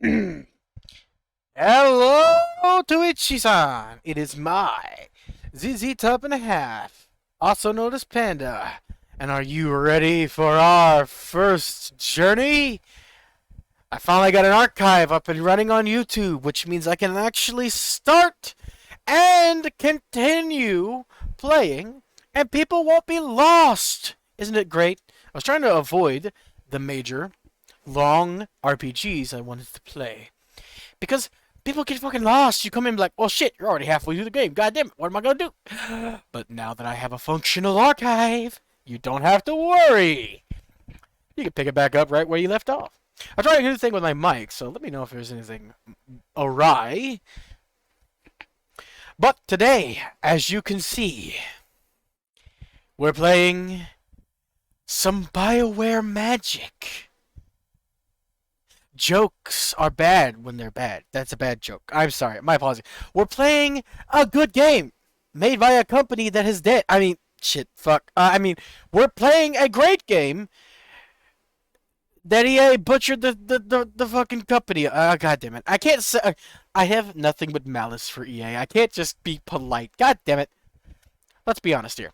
Hello to Ichi-san! It is my zztopandahalf, also known as Panda. And are you ready for our first journey? I finally got an archive up and running on YouTube, which means I can actually start and continue playing, and people won't be lost. Isn't it great? I was trying to avoid the major, long RPGs I wanted to play. Because people get fucking lost. You come in like, well, shit, you're already halfway through the game. God damn it, what am I gonna do? But now that I have a functional archive, you don't have to worry. You can pick it back up right where you left off. I'm trying a new thing with my mic, so let me know if there's anything awry. But today, as you can see, we're playing some BioWare magic. Jokes are bad when they're bad. That's a bad joke. I'm sorry. My apologies. We're playing a good game made by a company that is dead. I mean, shit, fuck. We're playing a great game that EA butchered the fucking company. God damn it. I can't say. I have nothing but malice for EA. I can't just be polite. God damn it. Let's be honest here.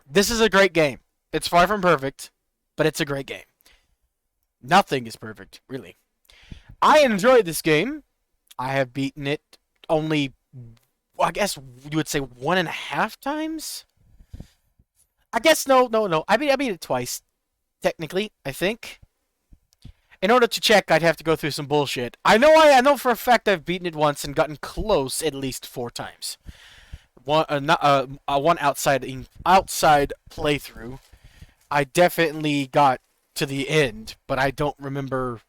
This is a great game. It's far from perfect, but it's a great game. Nothing is perfect, really. I enjoyed this game. I have beaten it only, well, I guess you would say 1.5 times? I guess no. I beat it twice, technically, I think. In order to check, I'd have to go through some bullshit. I know for a fact I've beaten it once and gotten close at least 4 times. One outside playthrough. I definitely got to the end, but I don't remember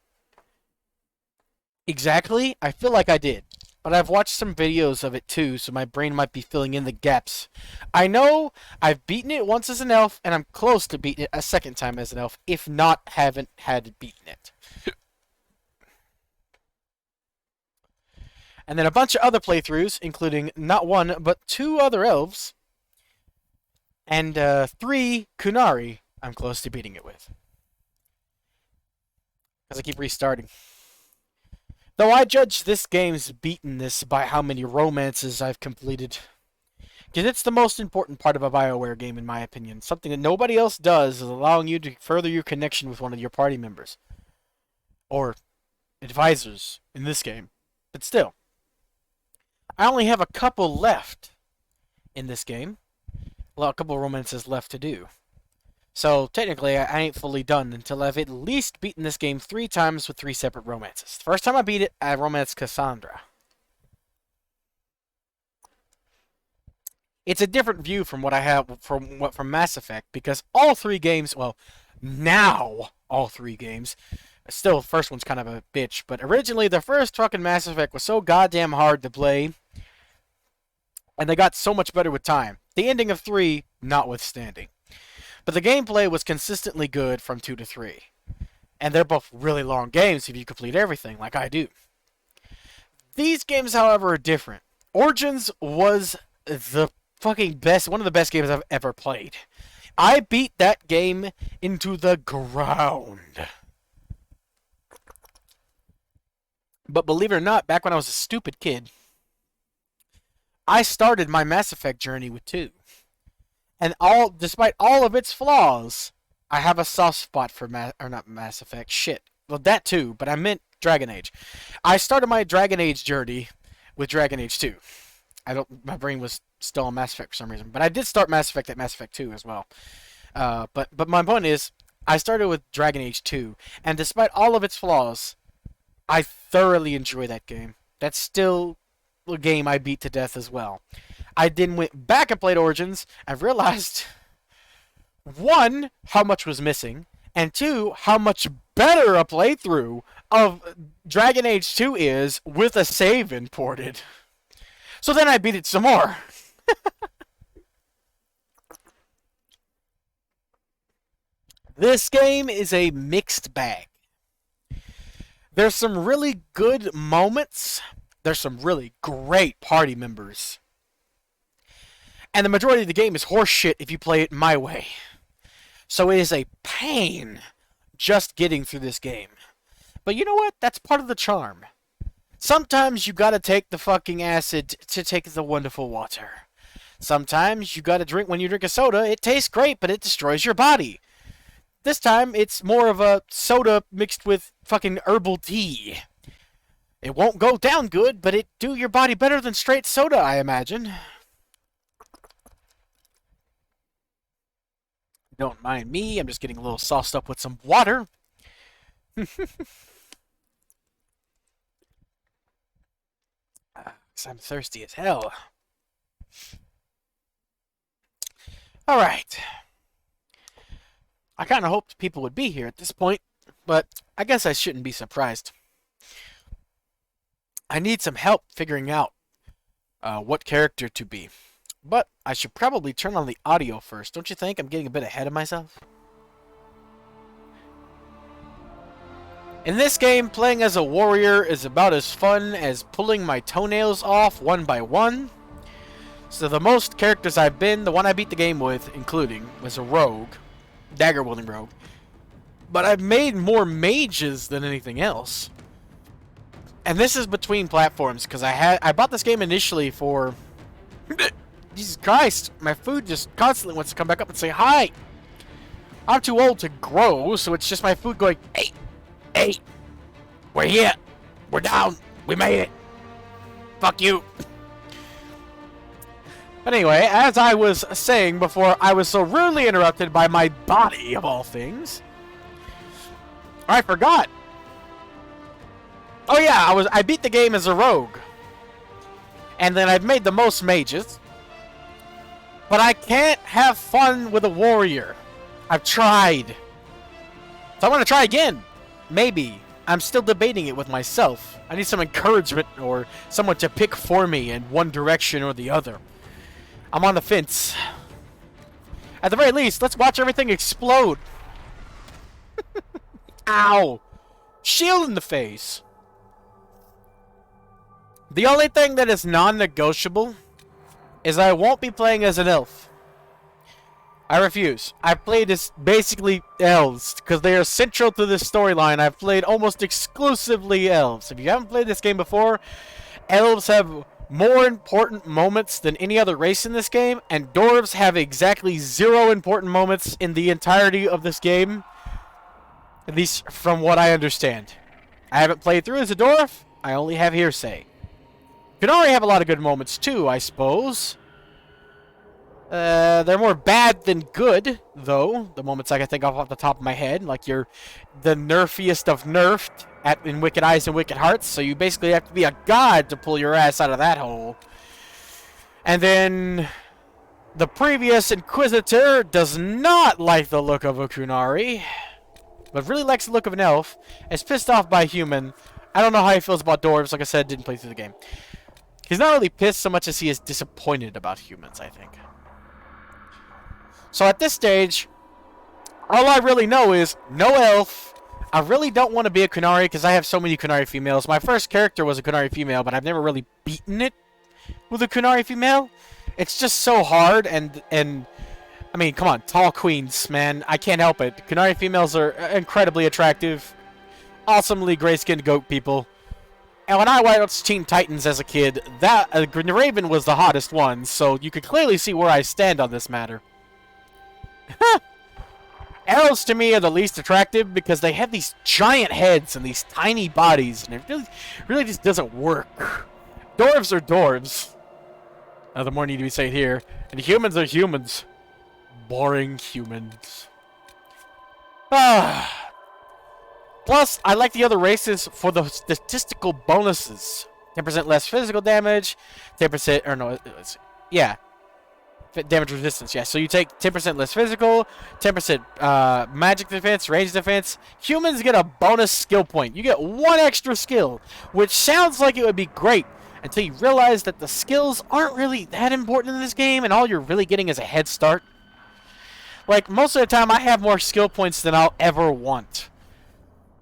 exactly. I feel like I did, but I've watched some videos of it too, so my brain might be filling in the gaps. I know I've beaten it once as an elf, and I'm close to beating it a second time as an elf, if not haven't had beaten it. And then a bunch of other playthroughs, including not 1, but 2 other elves, and 3 Kunari I'm close to beating it with. Because I keep restarting. Though I judge this game's beatenness by how many romances I've completed. Because it's the most important part of a BioWare game, in my opinion. Something that nobody else does is allowing you to further your connection with one of your party members. Or advisors, in this game. But still. I only have a couple left in this game. Well, a couple romances left to do. So, technically, I ain't fully done until I've at least beaten this game 3 times with 3 separate romances. The first time I beat it, I romanced Cassandra. It's a different view from what I have from Mass Effect, because all 3 games, well, now all 3 games, still the first one's kind of a bitch, but originally the first fucking Mass Effect was so goddamn hard to play, and they got so much better with time. The ending of 3, notwithstanding. But the gameplay was consistently good from 2 to 3. And they're both really long games if you complete everything, like I do. These games, however, are different. Origins was the fucking best, one of the best games I've ever played. I beat that game into the ground. But believe it or not, back when I was a stupid kid, I started my Mass Effect journey with 2. And despite all of its flaws, I have a soft spot for not Mass Effect. Shit. Well, that too, but I meant Dragon Age. I started my Dragon Age journey with Dragon Age 2. My brain was still on Mass Effect for some reason, but I did start Mass Effect at Mass Effect 2 as well. But my point is, I started with Dragon Age 2, and despite all of its flaws, I thoroughly enjoy that game. That's still a game I beat to death as well. I then went back and played Origins and realized, 1, how much was missing, and 2, how much better a playthrough of Dragon Age 2 is with a save imported. So then I beat it some more. This game is a mixed bag. There's some really good moments. There's some really great party members. And the majority of the game is horseshit if you play it my way. So it is a pain just getting through this game. But you know what? That's part of the charm. Sometimes you gotta take the fucking acid to take the wonderful water. Sometimes you gotta drink when you drink a soda. It tastes great, but it destroys your body. This time, it's more of a soda mixed with fucking herbal tea. It won't go down good, but it do your body better than straight soda, I imagine. Don't mind me, I'm just getting a little sauced up with some water. 'Cause I'm thirsty as hell. Alright. I kind of hoped people would be here at this point, but I guess I shouldn't be surprised. I need some help figuring out what character to be. But I should probably turn on the audio first. Don't you think? I'm getting a bit ahead of myself. In this game, playing as a warrior is about as fun as pulling my toenails off one by one. So the most characters I've been, the one I beat the game with, including, was a rogue. Dagger-wielding rogue. But I've made more mages than anything else. And this is between platforms, because I bought this game initially for... Jesus Christ, my food just constantly wants to come back up and say hi. I'm too old to grow, so it's just my food going, hey, hey, we're here, we're down, we made it, fuck you. But anyway, as I was saying before, I was so rudely interrupted by my body, of all things. I forgot. Oh yeah, I beat the game as a rogue. And then I've made the most mages. But I can't have fun with a warrior. I've tried. So I'm going to try again. Maybe. I'm still debating it with myself. I need some encouragement or someone to pick for me in one direction or the other. I'm on the fence. At the very least, let's watch everything explode. Ow. Shield in the face. The only thing that is non-negotiable is I won't be playing as an elf. I refuse. I've played as basically elves, because they are central to this storyline. I've played almost exclusively elves. If you haven't played this game before, elves have more important moments than any other race in this game, and dwarves have exactly 0 important moments in the entirety of this game. At least from what I understand. I haven't played through as a dwarf. I only have hearsay. Qunari have a lot of good moments too, I suppose. They're more bad than good, though. The moments I can think of off the top of my head. Like you're the nerfiest of nerfed in Wicked Eyes and Wicked Hearts. So you basically have to be a god to pull your ass out of that hole. And then the previous Inquisitor does not like the look of a Qunari, but really likes the look of an elf. Is pissed off by a human. I don't know how he feels about dwarves. Like I said, didn't play through the game. He's not really pissed so much as he is disappointed about humans, I think. So at this stage, all I really know is no elf. I really don't want to be a Qunari because I have so many Qunari females. My first character was a Qunari female, but I've never really beaten it with a Qunari female. It's just so hard, and I mean, come on, tall queens, man. I can't help it. Qunari females are incredibly attractive, awesomely gray-skinned goat people. And when I watched Teen Titans as a kid, that Raven was the hottest one, so you could clearly see where I stand on this matter. Elves to me are the least attractive because they have these giant heads and these tiny bodies, and it really just doesn't work. Dwarves are dwarves. The more need to be said here. And humans are humans. Boring humans. Plus, I like the other races for the statistical bonuses. 10% less physical damage, 10%, or no, yeah. Damage resistance, yeah. So you take 10% less physical, 10% magic defense, range defense. Humans get a bonus skill point. You get 1 extra skill, which sounds like it would be great until you realize that the skills aren't really that important in this game, and all you're really getting is a head start. Like, most of the time, I have more skill points than I'll ever want.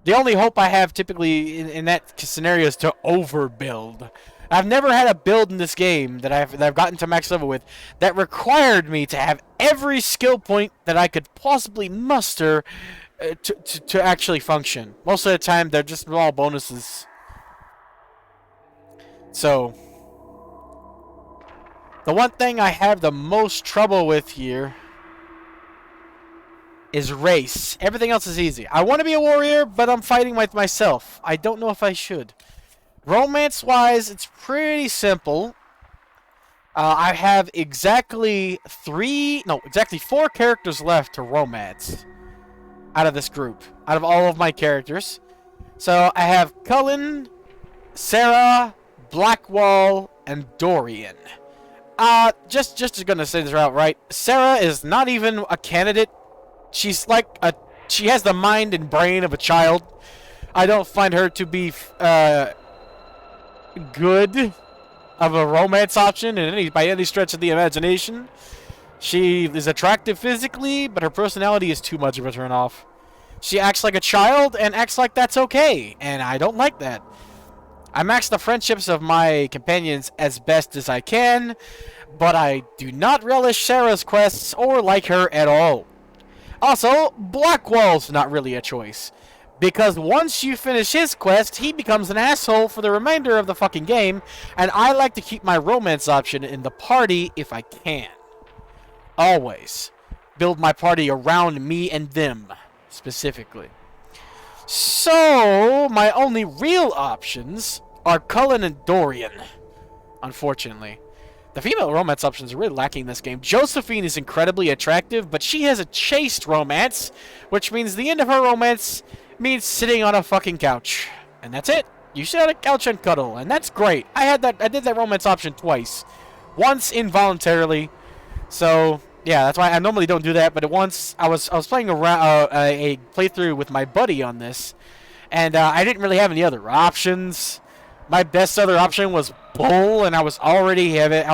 The only hope I have typically in that scenario is to overbuild. I've never had a build in this game that I've gotten to max level with that required me to have every skill point that I could possibly muster to actually function. Most of the time, they're just all bonuses. So, the one thing I have the most trouble with here is race. Everything else is easy. I want to be a warrior, but I'm fighting with myself. I don't know if I should. Romance-wise, it's pretty simple. I have exactly four characters left to romance out of this group, out of all of my characters. So I have Cullen, Sarah, Blackwall, and Dorian. Just gonna say this outright. Sarah is not even a candidate. She has the mind and brain of a child. I don't find her to be good of a romance option by any stretch of the imagination. She is attractive physically, but her personality is too much of a turn-off. She acts like a child and acts like that's okay, and I don't like that. I max the friendships of my companions as best as I can, but I do not relish Sarah's quests or like her at all. Also, Blackwall's not really a choice, because once you finish his quest, he becomes an asshole for the remainder of the fucking game, and I like to keep my romance option in the party if I can. Always. Build my party around me and them, specifically. So, my only real options are Cullen and Dorian, unfortunately. The female romance options are really lacking in this game. Josephine is incredibly attractive, but she has a chaste romance, which means the end of her romance means sitting on a fucking couch. And that's it. You sit on a couch and cuddle, and that's great. I did that romance option twice. Once involuntarily. So, yeah, that's why I normally don't do that, but once I was playing around a playthrough with my buddy on this, and I didn't really have any other options. My best other option was Bull, and I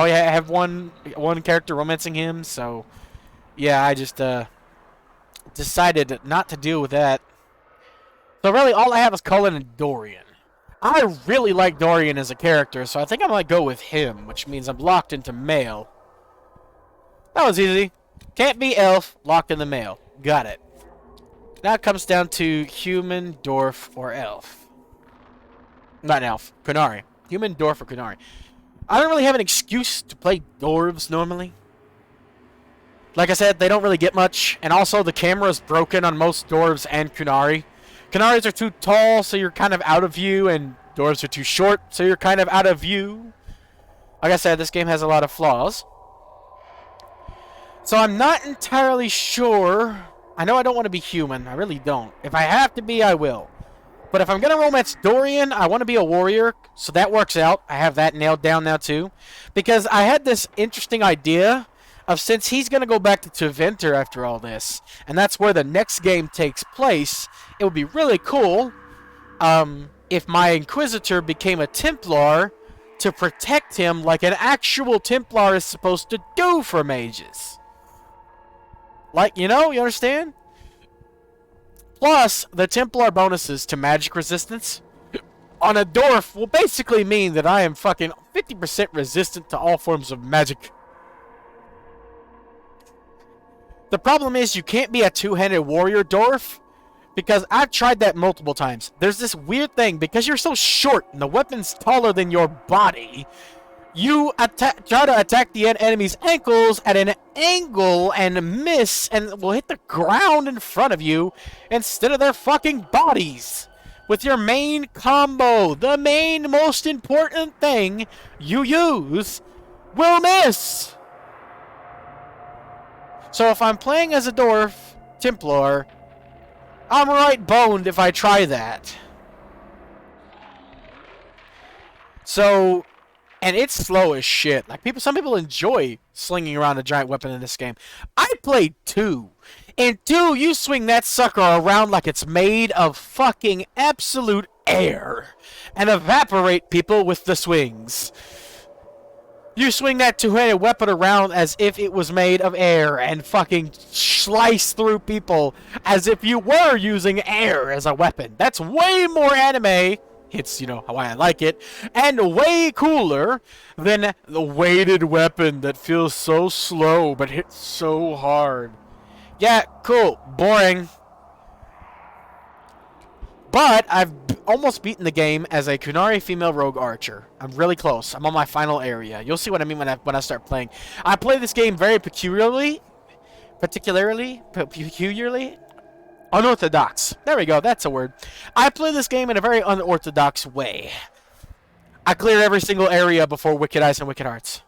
have one character romancing him, so yeah, I just decided not to deal with that. So really, all I have is Cullen and Dorian. I really like Dorian as a character, so I think I might go with him, which means I'm locked into male. That was easy. Can't be elf, locked in the male. Got it. Now it comes down to human, dwarf, or elf. Not elf. Kunari. Human, dwarf, or Kunari. I don't really have an excuse to play dwarves normally. Like I said, they don't really get much. And also, the camera's broken on most dwarves and Kunari. Kunaris are too tall, so you're kind of out of view. And dwarves are too short, so you're kind of out of view. Like I said, this game has a lot of flaws. So I'm not entirely sure. I know I don't want to be human. I really don't. If I have to be, I will. But if I'm going to romance Dorian, I want to be a warrior. So that works out. I have that nailed down now, too. Because I had this interesting idea of, since he's going to go back to Teventer after all this, and that's where the next game takes place, it would be really cool if my Inquisitor became a Templar to protect him like an actual Templar is supposed to do for mages. Like, you understand? Plus, the Templar bonuses to magic resistance on a dwarf will basically mean that I am fucking 50% resistant to all forms of magic. The problem is you can't be a two-handed warrior dwarf, because I've tried that multiple times. There's this weird thing, because you're so short and the weapon's taller than your body, you try to attack the enemy's ankles at an angle and miss and will hit the ground in front of you instead of their fucking bodies. With your main combo, the main most important thing you use will miss. So if I'm playing as a dwarf Templar, I'm right boned if I try that. So, and it's slow as shit. Like, some people enjoy slinging around a giant weapon in this game. I played 2. In 2, you swing that sucker around like it's made of fucking absolute air and evaporate people with the swings. You swing that two-handed weapon around as if it was made of air and fucking slice through people as if you were using air as a weapon. That's way more anime. It's, why I like it. And way cooler than the weighted weapon that feels so slow but hits so hard. Yeah, cool. Boring. But I've almost beaten the game as a Kunari female rogue archer. I'm really close. I'm on my final area. You'll see what I mean when I start playing. I play this game very peculiarly, unorthodox. There we go. That's a word. I play this game in a very unorthodox way. I clear every single area before Wicked Eyes and Wicked Hearts.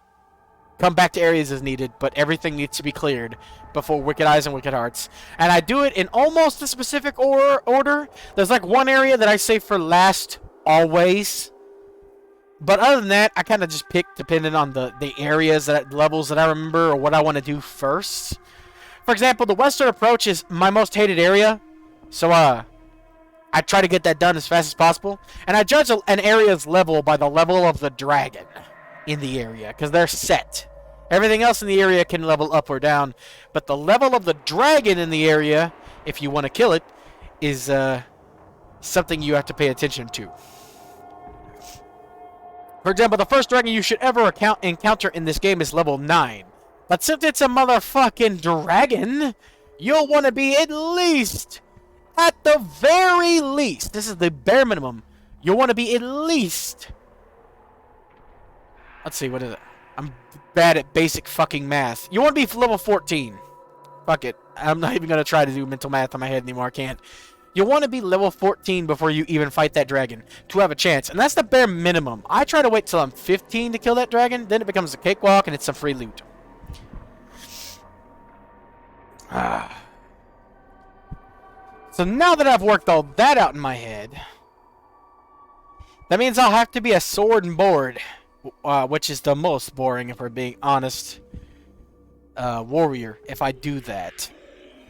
Come back to areas as needed, but everything needs to be cleared before Wicked Eyes and Wicked Hearts. And I do it in almost a specific order. There's like one area that I save for last always. But other than that, I kind of just pick depending on the areas, levels that I remember or what I want to do first. For example, the Western Approach is my most hated area. So, I try to get that done as fast as possible. And I judge an area's level by the level of the dragon in the area, because they're set. Everything else in the area can level up or down. But the level of the dragon in the area, if you want to kill it, is something you have to pay attention to. For example, the first dragon you should ever encounter in this game is level 9. But since it's a motherfucking dragon, you'll want to be at least, at the very least, this is the bare minimum, you'll want to be at least, let's see, what is it? I'm bad at basic fucking math. You want to be level 14. Fuck it. I'm not even going to try to do mental math in my head anymore. I can't. You want to be level 14 before you even fight that dragon to have a chance. And that's the bare minimum. I try to wait till I'm 15 to kill that dragon. Then it becomes a cakewalk and it's some free loot. So now that I've worked all that out in my head, that means I'll have to be a sword and board, which is the most boring, if we're being honest, warrior, if I do that.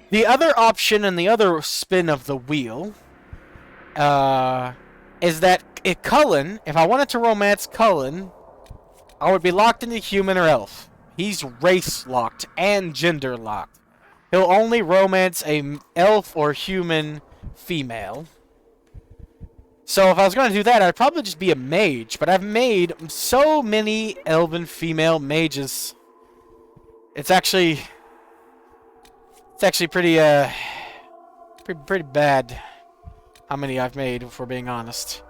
The other option and the other spin of the wheel is that if I wanted to romance Cullen, I would be locked into human or elf. He's race locked and gender locked. He'll only romance a elf or human female. So if I was going to do that, I'd probably just be a mage. But I've made so many elven female mages. It's actually pretty bad how many I've made, if we're being honest.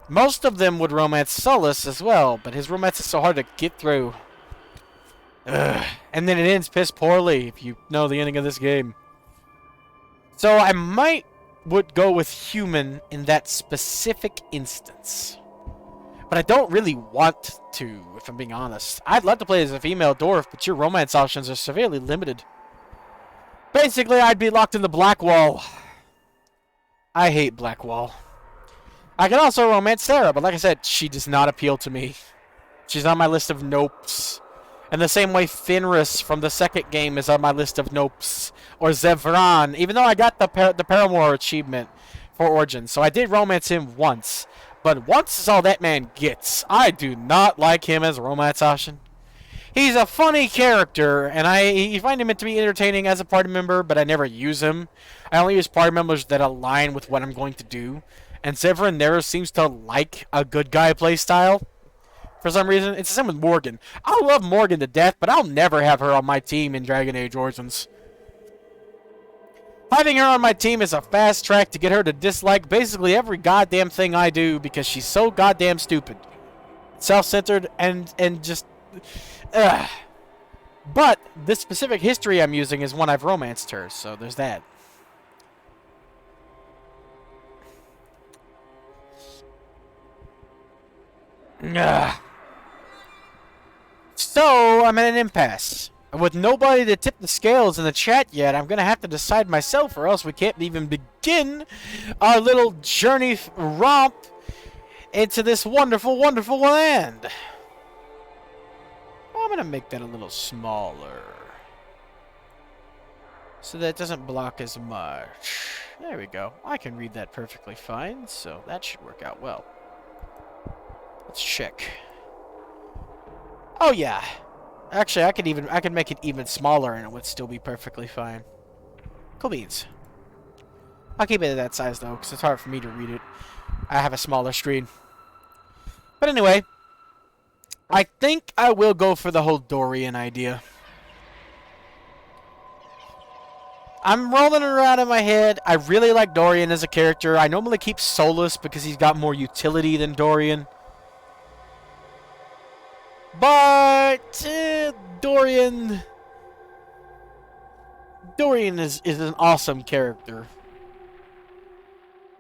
Most of them would romance Solus as well, but his romance is so hard to get through. Ugh. And then it ends piss poorly, if you know the ending of this game. So I would go with human in that specific instance. But I don't really want to, if I'm being honest. I'd love to play as a female dwarf, but your romance options are severely limited. Basically, I'd be locked in the Blackwall. I hate Blackwall. I can also romance Sarah, but like I said, she does not appeal to me. She's on my list of nopes. And the same way Fenris from the second game is on my list of nopes. Or Zevran, even though I got the Paramour achievement for Origins. So I did romance him once. But once is all that man gets. I do not like him as a romance option. He's a funny character, and you find him to be entertaining as a party member, but I never use him. I only use party members that align with what I'm going to do. And Zevran never seems to like a good guy playstyle. For some reason, it's the same with Morgan. I love Morgan to death, but I'll never have her on my team in Dragon Age Origins. Having her on my team is a fast track to get her to dislike basically every goddamn thing I do because she's so goddamn stupid. Self-centered and just... Ugh. But this specific history I'm using is one I've romanced her, so there's that. Ugh. So, I'm at an impasse. With nobody to tip the scales in the chat yet, I'm going to have to decide myself, or else we can't even begin our little journey romp into this wonderful, wonderful land. I'm going to make that a little smaller, so that it doesn't block as much. There we go. I can read that perfectly fine, so that should work out well. Let's check. Oh yeah. Actually, I could make it even smaller and it would still be perfectly fine. Cool beans. I'll keep it at that size though, because it's hard for me to read it. I have a smaller screen. But anyway, I think I will go for the whole Dorian idea. I'm rolling around in my head. I really like Dorian as a character. I normally keep Solus because he's got more utility than Dorian. But Dorian is an awesome character.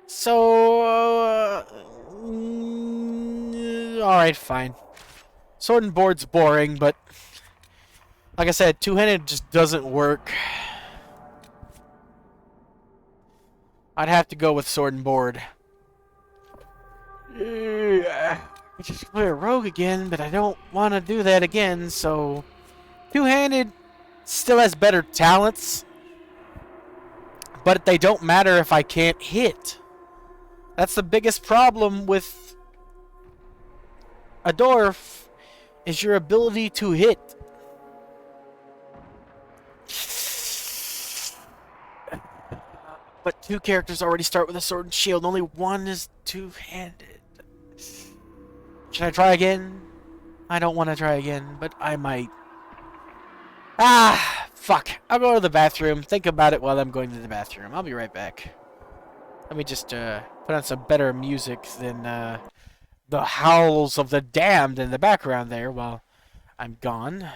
So, alright, fine. Sword and board's boring, but like I said, two-handed just doesn't work. I'd have to go with sword and board. I just play a rogue again, but I don't want to do that again, so... Two-handed still has better talents, but they don't matter if I can't hit. That's the biggest problem with a dwarf, is your ability to hit. But two characters already start with a sword and shield. Only one is two-handed. Should I try again? I don't want to try again, but I might. Ah, fuck. I'll go to the bathroom. Think about it while I'm going to the bathroom. I'll be right back. Let me just put on some better music than the howls of the damned in the background there while I'm gone.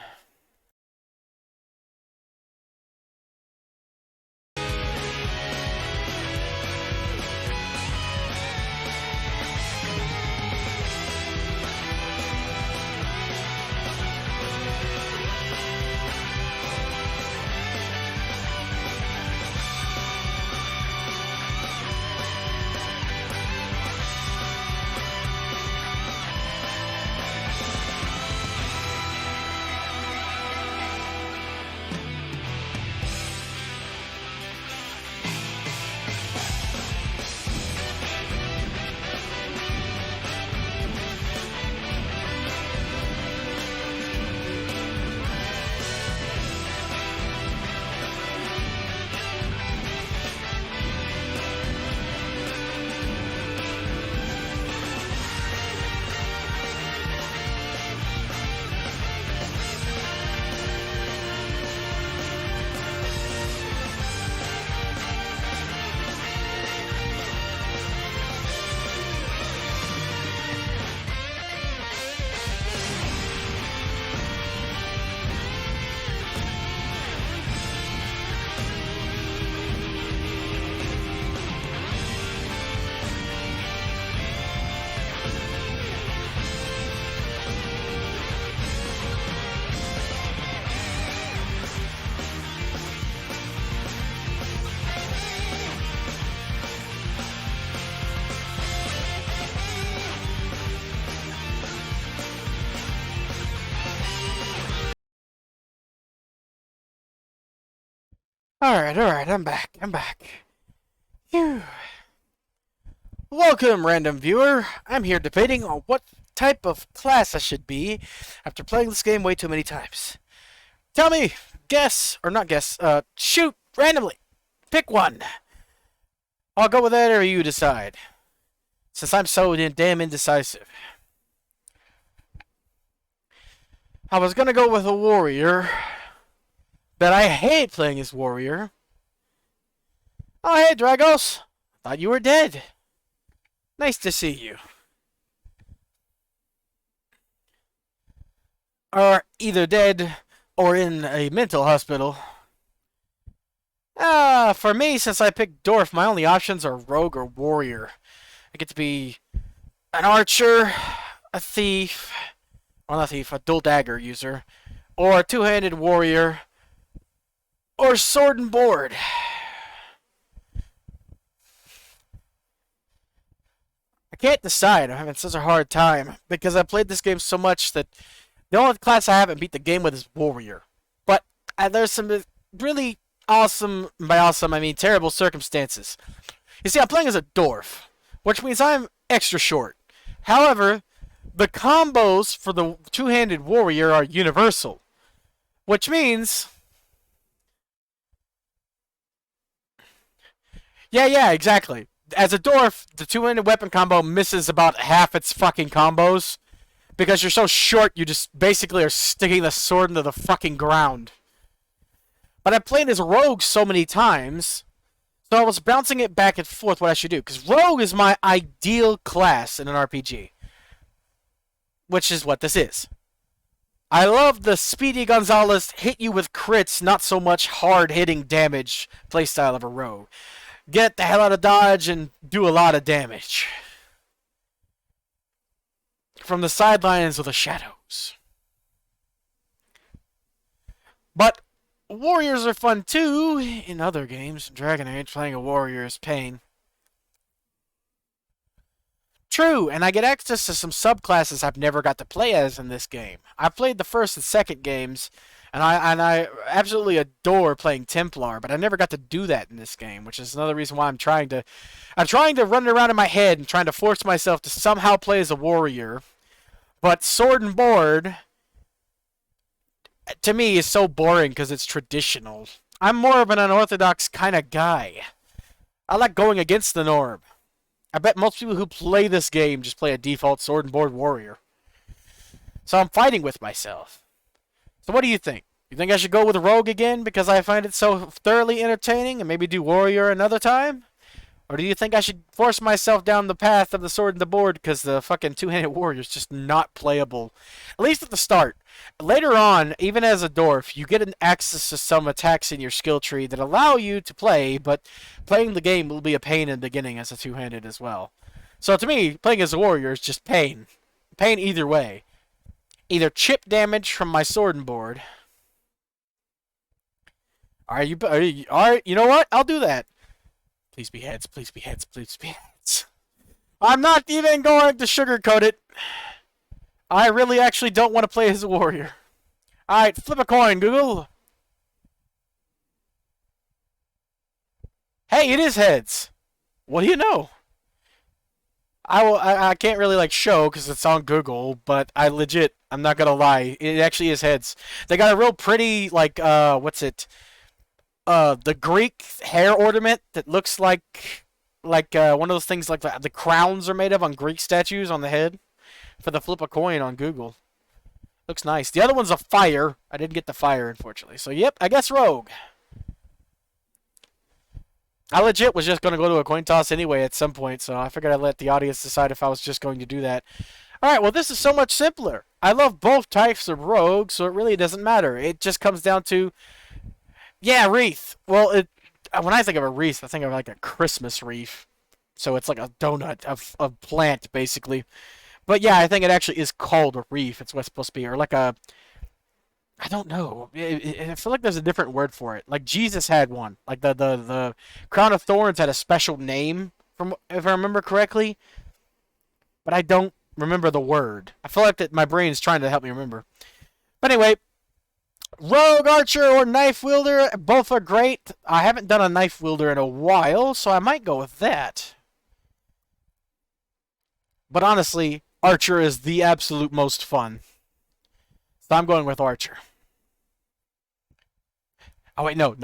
Alright, I'm back. Phew. Welcome, random viewer. I'm here debating on what type of class I should be after playing this game way too many times. Tell me, guess, or not guess, shoot, randomly. Pick one. I'll go with that or you decide. Since I'm so damn indecisive. I was gonna go with a warrior, but I hate playing as warrior. Oh, hey, Dragos. Thought you were dead. Nice to see you. Or either dead or in a mental hospital. For me, since I picked Dwarf, my only options are rogue or warrior. I get to be an archer, a thief, or not a thief, a dual dagger user, or a two-handed warrior, or sword and board. I can't decide. I'm having such a hard time because I played this game so much that the only class I haven't beat the game with is warrior. But there's some really awesome, by awesome I mean terrible circumstances. You see, I'm playing as a dwarf, which means I'm extra short. However, the combos for the two-handed warrior are universal, which means... Yeah, exactly. As a dwarf, the two-handed weapon combo misses about half its fucking combos. Because you're so short, you just basically are sticking the sword into the fucking ground. But I played as Rogue so many times, so I was bouncing it back and forth what I should do. Because Rogue is my ideal class in an RPG, which is what this is. I love the Speedy Gonzalez hit you with crits, not so much hard hitting damage playstyle of a Rogue. Get the hell out of dodge and do a lot of damage. From the sidelines of the shadows. But warriors are fun too. In other games, Dragon Age, playing a warrior is pain. True, and I get access to some subclasses I've never got to play as in this game. I've played the first and second games, and I absolutely adore playing Templar, but I never got to do that in this game, which is another reason why I'm trying to run it around in my head and trying to force myself to somehow play as a warrior. But Sword and Board, to me, is so boring because it's traditional. I'm more of an unorthodox kind of guy. I like going against the norm. I bet most people who play this game just play a default Sword and Board warrior. So I'm fighting with myself. So what do you think? You think I should go with Rogue again because I find it so thoroughly entertaining and maybe do Warrior another time? Or do you think I should force myself down the path of the Sword and the Board because the fucking two-handed warrior is just not playable? At least at the start. Later on, even as a dwarf, you get an access to some attacks in your skill tree that allow you to play, but playing the game will be a pain in the beginning as a two-handed as well. So to me, playing as a warrior is just pain. Pain either way. Either chip damage from my Sword and Board. Alright, you know what? I'll do that. Please be heads, please be heads, please be heads. I'm not even going to sugarcoat it. I really actually don't want to play as a warrior. Alright, flip a coin, Google. Hey, it is heads. What do you know? I can't really like show because it's on Google, but I'm not gonna lie, it actually is heads. They got a real pretty what's it? The Greek hair ornament that looks like one of those things like the crowns are made of on Greek statues on the head for the flip a coin on Google. Looks nice. The other one's a fire. I didn't get the fire, unfortunately. So, yep, I guess Rogue. I legit was just going to go to a coin toss anyway at some point, so I figured I'd let the audience decide if I was just going to do that. Alright, well, this is so much simpler. I love both types of Rogue, so it really doesn't matter. It just comes down to, yeah, wreath. Well, when I think of a wreath, I think of like a Christmas wreath. So it's like a donut of plant, basically. But yeah, I think it actually is called a wreath. It's what's supposed to be. Or like a, I don't know. I feel like there's a different word for it. Like Jesus had one. Like the crown of thorns had a special name, from if I remember correctly. But I don't remember the word. I feel like that my brain's trying to help me remember. But anyway, rogue, archer, or knife wielder, both are great. I haven't done a knife wielder in a while, so I might go with that. But honestly, archer is the absolute most fun. So I'm going with archer. Oh wait, no.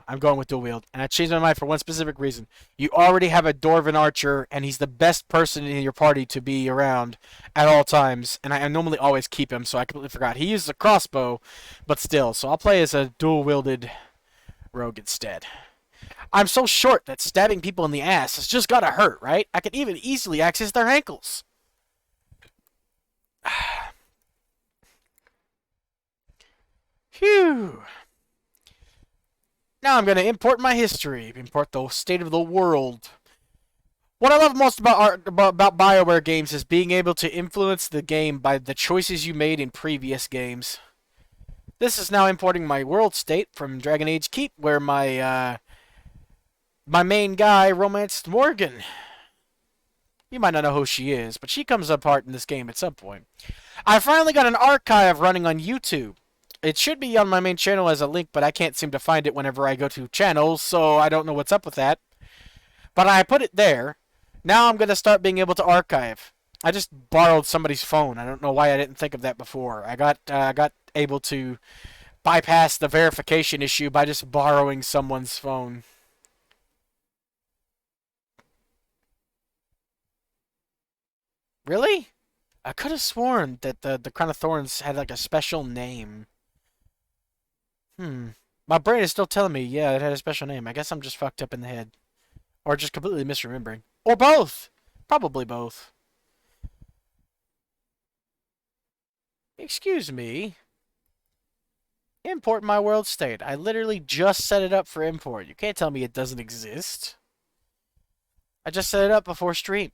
I'm going with dual wield, and I changed my mind for one specific reason. You already have a dwarven archer, and he's the best person in your party to be around at all times. And I normally always keep him, so I completely forgot. He uses a crossbow, but still. So I'll play as a dual wielded rogue instead. I'm so short that stabbing people in the ass has just gotta hurt, right? I can even easily access their ankles. Phew. Now I'm going to import my history, import the state of the world. What I love most about BioWare games is being able to influence the game by the choices you made in previous games. This is now importing my world state from Dragon Age Keep, where my main guy romanced Morgan. You might not know who she is, but she comes apart in this game at some point. I finally got an archive running on YouTube. It should be on my main channel as a link, but I can't seem to find it whenever I go to channels, so I don't know what's up with that. But I put it there. Now I'm going to start being able to archive. I just borrowed somebody's phone. I don't know why I didn't think of that before. I got able to bypass the verification issue by just borrowing someone's phone. Really? I could have sworn that the Crown of Thorns had like a special name. Hmm. My brain is still telling me, yeah, it had a special name. I guess I'm just fucked up in the head. Or just completely misremembering. Or both! Probably both. Excuse me. Import my world state. I literally just set it up for import. You can't tell me it doesn't exist. I just set it up before stream.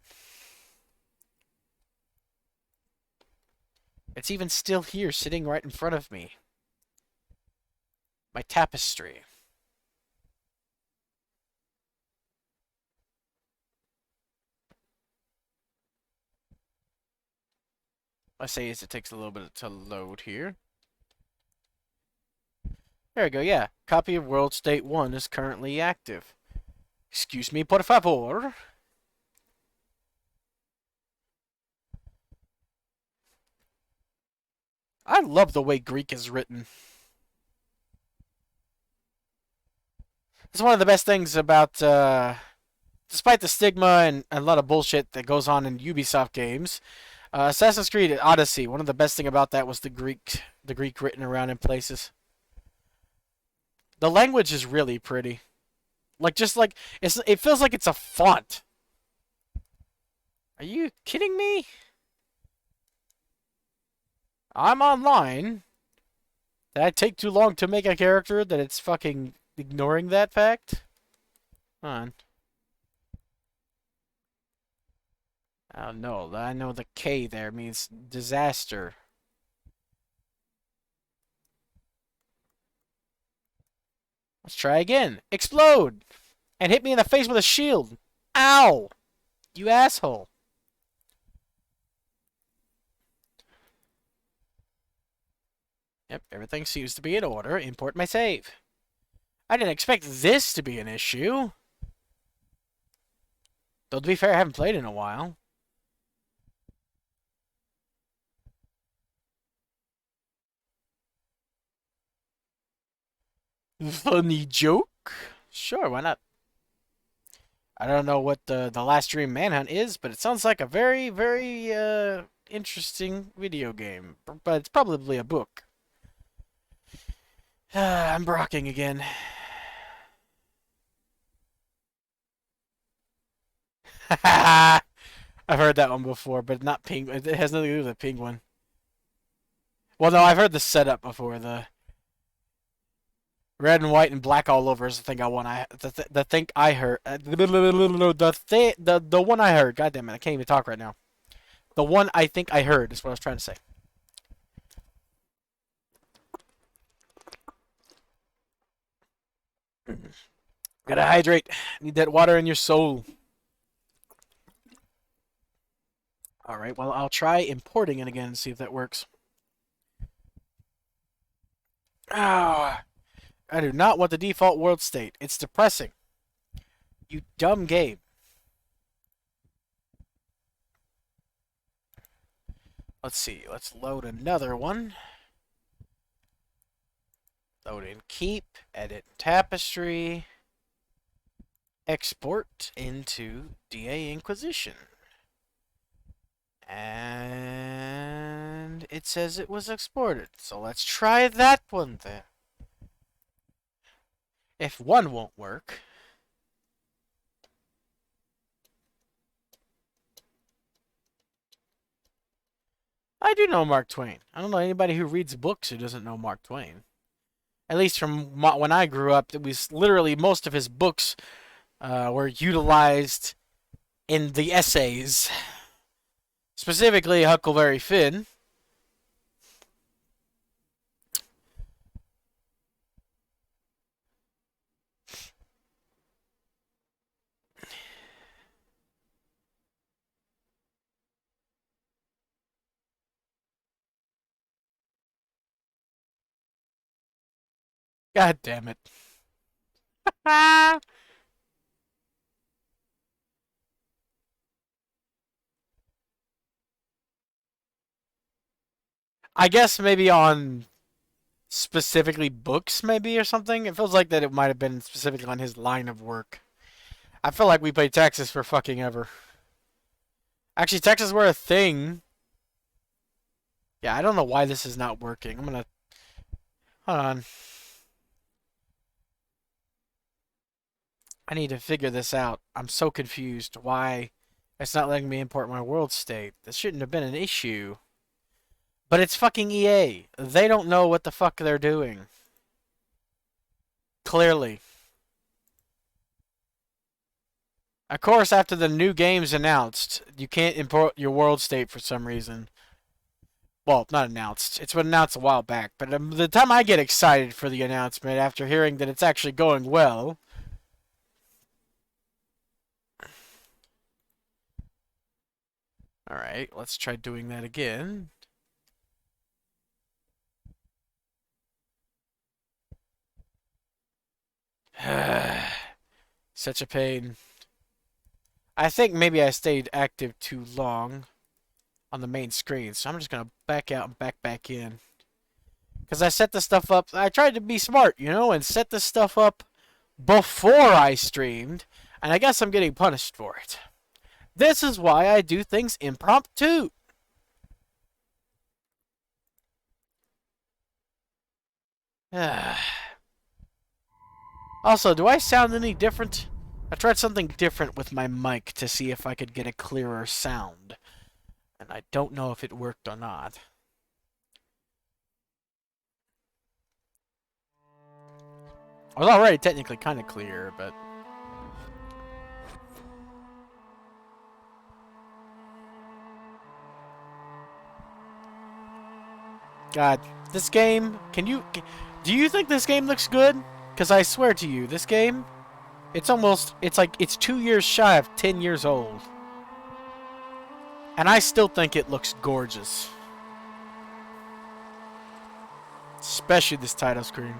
It's even still here, sitting right in front of me. My tapestry. I say is it takes a little bit to load here. There we go, yeah. Copy of World State 1 is currently active. Excuse me, por favor. I love the way Greek is written. It's one of the best things about, despite the stigma and a lot of bullshit that goes on in Ubisoft games, Assassin's Creed Odyssey, one of the best thing about that was the Greek written around in places. The language is really pretty. Like, just like, it feels like it's a font. Are you kidding me? I'm online. Did I take too long to make a character that it's fucking ignoring that fact? Hold on. Oh no, I know the K there means disaster. Let's try again. Explode! And hit me in the face with a shield. Ow! You asshole. Yep, everything seems to be in order. Import my save. I didn't expect this to be an issue. Though to be fair, I haven't played in a while. Funny joke? Sure, why not? I don't know what the last Dream Manhunt is, but it sounds like a very, very interesting video game. But it's probably a book. I'm brocking again. I've heard that one before, but not penguin. It has nothing to do with a penguin. Well, no, I've heard the setup before. The red and white and black all over is the thing I want. The thing I heard. The one I heard. God damn it! I can't even talk right now. The one I think I heard is what I was trying to say. Gotta hydrate. Need that water in your soul. Alright, well, I'll try importing it again and see if that works. Oh, I do not want the default world state. It's depressing. You dumb game. Let's see. Let's load another one. Load in keep. Edit tapestry. Export into DA Inquisition. And it says it was exported. So let's try that one then. If one won't work. I do know Mark Twain. I don't know anybody who reads books who doesn't know Mark Twain. At least from when I grew up, it was literally most of his books were utilized in the essays. Specifically, Huckleberry Finn. God damn it. I guess maybe on specifically books, maybe, or something. It feels like that it might have been specifically on his line of work. I feel like we played Texas for fucking ever. Actually, Texas were a thing. Yeah, I don't know why this is not working. I'm gonna... Hold on. I need to figure this out. I'm so confused. Why it's not letting me import my world state? This shouldn't have been an issue. But it's fucking EA. They don't know what the fuck they're doing. Clearly. Of course, after the new game's announced, you can't import your world state for some reason. Well, not announced. It's been announced a while back. But the time I get excited for the announcement after hearing that it's actually going well... Alright, let's try doing that again. Such a pain. I think maybe I stayed active too long on the main screen, so I'm just gonna back out and back in. Because I set the stuff up, I tried to be smart, you know, and set this stuff up before I streamed, and I guess I'm getting punished for it. This is why I do things impromptu. Also, do I sound any different? I tried something different with my mic to see if I could get a clearer sound. And I don't know if it worked or not. I was already technically kind of clear, but... God, this game, do you think this game looks good? Because I swear to you, this game, it's 2 years shy of 10 years old. And I still think it looks gorgeous. Especially this title screen.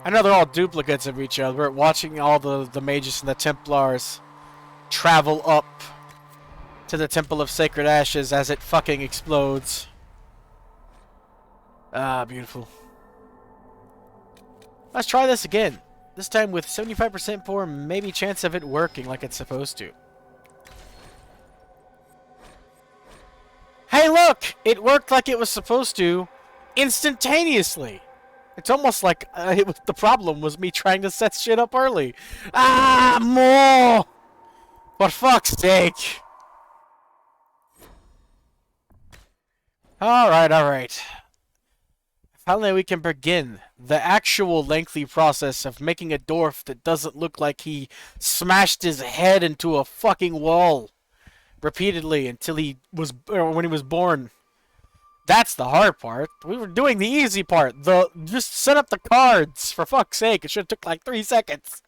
I know they're all duplicates of each other. We're watching all the mages and the Templars travel up to the Temple of Sacred Ashes as it fucking explodes. Ah, beautiful. Let's try this again. This time with 75% poor, maybe chance of it working like it's supposed to. Hey, look! It worked like it was supposed to instantaneously. It's almost like the problem was me trying to set shit up early. Ah, more! For fuck's sake. Alright. Finally we can begin the actual lengthy process of making a dwarf that doesn't look like he smashed his head into a fucking wall repeatedly until when he was born. That's the hard part. We were doing the easy part. Just set up the cards, for fuck's sake. It should have took like 3 seconds.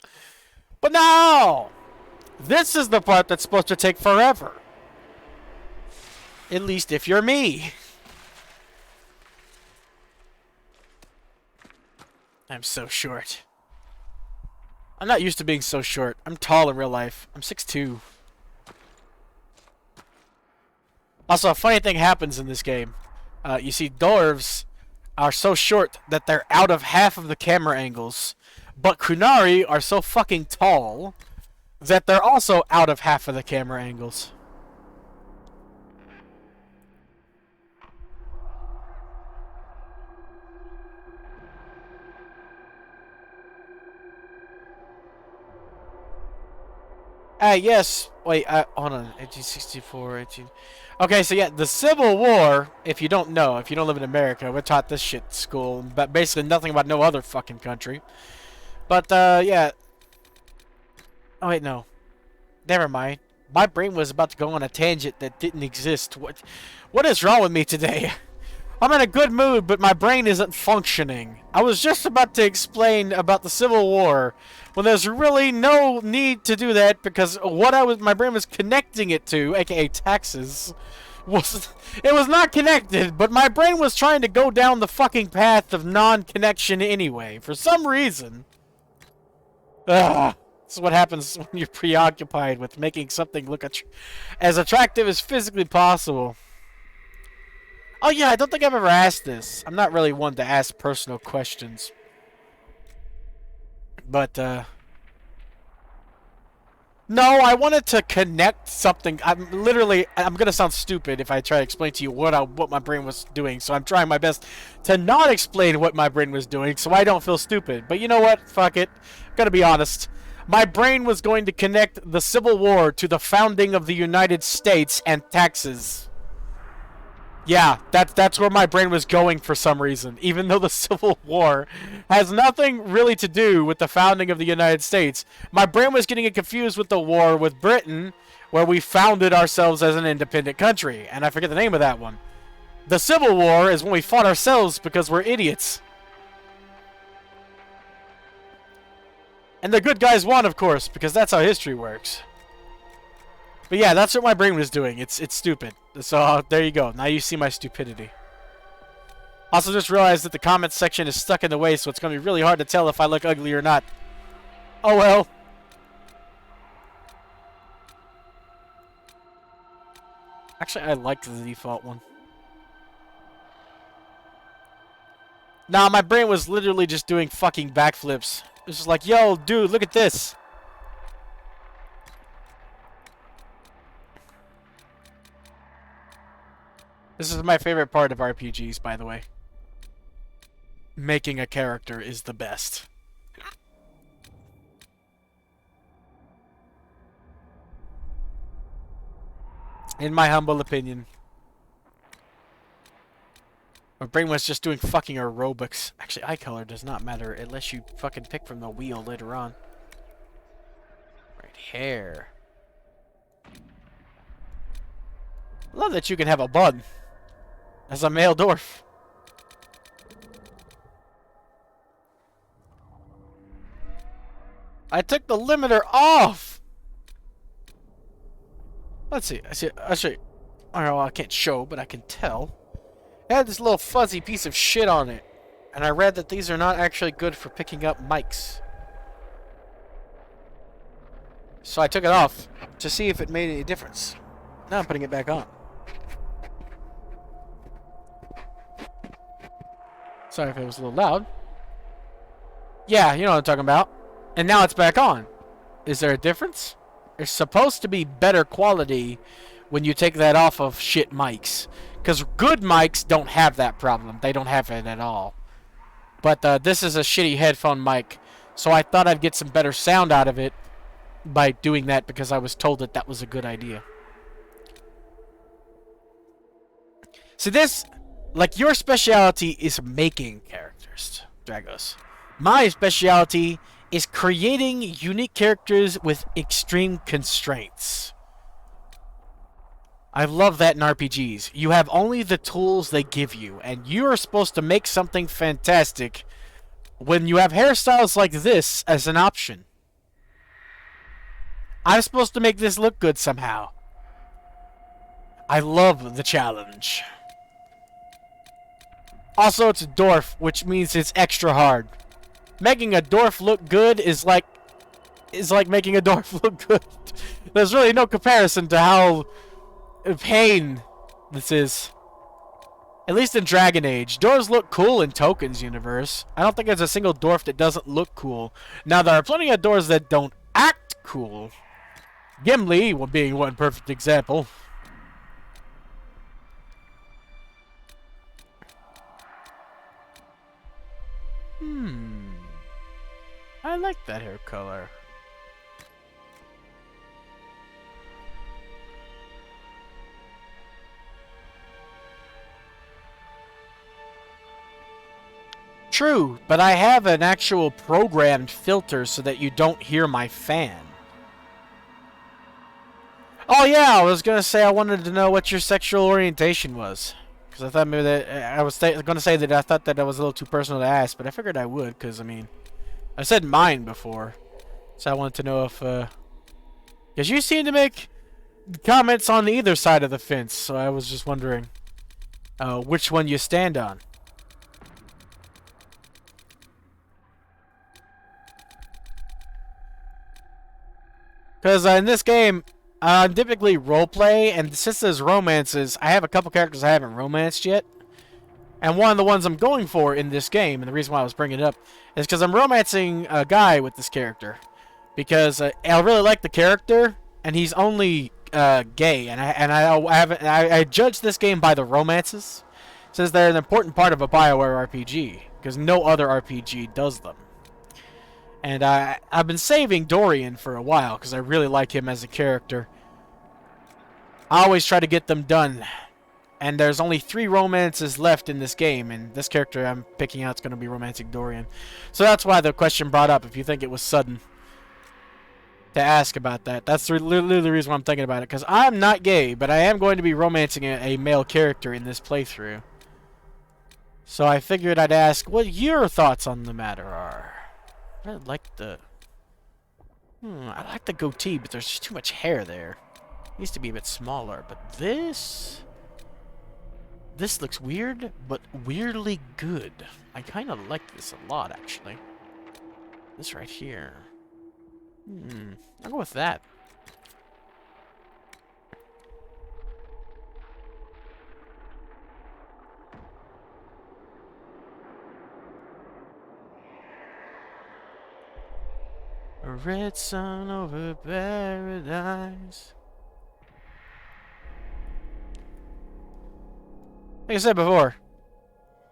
But no! This is the part that's supposed to take forever. At least if you're me. I'm so short. I'm not used to being so short. I'm tall in real life. I'm 6'2". Also, a funny thing happens in this game. You see, dwarves are so short that they're out of half of the camera angles. But Kunari are so fucking tall that they're also out of half of the camera angles. Yes. Wait, hold on. 1864, 18... Okay, so yeah, the Civil War, if you don't know, if you don't live in America, we're taught this shit at school, but basically nothing about no other fucking country. But, yeah. Oh, wait, no. Never mind. My brain was about to go on a tangent that didn't exist. What is wrong with me today? I'm in a good mood, but my brain isn't functioning. I was just about to explain about the Civil War, when there's really no need to do that, because my brain was connecting it to, aka taxes, it was not connected, but my brain was trying to go down the fucking path of non-connection anyway, for some reason. Ugh. This is what happens when you're preoccupied with making something look as attractive as physically possible. Oh yeah, I don't think I've ever asked this. I'm not really one to ask personal questions. But, No, I wanted to connect something. I'm gonna sound stupid if I try to explain to you what my brain was doing. So I'm trying my best to not explain what my brain was doing, so I don't feel stupid. But you know what? Fuck it. Gotta be honest. My brain was going to connect the Civil War to the founding of the United States and taxes. Yeah, that's where my brain was going for some reason, even though the Civil War has nothing really to do with the founding of the United States. My brain was getting it confused with the war with Britain, where we founded ourselves as an independent country, and I forget the name of that one. The Civil War is when we fought ourselves because we're idiots. And the good guys won, of course, because that's how history works. But yeah, that's what my brain was doing. It's stupid. So there you go. Now you see my stupidity. Also just realized that the comments section is stuck in the way, so it's going to be really hard to tell if I look ugly or not. Oh well. Actually, I like the default one. Nah, my brain was literally just doing fucking backflips. It was just like, yo, dude, look at this. This is my favorite part of RPGs, by the way. Making a character is the best. In my humble opinion. My brain was just doing fucking aerobics. Actually, eye color does not matter unless you fucking pick from the wheel later on. Right here. I love that you can have a bud as a male dwarf. I took the limiter off. Let's see. I'll show you. Oh, well, I can't show, but I can tell. It had this little fuzzy piece of shit on it. And I read that these are not actually good for picking up mics. So I took it off to see if it made any difference. Now I'm putting it back on. Sorry if it was a little loud. Yeah, you know what I'm talking about. And now it's back on. Is there a difference? It's supposed to be better quality when you take that off of shit mics. Because good mics don't have that problem. They don't have it at all. But this is a shitty headphone mic. So I thought I'd get some better sound out of it by doing that because I was told that that was a good idea. See this... Like, your specialty is making characters, Dragos. My specialty is creating unique characters with extreme constraints. I love that in RPGs. You have only the tools they give you, and you are supposed to make something fantastic when you have hairstyles like this as an option. I'm supposed to make this look good somehow. I love the challenge. Also, it's a dwarf, which means it's extra hard. Making a dwarf look good is like making a dwarf look good. There's really no comparison to how pain this is. At least in Dragon Age. Dwarves look cool in Token's universe. I don't think there's a single dwarf that doesn't look cool. Now, there are plenty of dwarves that don't act cool. Gimli being one perfect example. I like that hair color. True, but I have an actual programmed filter so that you don't hear my fan. Oh yeah, I was gonna say I wanted to know what your sexual orientation was. Because I thought maybe that... I was gonna say that I thought that was a little too personal to ask, but I figured I would, because, I mean... I said mine before. So I wanted to know if, because you seem to make comments on either side of the fence, so I was just wondering which one you stand on. Because in this game, I typically roleplay, and since there's romances, I have a couple characters I haven't romanced yet. And one of the ones I'm going for in this game, and the reason why I was bringing it up, is because I'm romancing a guy with this character. because I really like the character, and he's only gay, and I judge this game by the romances, since they're an important part of a BioWare RPG, because no other RPG does them. And I've been saving Dorian for a while because I really like him as a character. I always try to get them done. And there's only 3 romances left in this game, and this character I'm picking out is going to be romancing Dorian. So that's why the question brought up, if you think it was sudden to ask about that. That's literally the reason why I'm thinking about it, because I'm not gay, but I am going to be romancing a male character in this playthrough. So I figured I'd ask what your thoughts on the matter are. I really like the... I like the goatee, but there's just too much hair there. It needs to be a bit smaller, but this... This looks weird, but weirdly good. I kind of like this a lot, actually. This right here. I'll go with that. A red sun over paradise. Like I said before,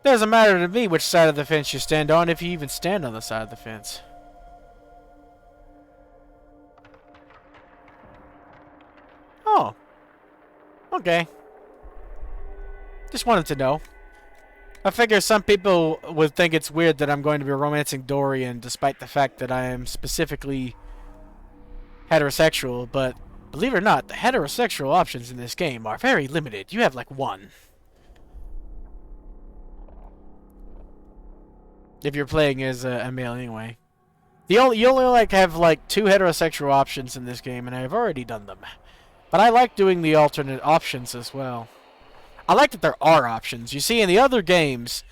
it doesn't matter to me which side of the fence you stand on, if you even stand on the side of the fence. Oh. Okay. Just wanted to know. I figure some people would think it's weird that I'm going to be romancing Dorian, despite the fact that I am specifically heterosexual, but believe it or not, the heterosexual options in this game are very limited. You have like 1. If you're playing as a male anyway. You only like have like 2 heterosexual options in this game, and I've already done them. But I like doing the alternate options as well. I like that there are options. You see, in the other games,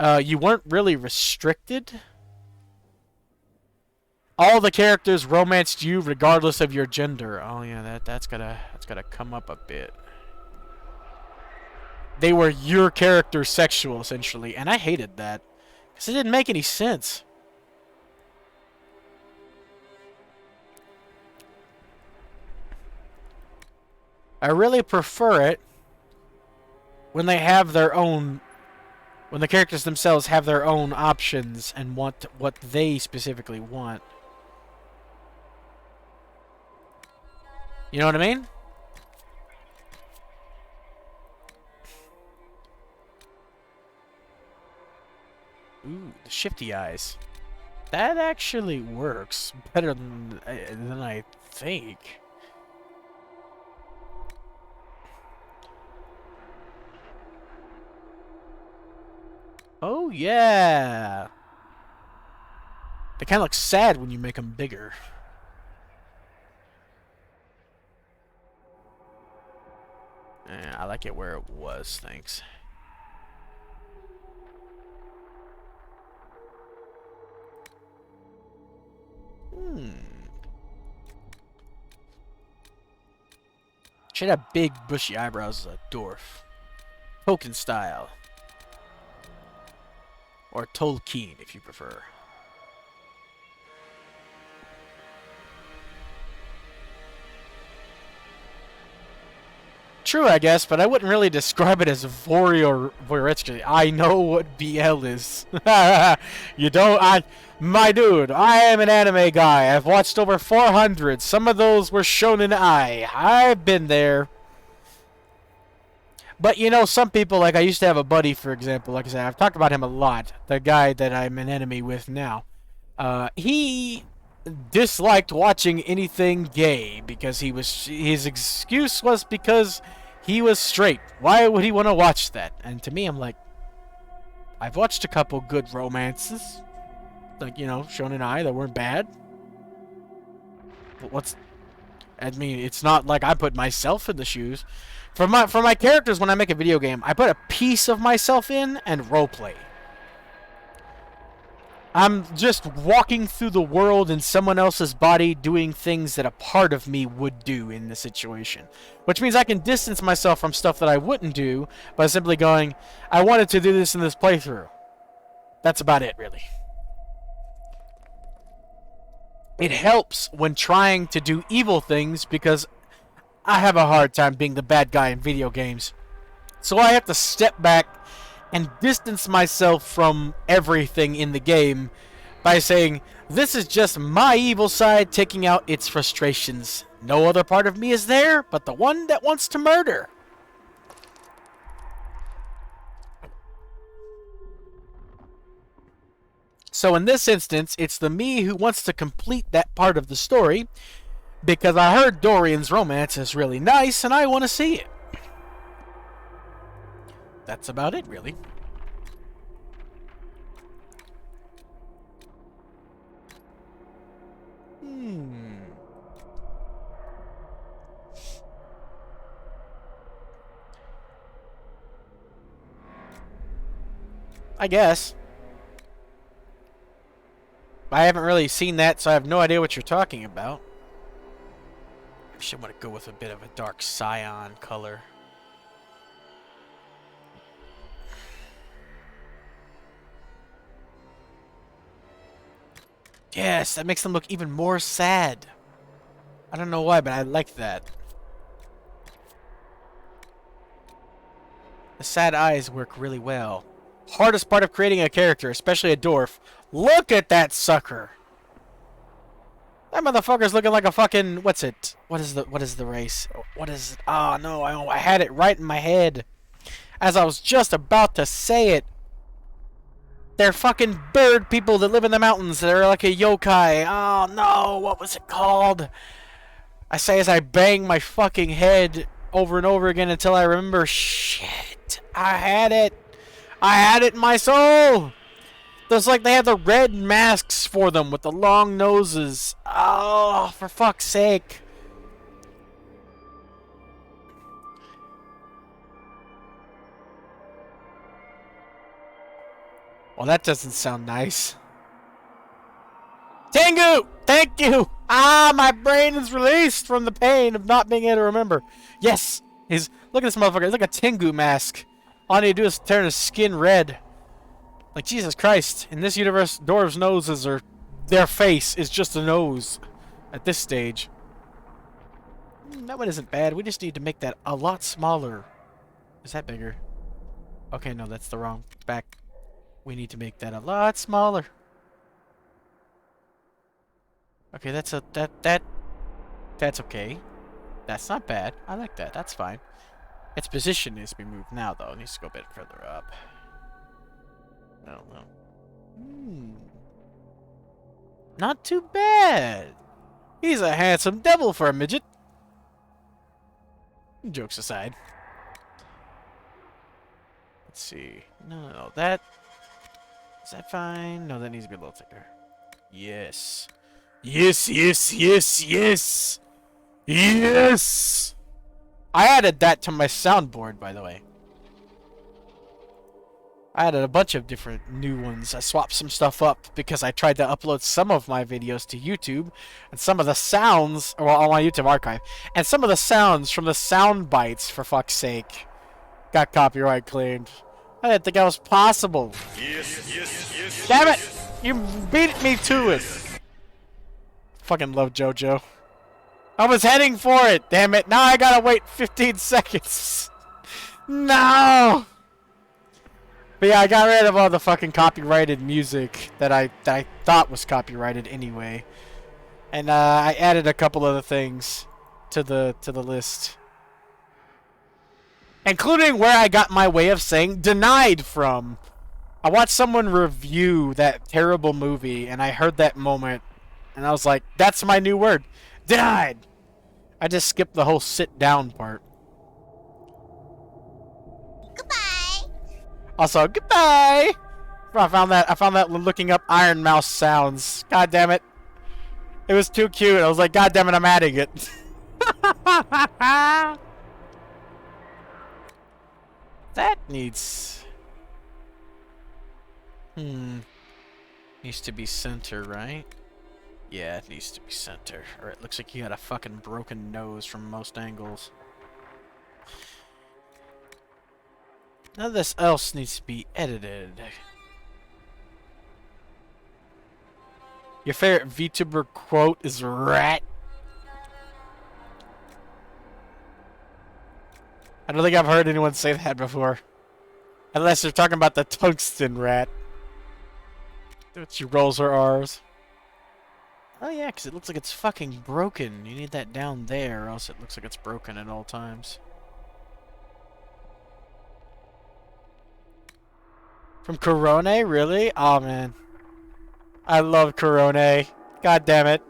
you weren't really restricted. All the characters romanced you regardless of your gender. Oh yeah, that's gotta come up a bit. They were your character's sexual, essentially, and I hated that. Because it didn't make any sense. I really prefer it when they have their own... When the characters themselves have their own options and want what they specifically want. You know what I mean? Ooh, the shifty eyes. That actually works better than I think. Oh, yeah. They kind of look sad when you make them bigger. I like it where it was, thanks. Should have big bushy eyebrows as a dwarf. Tolkien style. Or Tolkien, if you prefer. True, I guess, but I wouldn't really describe it as voyeuristic. I know what BL is. You don't... My dude, I am an anime guy. I've watched over 400. Some of those were shown in Ai. I've been there. But, you know, some people, like I used to have a buddy, for example, like I said, I've talked about him a lot. The guy that I'm an enemy with now. He disliked watching anything gay because his excuse was because he was straight. Why would he want to watch that? And to me, I'm like, I've watched a couple good romances, like, you know, shonen ai that weren't bad. But I mean, it's not like I put myself in the shoes. For my characters, when I make a video game, I put a piece of myself in and roleplay. I'm just walking through the world in someone else's body doing things that a part of me would do in the situation. Which means I can distance myself from stuff that I wouldn't do by simply going, I wanted to do this in this playthrough. That's about it, really. It helps when trying to do evil things because I have a hard time being the bad guy in video games. So I have to step back and distance myself from everything in the game by saying, this is just my evil side taking out its frustrations. No other part of me is there but the one that wants to murder. So in this instance, it's the me who wants to complete that part of the story because I heard Dorian's romance is really nice and I want to see it. That's about it, really. I guess. I haven't really seen that, so I have no idea what you're talking about. I should want to go with a bit of a dark cyan color. Yes, that makes them look even more sad. I don't know why, but I like that. The sad eyes work really well. Hardest part of creating a character, especially a dwarf. Look at that sucker. That motherfucker's looking like a fucking... What's it? What is the race? What is it? Oh, no, I had it right in my head. As I was just about to say it. They're fucking bird people that live in the mountains. They're like a yokai. Oh, no, what was it called? I say as I bang my fucking head over and over again until I remember. Shit. I had it. I had it in my soul. There's like they have the red masks for them with the long noses. Oh, for fuck's sake. Well, that doesn't sound nice. Tengu! Thank you! Ah, my brain is released from the pain of not being able to remember. Yes! Look at this motherfucker. It's like a Tengu mask. All I need to do is turn his skin red. Like, Jesus Christ. In this universe, dwarves' noses are... Their face is just a nose. At this stage. That one isn't bad. We just need to make that a lot smaller. Is that bigger? Okay, no, that's the wrong back. We need to make that a lot smaller. Okay, that's okay. That's not bad. I like that. That's fine. Its position needs to be moved now, though. It needs to go a bit further up. I don't know. Not too bad. He's a handsome devil for a midget. Jokes aside. Let's see. No. Is that fine? No, that needs to be a little thicker. Yes. Yes. Yes! I added that to my soundboard, by the way. I added a bunch of different new ones. I swapped some stuff up because I tried to upload some of my videos to YouTube, and some of the sounds, well, on my YouTube archive, and some of the sounds from the sound bites, for fuck's sake, got copyright claimed. I didn't think that was possible. Yes. Damn it! You beat me to it. Fucking love JoJo. I was heading for it, damn it. Now I gotta wait 15 seconds. No! But yeah, I got rid of all the fucking copyrighted music that I thought was copyrighted anyway. And I added a couple other things to the list. Including where I got my way of saying denied from. I watched someone review that terrible movie and I heard that moment and I was like, that's my new word. Denied! I just skipped the whole sit down part. Goodbye! Also, goodbye! I found that looking up Iron Mouse sounds. God damn it. It was too cute. I was like, God damn it, I'm adding it. That needs... Needs to be center, right? Yeah, it needs to be center. Or it looks like you got a fucking broken nose from most angles. None of this else needs to be edited. Your favorite VTuber quote is rat. I don't think I've heard anyone say that before. Unless they're talking about the tungsten rat. She rolls her R's. Oh yeah, because it looks like it's fucking broken. You need that down there, or else it looks like it's broken at all times. From Corone? Really? Oh man. I love Corone. God damn it.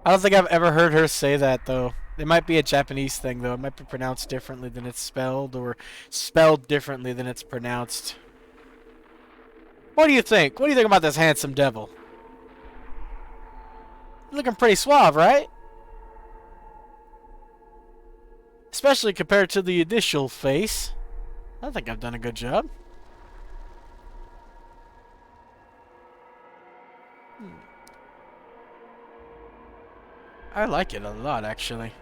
I don't think I've ever heard her say that, though. It might be a Japanese thing, though. It might be pronounced differently than it's spelled, or spelled differently than it's pronounced. What do you think? What do you think about this handsome devil? Looking pretty suave, right? Especially compared to the initial face. I think I've done a good job. I like it a lot, actually.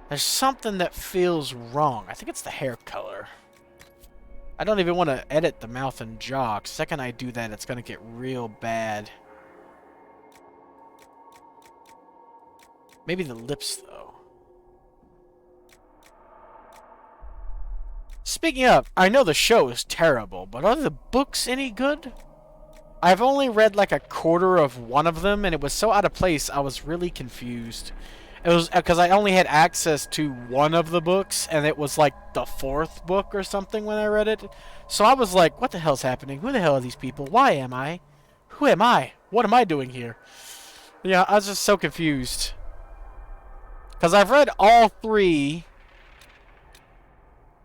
There's something that feels wrong. I think it's the hair color. I don't even want to edit the mouth and jaw. 'Cause the second I do that, it's going to get real bad. Maybe the lips, though. Speaking of, I know the show is terrible, but are the books any good? I've only read like a quarter of one of them, and it was so out of place, I was really confused. It was because I only had access to one of the books, and it was like the fourth book or something when I read it. So I was like, what the hell's happening? Who the hell are these people? Why am I? Who am I? What am I doing here? Yeah, I was just so confused. Because I've read all three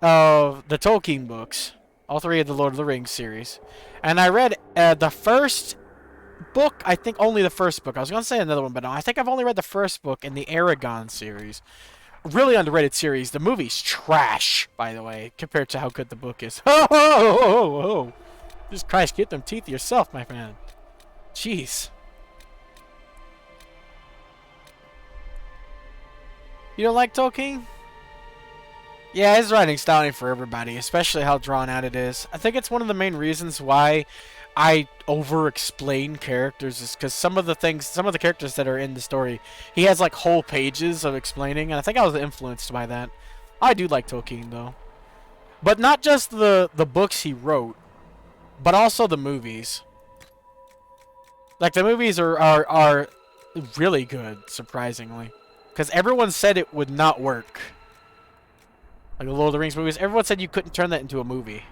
of the Tolkien books. All three of the Lord of the Rings series. And I read the first book, I think only the first book. I was going to say another one, but no. I think I've only read the first book in the Aragon series. Really underrated series. The movie's trash, by the way, compared to how good the book is. Oh. Jesus Christ, get them teeth yourself, my man. Jeez. You don't like Tolkien? Yeah, his writing's style ain't for everybody, especially how drawn out it is. I think it's one of the main reasons why I over-explain characters is because some of the characters that are in the story, he has like whole pages of explaining, and I think I was influenced by that. I do like Tolkien, though. But not just the books he wrote, but also the movies. Like, the movies are really good, surprisingly. Because everyone said it would not work. Like the Lord of the Rings movies, everyone said you couldn't turn that into a movie.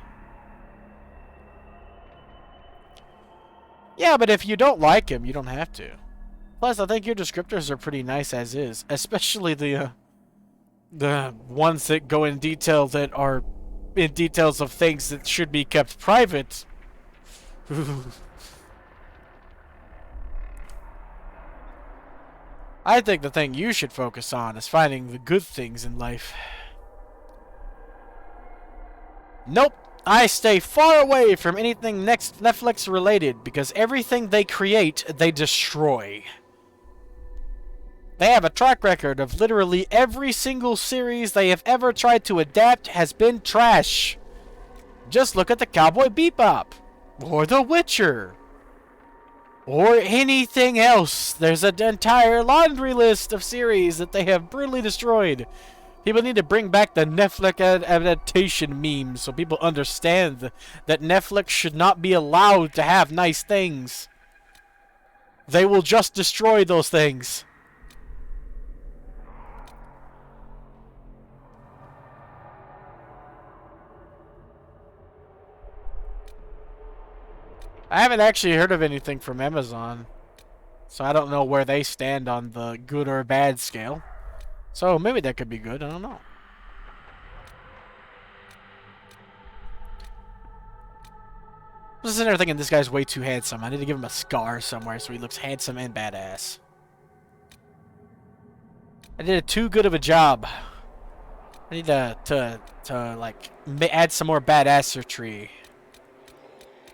Yeah, but if you don't like him, you don't have to. Plus, I think your descriptors are pretty nice as is, especially the ones that go in detail that are in details of things that should be kept private. I think the thing you should focus on is finding the good things in life. Nope. I stay far away from anything Netflix related because everything they create, they destroy. They have a track record of literally every single series they have ever tried to adapt has been trash. Just look at the Cowboy Bebop, or The Witcher, or anything else. There's an entire laundry list of series that they have brutally destroyed. People need to bring back the Netflix adaptation meme so people understand that Netflix should not be allowed to have nice things. They will just destroy those things. I haven't actually heard of anything from Amazon, so I don't know where they stand on the good or bad scale. So maybe that could be good, I don't know. I'm just sitting there thinking this guy's way too handsome. I need to give him a scar somewhere so he looks handsome and badass. I did too good of a job. I need to like add some more badassery.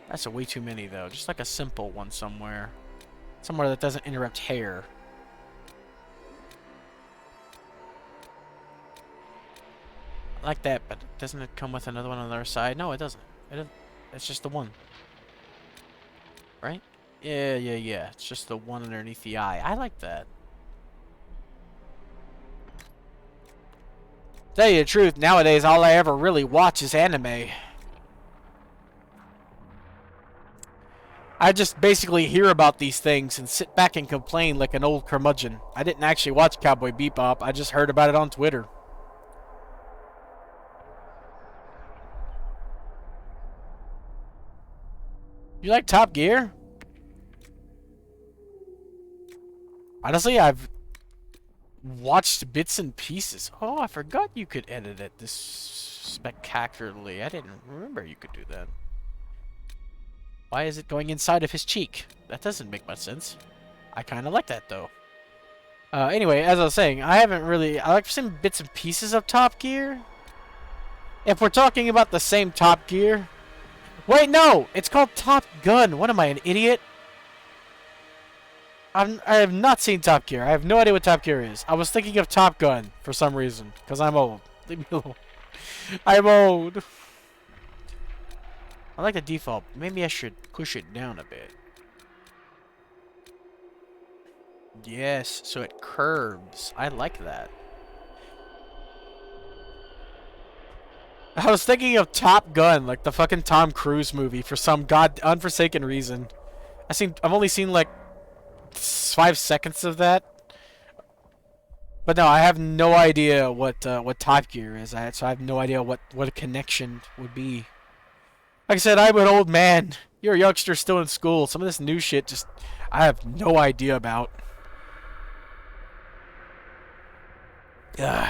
That's way too many though. Just like a simple one somewhere. Somewhere that doesn't interrupt hair. Like that, but doesn't it come with another one on the other side? No, it doesn't. It doesn't. It's just the one. Right? Yeah. It's just the one underneath the eye. I like that. Tell you the truth, nowadays all I ever really watch is anime. I just basically hear about these things and sit back and complain like an old curmudgeon. I didn't actually watch Cowboy Bebop, I just heard about it on Twitter. You like Top Gear? Honestly, I've watched bits and pieces. Oh, I forgot you could edit it this spectacularly. I didn't remember you could do that. Why is it going inside of his cheek? That doesn't make much sense. I kind of like that, though. Anyway, as I was saying, I've seen bits and pieces of Top Gear. If we're talking about the same Top Gear... Wait, no! It's called Top Gun. What am I, an idiot? I have not seen Top Gear. I have no idea what Top Gear is. I was thinking of Top Gun for some reason. Because I'm old. Leave me alone. I'm old. I like the default. Maybe I should push it down a bit. Yes, so it curves. I like that. I was thinking of Top Gun, like the fucking Tom Cruise movie, for some unforsaken reason. I've only seen like 5 seconds of that. But no, I have no idea what Top Gear is. So I have no idea what a connection would be. Like I said, I'm an old man. You're a youngster still in school. Some of this new shit I have no idea about. Ugh.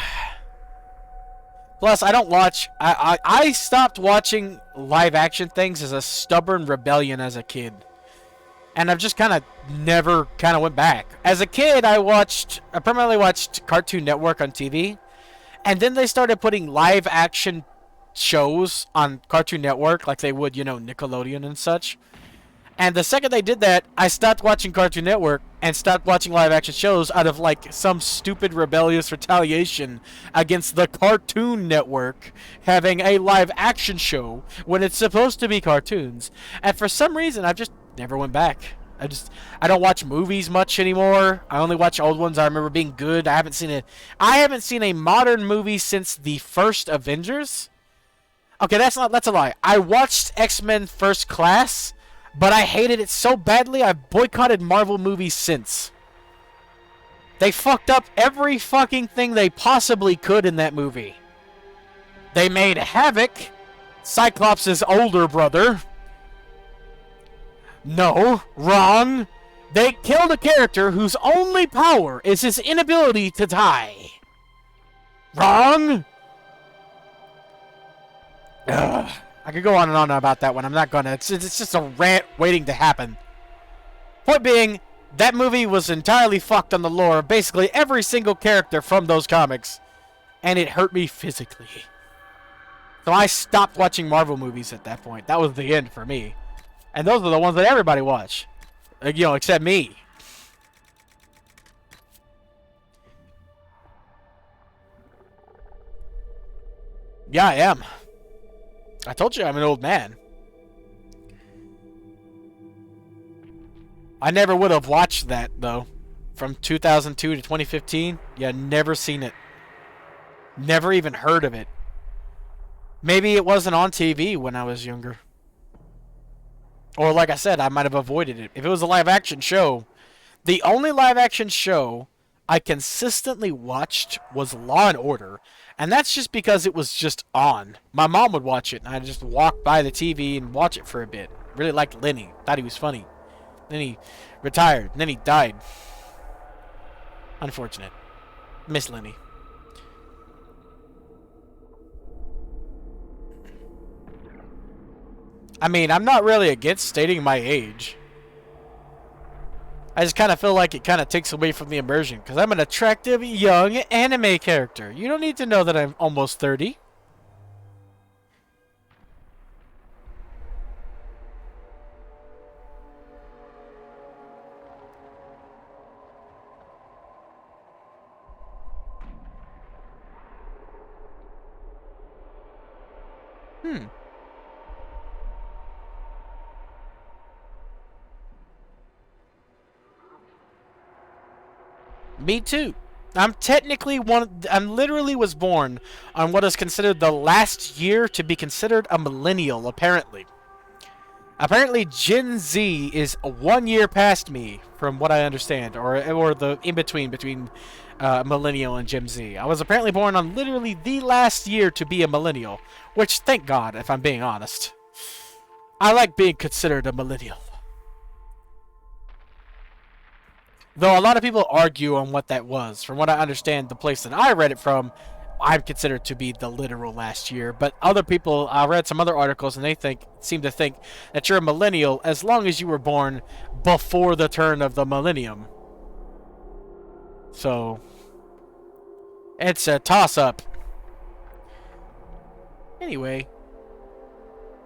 Plus, I don't watch... I stopped watching live action things as a stubborn rebellion as a kid. And I've just kind of never went back. As a kid, I primarily watched Cartoon Network on TV. And then they started putting live action shows on Cartoon Network like they would, Nickelodeon and such. And the second they did that, I stopped watching Cartoon Network and stopped watching live action shows out of like some stupid rebellious retaliation against the Cartoon Network having a live action show when it's supposed to be cartoons. And for some reason, I've just never went back. I don't watch movies much anymore. I only watch old ones I remember being good. I haven't seen a modern movie since the first Avengers. Okay, that's a lie. I watched X-Men First Class, but I hated it so badly I've boycotted Marvel movies since. They fucked up every fucking thing they possibly could in that movie. They made Havoc, Cyclops' older brother. No, wrong. They killed a character whose only power is his inability to die. Wrong. Ugh. I could go on and on about that one. I'm not gonna. It's just a rant waiting to happen. Point being, that movie was entirely fucked on the lore of basically every single character from those comics. And it hurt me physically. So I stopped watching Marvel movies at that point. That was the end for me. And those are the ones that everybody watched. Except me. Yeah, I am. I told you I'm an old man. I never would have watched that, though. From 2002 to 2015. Yeah, never seen it. Never even heard of it. Maybe it wasn't on TV when I was younger. Or like I said, I might have avoided it. If it was a live action show, the only live action show I consistently watched was Law and Order. And that's just because it was just on. My mom would watch it, and I'd just walk by the TV and watch it for a bit. Really liked Lenny. Thought he was funny. Then he retired. And then he died. Unfortunate. Miss Lenny. I mean, I'm not really against stating my age. I just kind of feel like it kind of takes away from the immersion. Because I'm an attractive, young anime character. You don't need to know that I'm almost 30. Hmm. Me too. I'm literally was born on what is considered the last year to be considered a millennial, apparently. Apparently, Gen Z is 1 year past me, from what I understand, or the in between millennial and Gen Z. I was apparently born on literally the last year to be a millennial, which thank God, if I'm being honest. I like being considered a millennial. Though a lot of people argue on what that was. From what I understand, the place that I read it from, I'm considered to be the literal last year. But other people, I read some other articles, and seem to think that you're a millennial as long as you were born before the turn of the millennium. So, it's a toss-up. Anyway,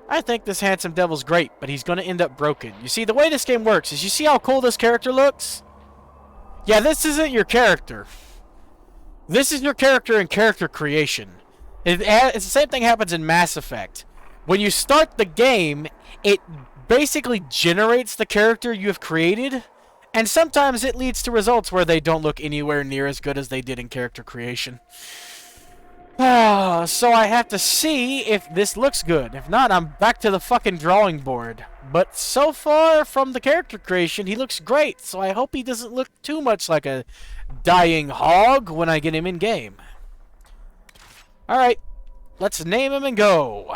I think this handsome devil's great, but he's going to end up broken. You see, the way this game works is you see how cool this character looks? Yeah, this isn't your character. This is your character in character creation. It's the same thing happens in Mass Effect. When you start the game, it basically generates the character you have created, and sometimes it leads to results where they don't look anywhere near as good as they did in character creation. So I have to see if this looks good. If not, I'm back to the fucking drawing board. But so far from the character creation, he looks great. So I hope he doesn't look too much like a dying hog when I get him in game. Alright, let's name him and go.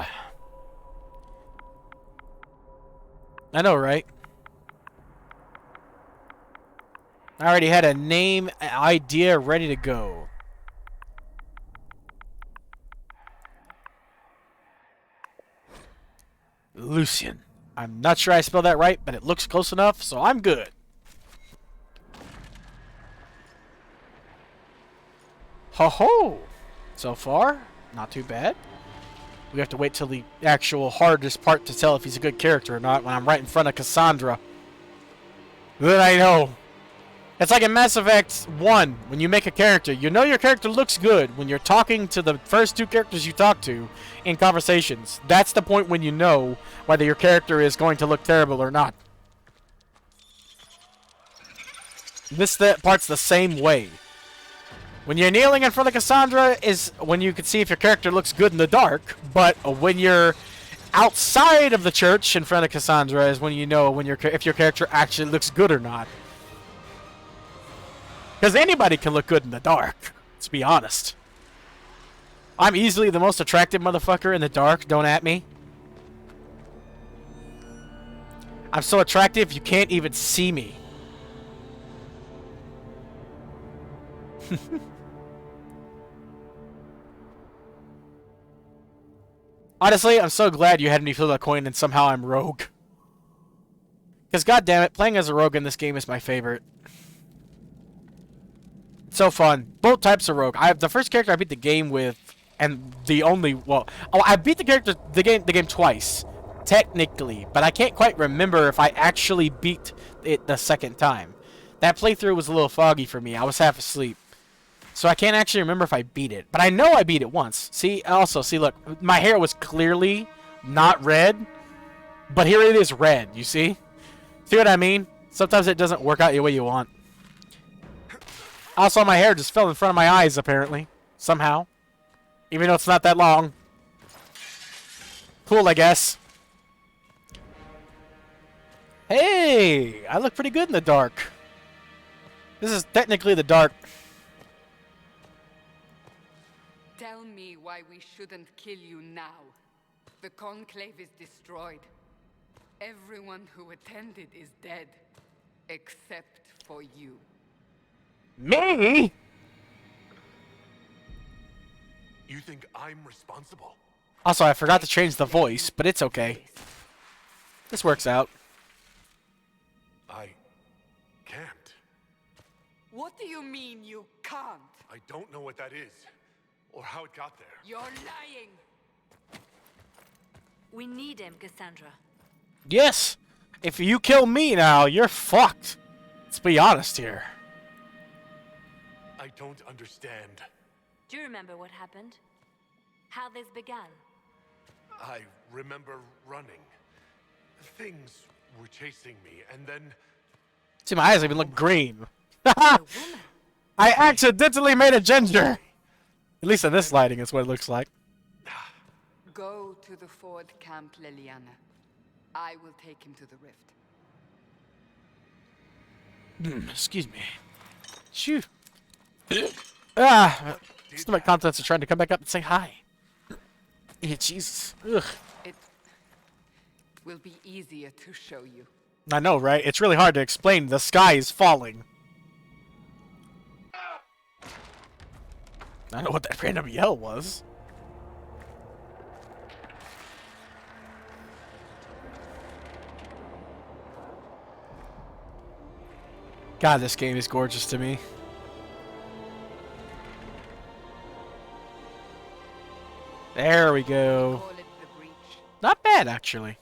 I know, right? I already had a name idea ready to go. Lucian. I'm not sure I spelled that right, but it looks close enough, so I'm good. Ho-ho! So far, not too bad. We have to wait till the actual hardest part to tell if he's a good character or not when I'm right in front of Cassandra. Then I know. It's like in Mass Effect 1, when you make a character, you know your character looks good when you're talking to the first two characters you talk to in conversations. That's the point when you know whether your character is going to look terrible or not. That part's the same way. When you're kneeling in front of Cassandra is when you can see if your character looks good in the dark, but when you're outside of the church in front of Cassandra is when you know if your character actually looks good or not. Because anybody can look good in the dark, let's be honest. I'm easily the most attractive motherfucker in the dark, don't at me. I'm so attractive you can't even see me. Honestly, I'm so glad you had me flip a coin and somehow I'm rogue. Because goddammit, playing as a rogue in this game is my favorite. It's so fun. Both types of rogue. I have the first character I beat the game with, and the only I beat the game twice, technically, but I can't quite remember if I actually beat it the second time. That playthrough was a little foggy for me. I was half asleep. So I can't actually remember if I beat it. But I know I beat it once. See, look, my hair was clearly not red, but here it is red, you see? See what I mean? Sometimes it doesn't work out the way you want. Also, my hair just fell in front of my eyes, apparently. Somehow. Even though it's not that long. Cool, I guess. Hey! I look pretty good in the dark. This is technically the dark. Tell me why we shouldn't kill you now. The Conclave is destroyed. Everyone who attended is dead. Except for you. Me? You think I'm responsible? Also, I forgot to change the voice, but it's okay. This works out. I can't. What do you mean you can't? I don't know what that is, or how it got there. You're lying! We need him, Cassandra. Yes! If you kill me now, you're fucked. Let's be honest here. I don't understand. Do you remember what happened? How this began? I remember running. Things were chasing me, and then See, my eyes even look green. I accidentally made a ginger. At least in this lighting is what it looks like. Go to the Ford Camp, Liliana. I will take him to the rift. Excuse me. Shoo. Stomach contents are trying to come back up and say hi. Yeah, Jesus. Ugh. It will be easier to show you. I know, right? It's really hard to explain. The sky is falling. I don't know what that random yell was. God, this game is gorgeous to me. There we go. Call it the breach. Not bad, actually.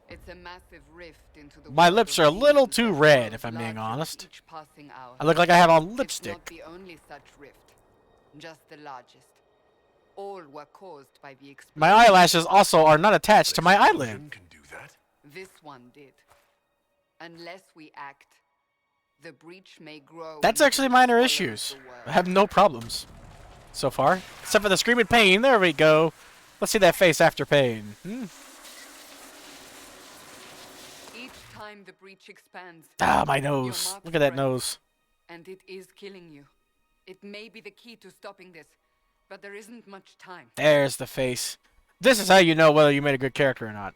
It's a massive rift into the My world lips of are a little demons too that red, grows if I'm being larger honest. with each passing hour. I look like I have on It's not lipstick. the only such rift, just the largest. All were caused by the explosion. My eyelashes also are not attached to my eyelid. can do that. This one did. Unless we act, the breach may grow. That's into actually the minor swallow of issues. the world. I have no problems so far. Except for the screaming pain. There we go. Let's see that face after pain. Each time the breach expands, Ah, my your nose. mark Look at that spreads, nose. and it is killing you. It may be the key to stopping this, but there isn't much time. There's the face. This is how you know whether you made a good character or not.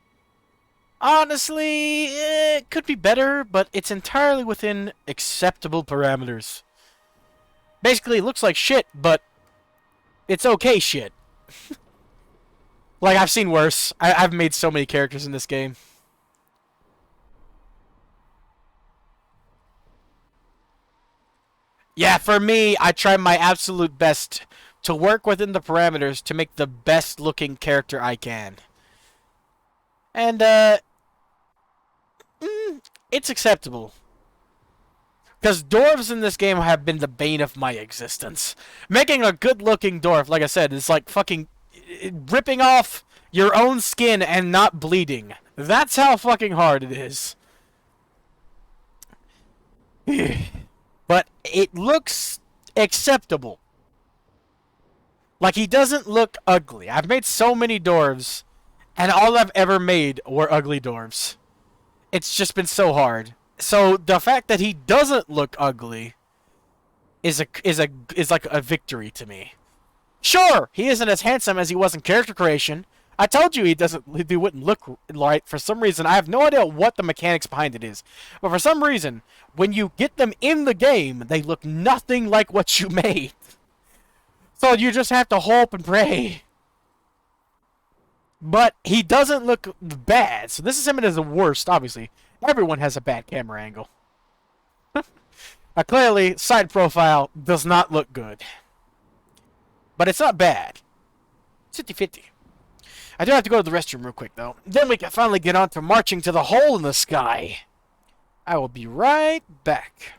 Honestly, it could be better, but it's entirely within acceptable parameters. Basically, it looks like shit, but it's okay shit. Like, I've seen worse. I've made so many characters in this game. Yeah, for me, I try my absolute best to work within the parameters to make the best looking character I can. And, it's acceptable. Because dwarves in this game have been the bane of my existence. Making a good looking dwarf, like I said, is like fucking ripping off your own skin and not bleeding. That's how fucking hard it is. But it looks acceptable. Like, he doesn't look ugly. I've made so many dwarves, and all I've ever made were ugly dwarves. It's just been so hard. So the fact that he doesn't look ugly is like a victory to me. Sure, he isn't as handsome as he was in character creation. I told you he wouldn't look right for some reason. I have no idea what the mechanics behind it is. But for some reason, when you get them in the game, they look nothing like what you made. So you just have to hope and pray. But he doesn't look bad. So this is him as the worst, obviously. Everyone has a bad camera angle. Clearly, side profile does not look good. But it's not bad. 50-50. I do have to go to the restroom real quick, though. Then we can finally get on to marching to the hole in the sky. I will be right back.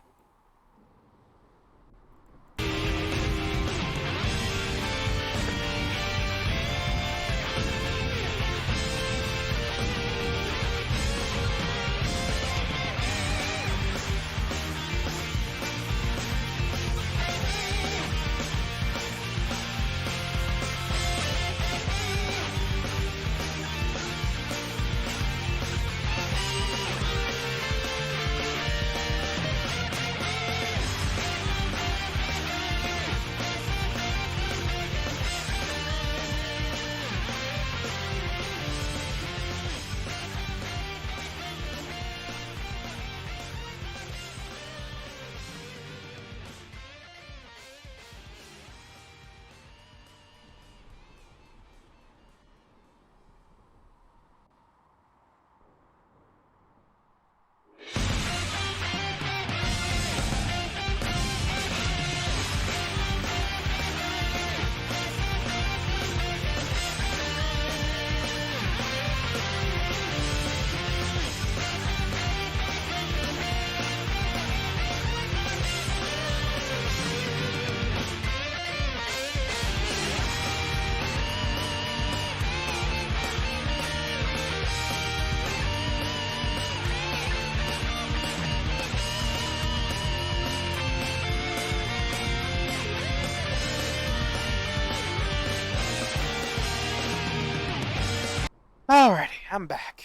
Alrighty, I'm back.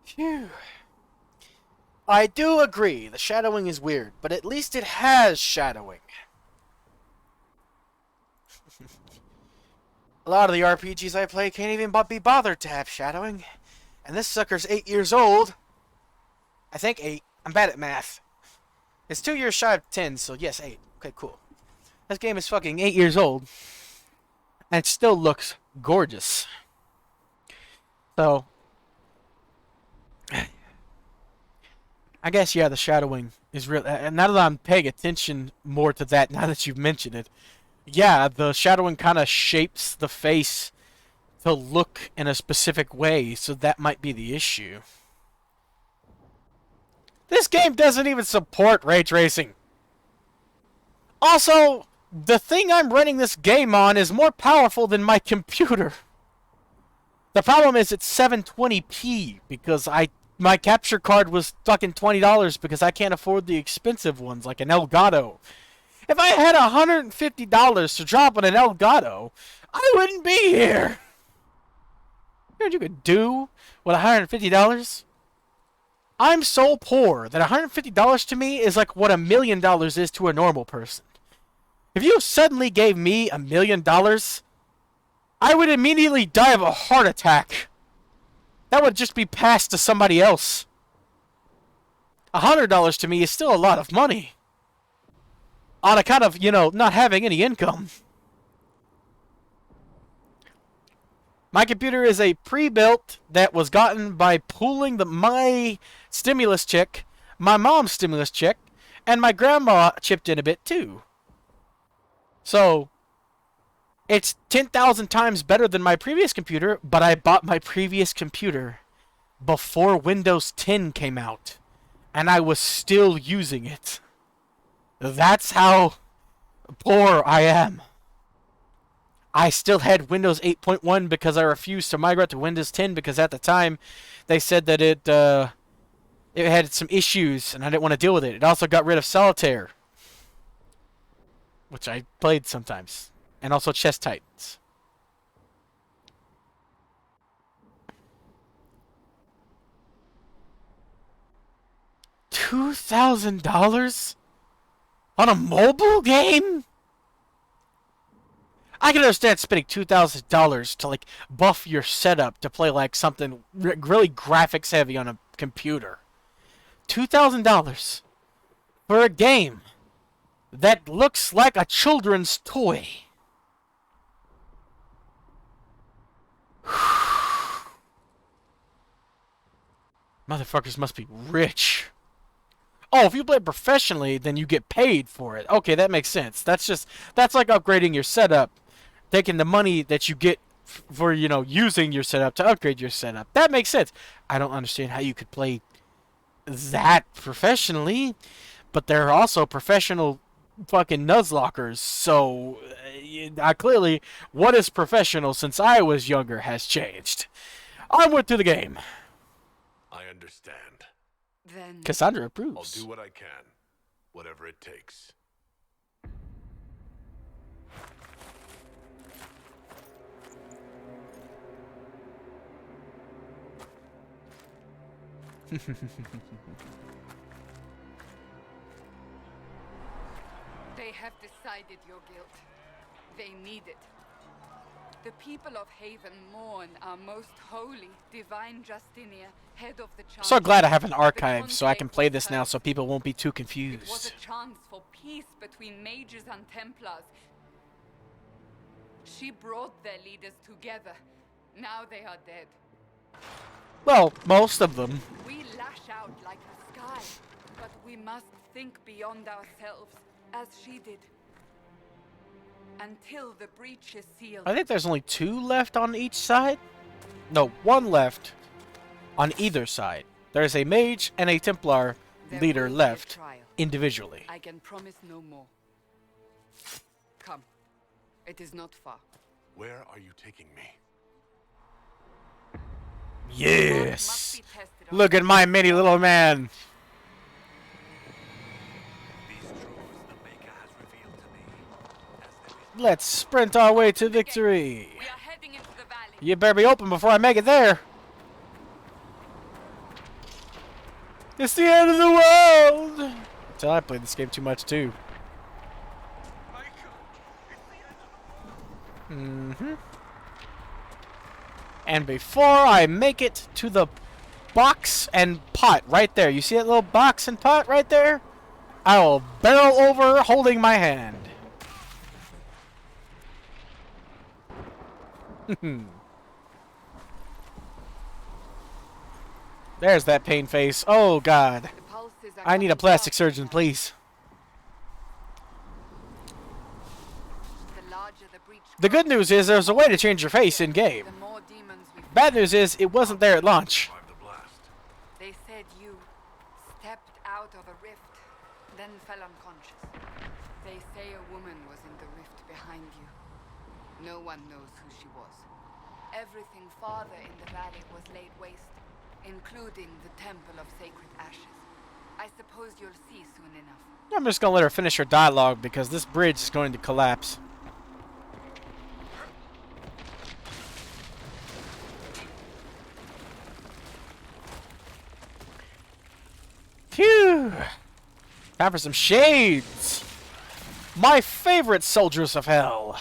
Phew. I do agree, the shadowing is weird, but at least it has shadowing. A lot of the RPGs I play can't even be bothered to have shadowing. And this sucker's 8 years old. I think 8. I'm bad at math. It's 2 years shy of 10, so yes, 8. Okay, cool. This game is fucking 8 years old. And it still looks gorgeous. So, I guess, yeah, the shadowing is real. And now that I'm paying attention more to that, now that you've mentioned it, yeah, the shadowing kind of shapes the face to look in a specific way, so that might be the issue. This game doesn't even support ray tracing. Also, the thing I'm running this game on is more powerful than my computer. The problem is it's 720p because my capture card was fucking $20 because I can't afford the expensive ones like an Elgato. If I had $150 to drop on an Elgato, I wouldn't be here. You know what you could do with $150? I'm so poor that $150 to me is like what $1 million is to a normal person. If you suddenly gave me $1 million, I would immediately die of a heart attack. That would just be passed to somebody else. $100 to me is still a lot of money. On account of, not having any income. My computer is a pre-built that was gotten by pooling my stimulus check, my mom's stimulus check, and my grandma chipped in a bit too. So, it's 10,000 times better than my previous computer, but I bought my previous computer before Windows 10 came out, and I was still using it. That's how poor I am. I still had Windows 8.1 because I refused to migrate to Windows 10 because at the time they said that it had some issues and I didn't want to deal with it. It also got rid of Solitaire, which I played sometimes, and also Chess Titans. $2,000 on a mobile game? I can understand spending $2,000 to like buff your setup to play like something really graphics heavy on a computer. $2,000 for a game that looks like a children's toy. Motherfuckers must be rich. Oh, if you play professionally, then you get paid for it. Okay, that makes sense. That's like upgrading your setup. Taking the money that you get for, using your setup to upgrade your setup. That makes sense. I don't understand how you could play that professionally, but there are also professional fucking nuzlockers, so clearly what is professional since I was younger has changed. Onward to the game. I understand. Then Cassandra I'll approves. do what I can, whatever it takes. they have decided your guilt. They need it. The people of Haven mourn our most holy, divine Justinia, head of the Chance. So glad I have an archive so I can play this now so people won't be too It was confused. a chance for peace between mages and Templars. She brought their leaders together. Now they are dead. Well, most of them. We lash out like the sky, but we must think beyond ourselves, as she did. Until the breach is sealed. I think there's only 2 left on each side. No, 1 left on either side. There's a mage and a Templar There leader will be a left trial. individually. I can promise no more. Come. It is not far. Where are you taking me? Yes! Look at my mini little man! These truths the Maker has revealed to me, as there is Let's sprint our way to victory! We are heading into the valley. You better be open before I make it there. It's the end of the world! Until I played this game too much, too. Mm-hmm. And before I make it to the box and pot right there, you see that little box and pot right there? I will barrel over holding my hand. There's that pain face. Oh, God. I need a plastic surgeon, please. The good news is there's a way to change your face in-game. Bad news is it wasn't there at launch. They said you stepped out of a rift, then fell unconscious. They say a woman was in the rift behind you. No one knows who she was. Everything farther in the valley was laid waste, including the Temple of Sacred Ashes. I suppose you'll see soon enough. I'm just gonna let her finish her dialogue because this bridge is going to collapse. Phew! Time for some shades! My favorite soldiers of hell!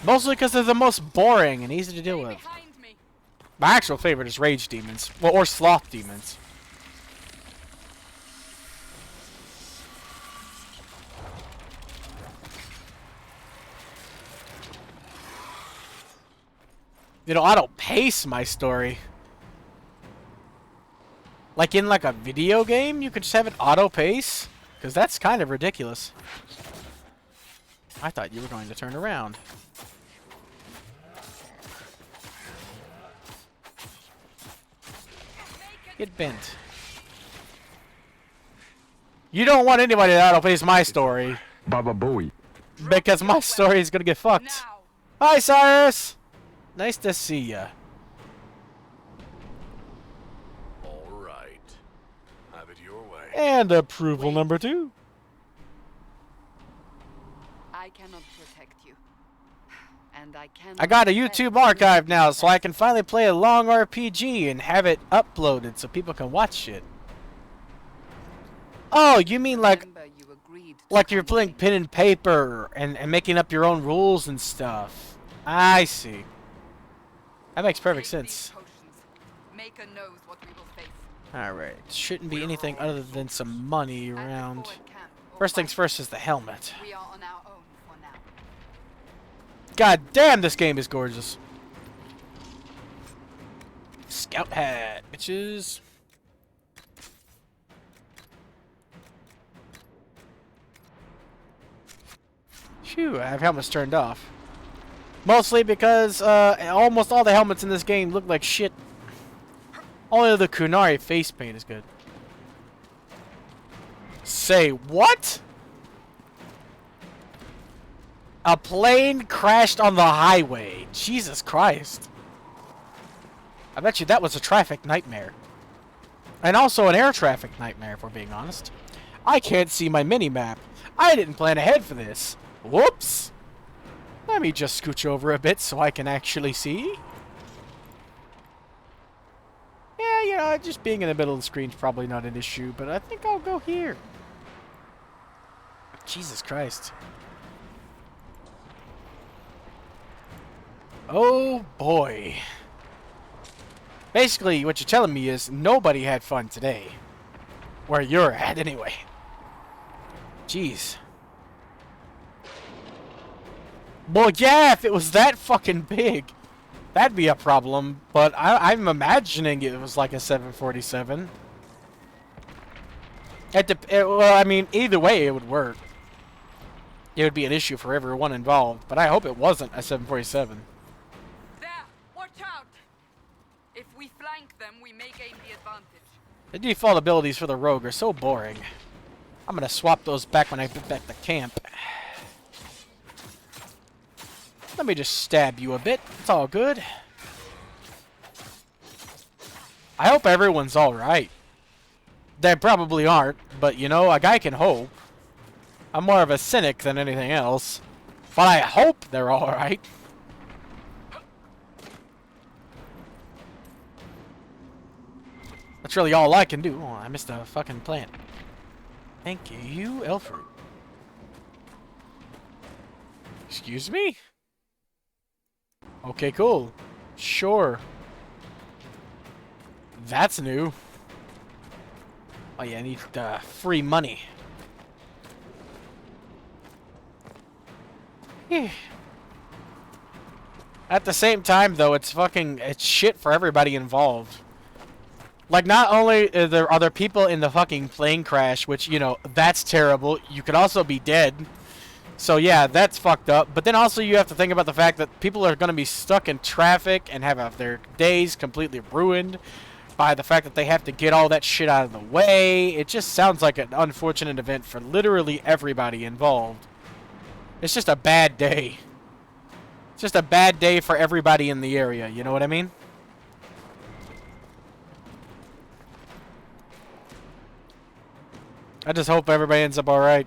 Mostly because they're the most boring and easy to deal with. My actual favorite is rage demons. Well, or sloth demons. You know, I don't pace my story. Like in like a video game, you could just have it auto pace? Because that's kind of ridiculous. I thought you were going to turn around. Get bent. You don't want anybody to auto pace my story. Baba Booey. Because my story is going to get fucked. Hi, Cyrus! Nice to see ya. And approval number 2. I cannot protect you. And I cannot I got a YouTube archive now, so I can finally play a long RPG and have it uploaded so people can watch it. Oh, you mean like you're playing pen and paper and making up your own rules and stuff. I see. That makes perfect sense. Maker knows what we will face. Alright, shouldn't be anything other than some money around. First things first is the helmet. We are on our own for now. God damn, this game is gorgeous. Scout hat, bitches. Phew, I have helmets turned off. Mostly because almost all the helmets in this game look like shit. Only the Kunari face paint is good. Say what? A plane crashed on the highway. Jesus Christ. I bet you that was a traffic nightmare. And also an air traffic nightmare, if we're being honest. I can't see my mini-map. I didn't plan ahead for this. Whoops. Let me just scooch over a bit so I can actually see. Yeah, you know, just being in the middle of the screen is probably not an issue, but I think I'll go here. Jesus Christ. Oh, boy. Basically, what you're telling me is nobody had fun today. Where you're at, anyway. Jeez. Well, yeah, if it was that fucking big, that'd be a problem. But I'm imagining it was like a 747. Well, I mean, either way, it would work. It would be an issue for everyone involved. But I hope it wasn't a 747. There! Watch out! If we flank them, we may gain the advantage. The default abilities for the rogue are so boring. I'm gonna swap those back when I get back to camp. Let me just stab you a bit. It's all good. I hope everyone's alright. They probably aren't, but you know, a guy can hope. I'm more of a cynic than anything else. But I hope they're alright. That's really all I can do. Oh, I missed a fucking plant. Thank you, elf fruit. Excuse me? Okay, cool. Sure. That's new. Oh yeah, I need free money. At the same time, though, it's shit for everybody involved. Like, not only are there people in the fucking plane crash, which, you know, that's terrible. You could also be dead. So, yeah, that's fucked up. But then also you have to think about the fact that people are going to be stuck in traffic and have their days completely ruined by the fact that they have to get all that shit out of the way. It just sounds like an unfortunate event for literally everybody involved. It's just a bad day. It's just a bad day for everybody in the area, you know what I mean? I just hope everybody ends up alright.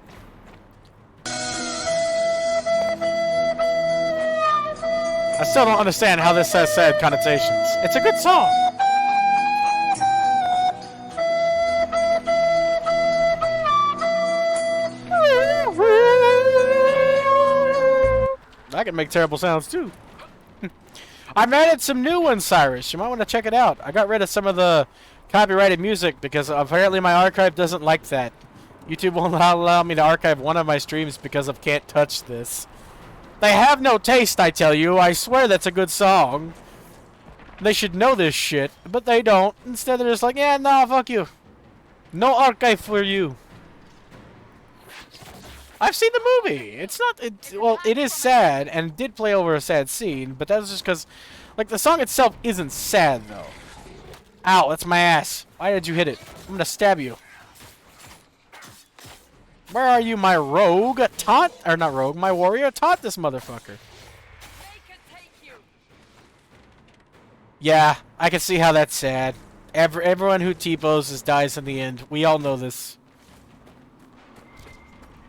I still don't understand how this has sad connotations. It's a good song. I can make terrible sounds too. I've added some new ones, Cyrus. You might want to check it out. I got rid of some of the copyrighted music because apparently my archive doesn't like that. YouTube will not allow me to archive one of my streams because of can't touch this. They have no taste, I tell you. I swear that's a good song. They should know this shit, but they don't. Instead, they're just like, yeah, nah, fuck you. No archive for you. I've seen the movie. It's not... well, it is sad, and it did play over a sad scene, but that was just because... like, the song itself isn't sad, though. Ow, that's my ass. Why did you hit it? I'm gonna stab you. Where are you, my rogue? Taunt... or not rogue, my warrior. Taunt this motherfucker. Yeah, I can see how that's sad. Everyone who T-poses dies in the end. We all know this.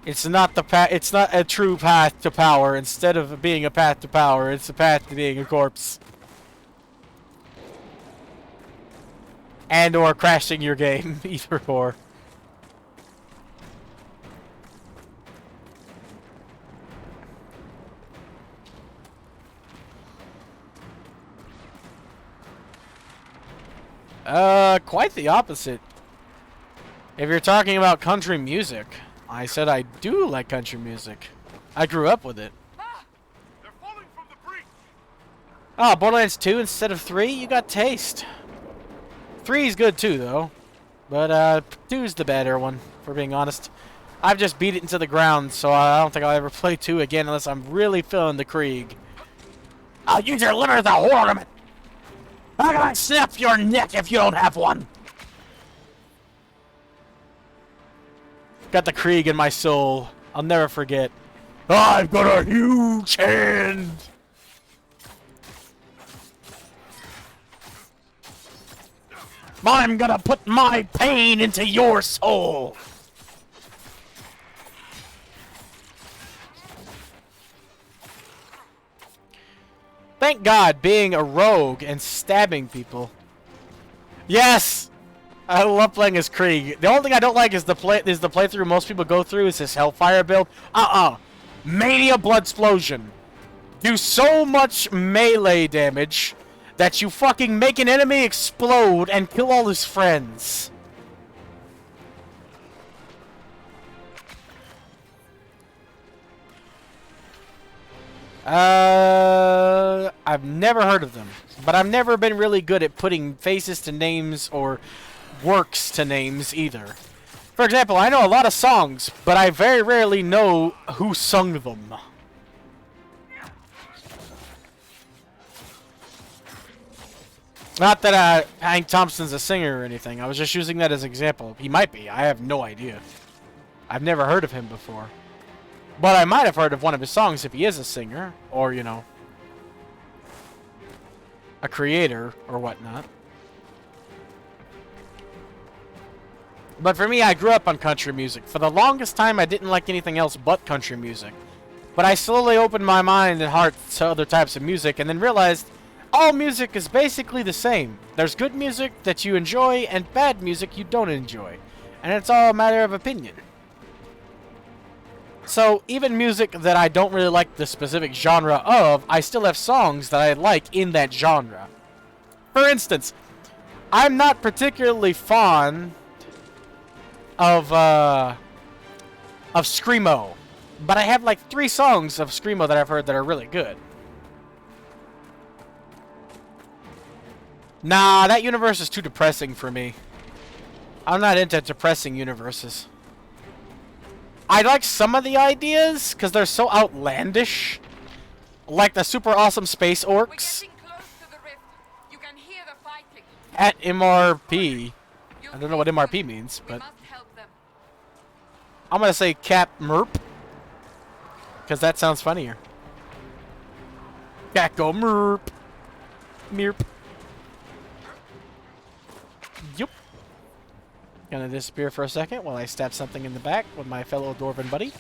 It's not it's not a true path to power. Instead of being a path to power, it's a path to being a corpse. And or crashing your game, either or. Quite the opposite. If you're talking about country music, I said I do like country music. I grew up with it. They're falling from the breach. Oh, Borderlands 2 instead of 3? You got taste. 3 is good too, though. But, 2's the better one, for being honest. I've just beat it into the ground, so I don't think I'll ever play 2 again unless I'm really feeling the Krieg. I'll use your liver as a ornament! How can I snap your neck if you don't have one? Got the Krieg in my soul. I'll never forget. I've got a huge hand! I'm gonna put my pain into your soul! Thank God, being a rogue and stabbing people. Yes! I love playing as Krieg. The only thing I don't like is the playthrough most people go through is this Hellfire build. Mania Bloodsplosion. Do so much melee damage that you fucking make an enemy explode and kill all his friends. I've never heard of them, but I've never been really good at putting faces to names or works to names either. For example, I know a lot of songs, but I very rarely know who sung them. Not that Hank Thompson's a singer or anything. I was just using that as an example. He might be. I have no idea. I've never heard of him before. But I might have heard of one of his songs if he is a singer. Or, you know, a creator or whatnot. But for me, I grew up on country music. For the longest time, I didn't like anything else but country music. But I slowly opened my mind and heart to other types of music and then realized all music is basically the same. There's good music that you enjoy and bad music you don't enjoy. And it's all a matter of opinion. So, even music that I don't really like the specific genre of, I still have songs that I like in that genre. For instance, I'm not particularly fond of Screamo, but I have like 3 songs of Screamo that I've heard that are really good. Nah, that universe is too depressing for me. I'm not into depressing universes. I like some of the ideas, because they're so outlandish. Like the super awesome space orcs. We're getting close to the rift. You can hear the fighting. At MRP. I don't know what MRP means, We but must help them. I'm going to say Cap Merp. Because that sounds funnier. Gacko Merp. Merp. Yup. Gonna disappear for a second while I stab something in the back with my fellow dwarven buddy.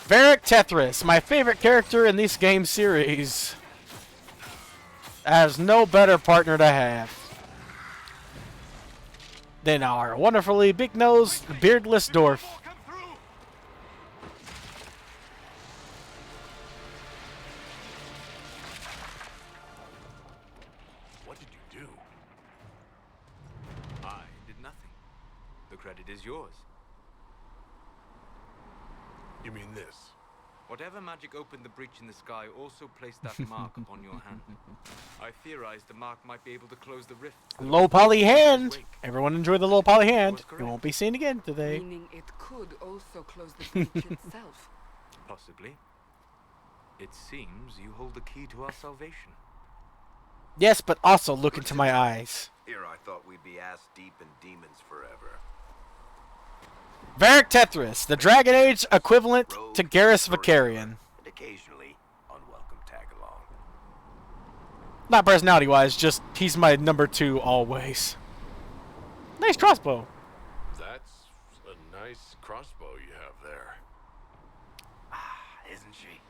Varric Tethris, my favorite character in this game series. Has no better partner to have than our wonderfully big-nosed, beardless dwarf. What did you do? I did nothing. The credit is yours. You mean this? Whatever magic opened the breach in the sky also placed that mark upon your hand. I theorized the mark might be able to close the rift. Low poly hand. Everyone enjoy the low poly hand. It won't be seen again today. Meaning it could also close the breach itself. Possibly. It seems you hold the key to our salvation. Yes, but also look into my eyes. Here I thought we'd be ass deep in demons forever. Varric Tethris, the Dragon Age equivalent to Garrus Vicarian. And occasionally, unwelcome tag-along. Not personality-wise, just he's my number 2 always. Nice crossbow. That's a nice crossbow you have there. Ah, isn't she?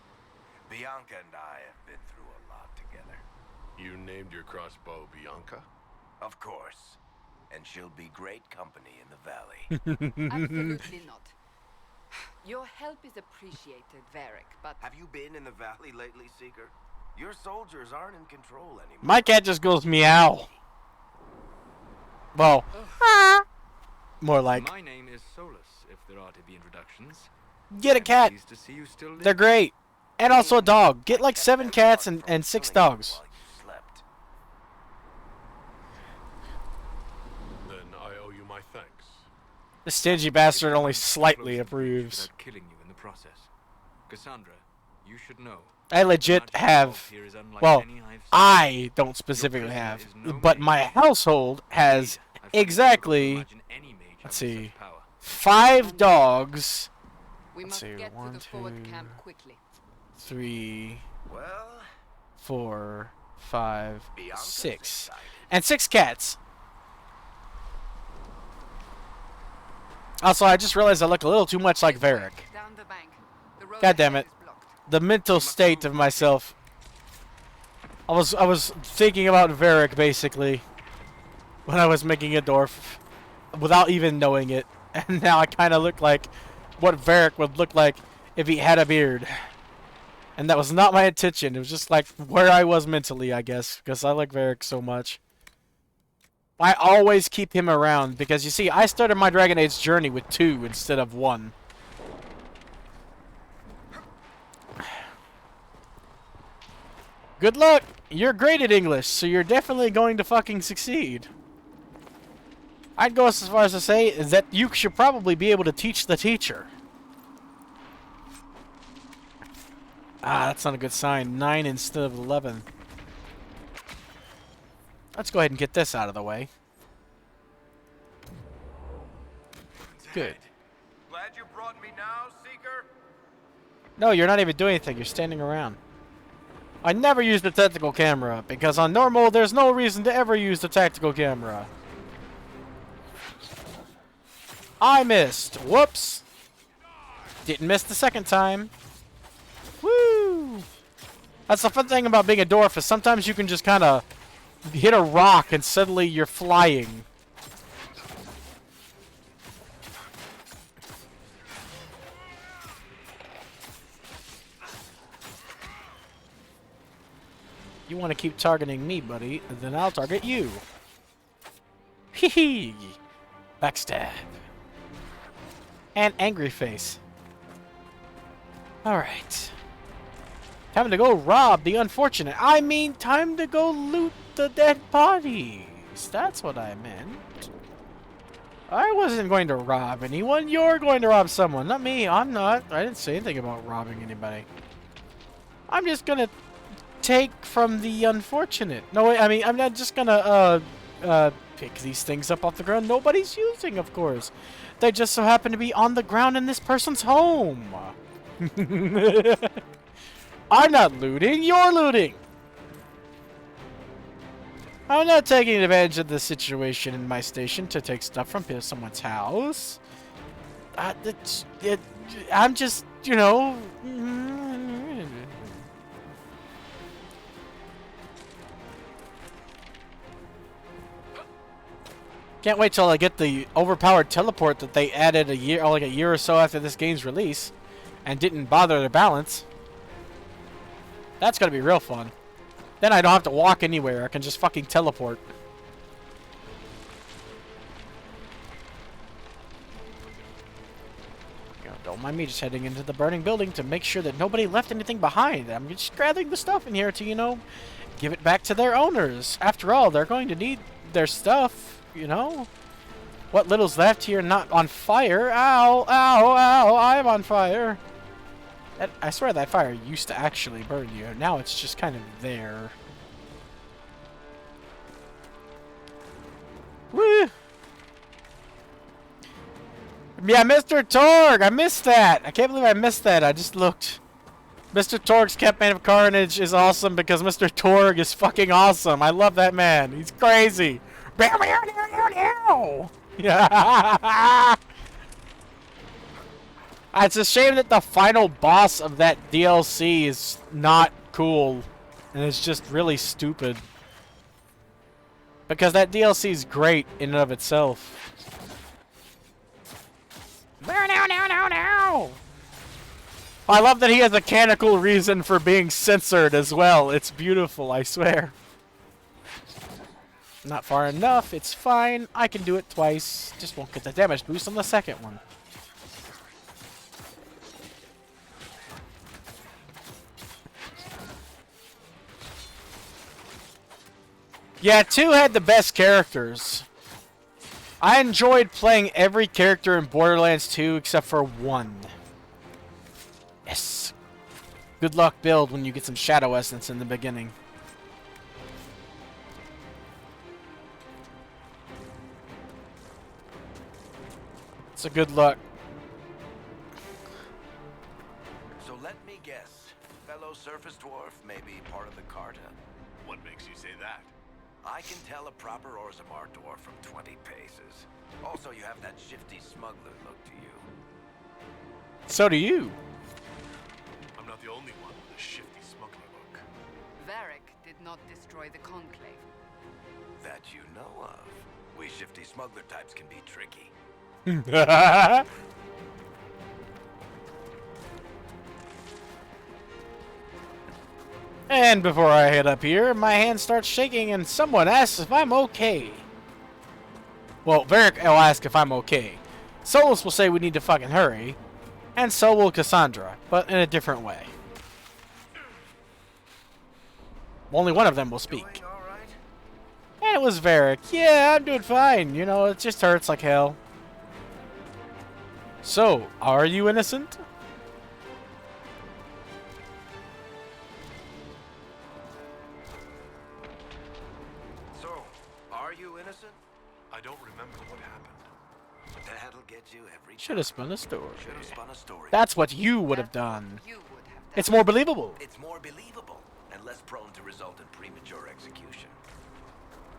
Bianca and I have been through a lot together. You named your crossbow Bianca? Of course. And she'll be great company in the valley. Absolutely not. Your help is appreciated, Varric, but Have you been in the valley lately, Seeker? Your soldiers aren't in control anymore. My cat just goes meow. Well, more like, My name is Solus, if there are to be introductions. get a I'm cat. pleased to see you still live. They're great. And also a dog. Get like Kept 7 that cats mark and from 6 killing you dogs. while you slept. Then I owe you my thanks. The stingy bastard only slightly approves. Without killing you in the process. Cassandra, you should know. I legit Magic have, itself here is unlike well, any I've seen. I don't specifically prisoner have, is no but mage. my household has Indeed, I find it difficult to exactly, imagine any mage let's having see, such power. 5 dogs, we Let's must see, get 1, to the forward 2, camp quickly. 3, Well, 4, 5, Bianca's 6, excited. and 6 cats. Also, I just realized I look a little too much like Varric. Down the bank. The road God damn ahead it. is blocked. The mental state of myself. I was thinking about Varric basically when I was making a dwarf without even knowing it, and now I kind of look like what Varric would look like if he had a beard. And that was not my intention. It was just like where I was mentally, I guess, because I like Varric so much. I always keep him around because you see, I started my Dragon Age journey with 2 instead of 1. Good luck! You're great at English, so you're definitely going to fucking succeed. I'd go as far as to say is that you should probably be able to teach the teacher. Ah, that's not a good sign. 9 instead of 11. Let's go ahead and get this out of the way. Good. Glad you brought me now, Seeker. No, you're not even doing anything. You're standing around. I never use the tactical camera, because on normal, there's no reason to ever use the tactical camera. I missed. Whoops. Didn't miss the second time. Woo! That's the fun thing about being a dwarf is sometimes you can just kind of hit a rock and suddenly you're flying. You want to keep targeting me, buddy, then I'll target you. Hee hee! Backstab. And angry face. Alright. Time to go rob the unfortunate. I mean, time to go loot the dead bodies. That's what I meant. I wasn't going to rob anyone. You're going to rob someone, not me. I'm not. I didn't say anything about robbing anybody. I'm just gonna take from the unfortunate. No, wait, I mean, I'm not just gonna, pick these things up off the ground nobody's using, of course. They just so happen to be on the ground in this person's home. I'm not looting, you're looting! I'm not taking advantage of the situation in my station to take stuff from someone's house. I'm just, you know... Can't wait till I get the overpowered teleport that they added like a year or so after this game's release, and didn't bother to balance. That's gonna be real fun. Then I don't have to walk anywhere. I can just fucking teleport. You know, don't mind me just heading into the burning building to make sure that nobody left anything behind. I'm just gathering the stuff in here to, you know, give it back to their owners. After all, they're going to need their stuff. You know? What little's left here not on fire? Ow, ow, ow, I'm on fire. I swear that fire used to actually burn you. Now it's just kind of there. Woo! Yeah, Mr. Torg! I missed that! I can't believe I missed that. I just looked. Mr. Torg's Campaign of Carnage is awesome because Mr. Torg is fucking awesome. I love that man. He's crazy. Yeah. It's a shame that the final boss of that DLC is not cool, and it's just really stupid. Because that DLC is great in and of itself. I love that he has a canonical reason for being censored as well. It's beautiful, I swear. Not far enough, it's fine. I can do it twice. Just won't get the damage boost on the second one. Yeah, 2 had the best characters. I enjoyed playing every character in Borderlands 2 except for 1. Yes. Good luck build when you get some Shadow Essence in the beginning. It's a good luck. So let me guess. Fellow surface dwarf may be part of the Carta. What makes you say that? I can tell a proper Orzammar dwarf from 20 paces. Also, you have that shifty smuggler look to you. So do you. I'm not the only one with a shifty smuggler look. Varric did not destroy the Conclave. That you know of. We shifty smuggler types can be tricky. And before I head up here, my hand starts shaking and someone asks if I'm okay. Well, Varric will ask if I'm okay. Solus will say we need to fucking hurry. And so will Cassandra, but in a different way. Only one of them will speak. Doing all right? And it was Varric. Yeah, I'm doing fine. You know, it just hurts like hell. So, are you innocent? So, are you innocent? I don't remember what happened. That'll get you every Should have spun a story. Should have spun a story. That's what you would have done. You would have done. It's more believable. It's more believable and less prone to result in premature execution.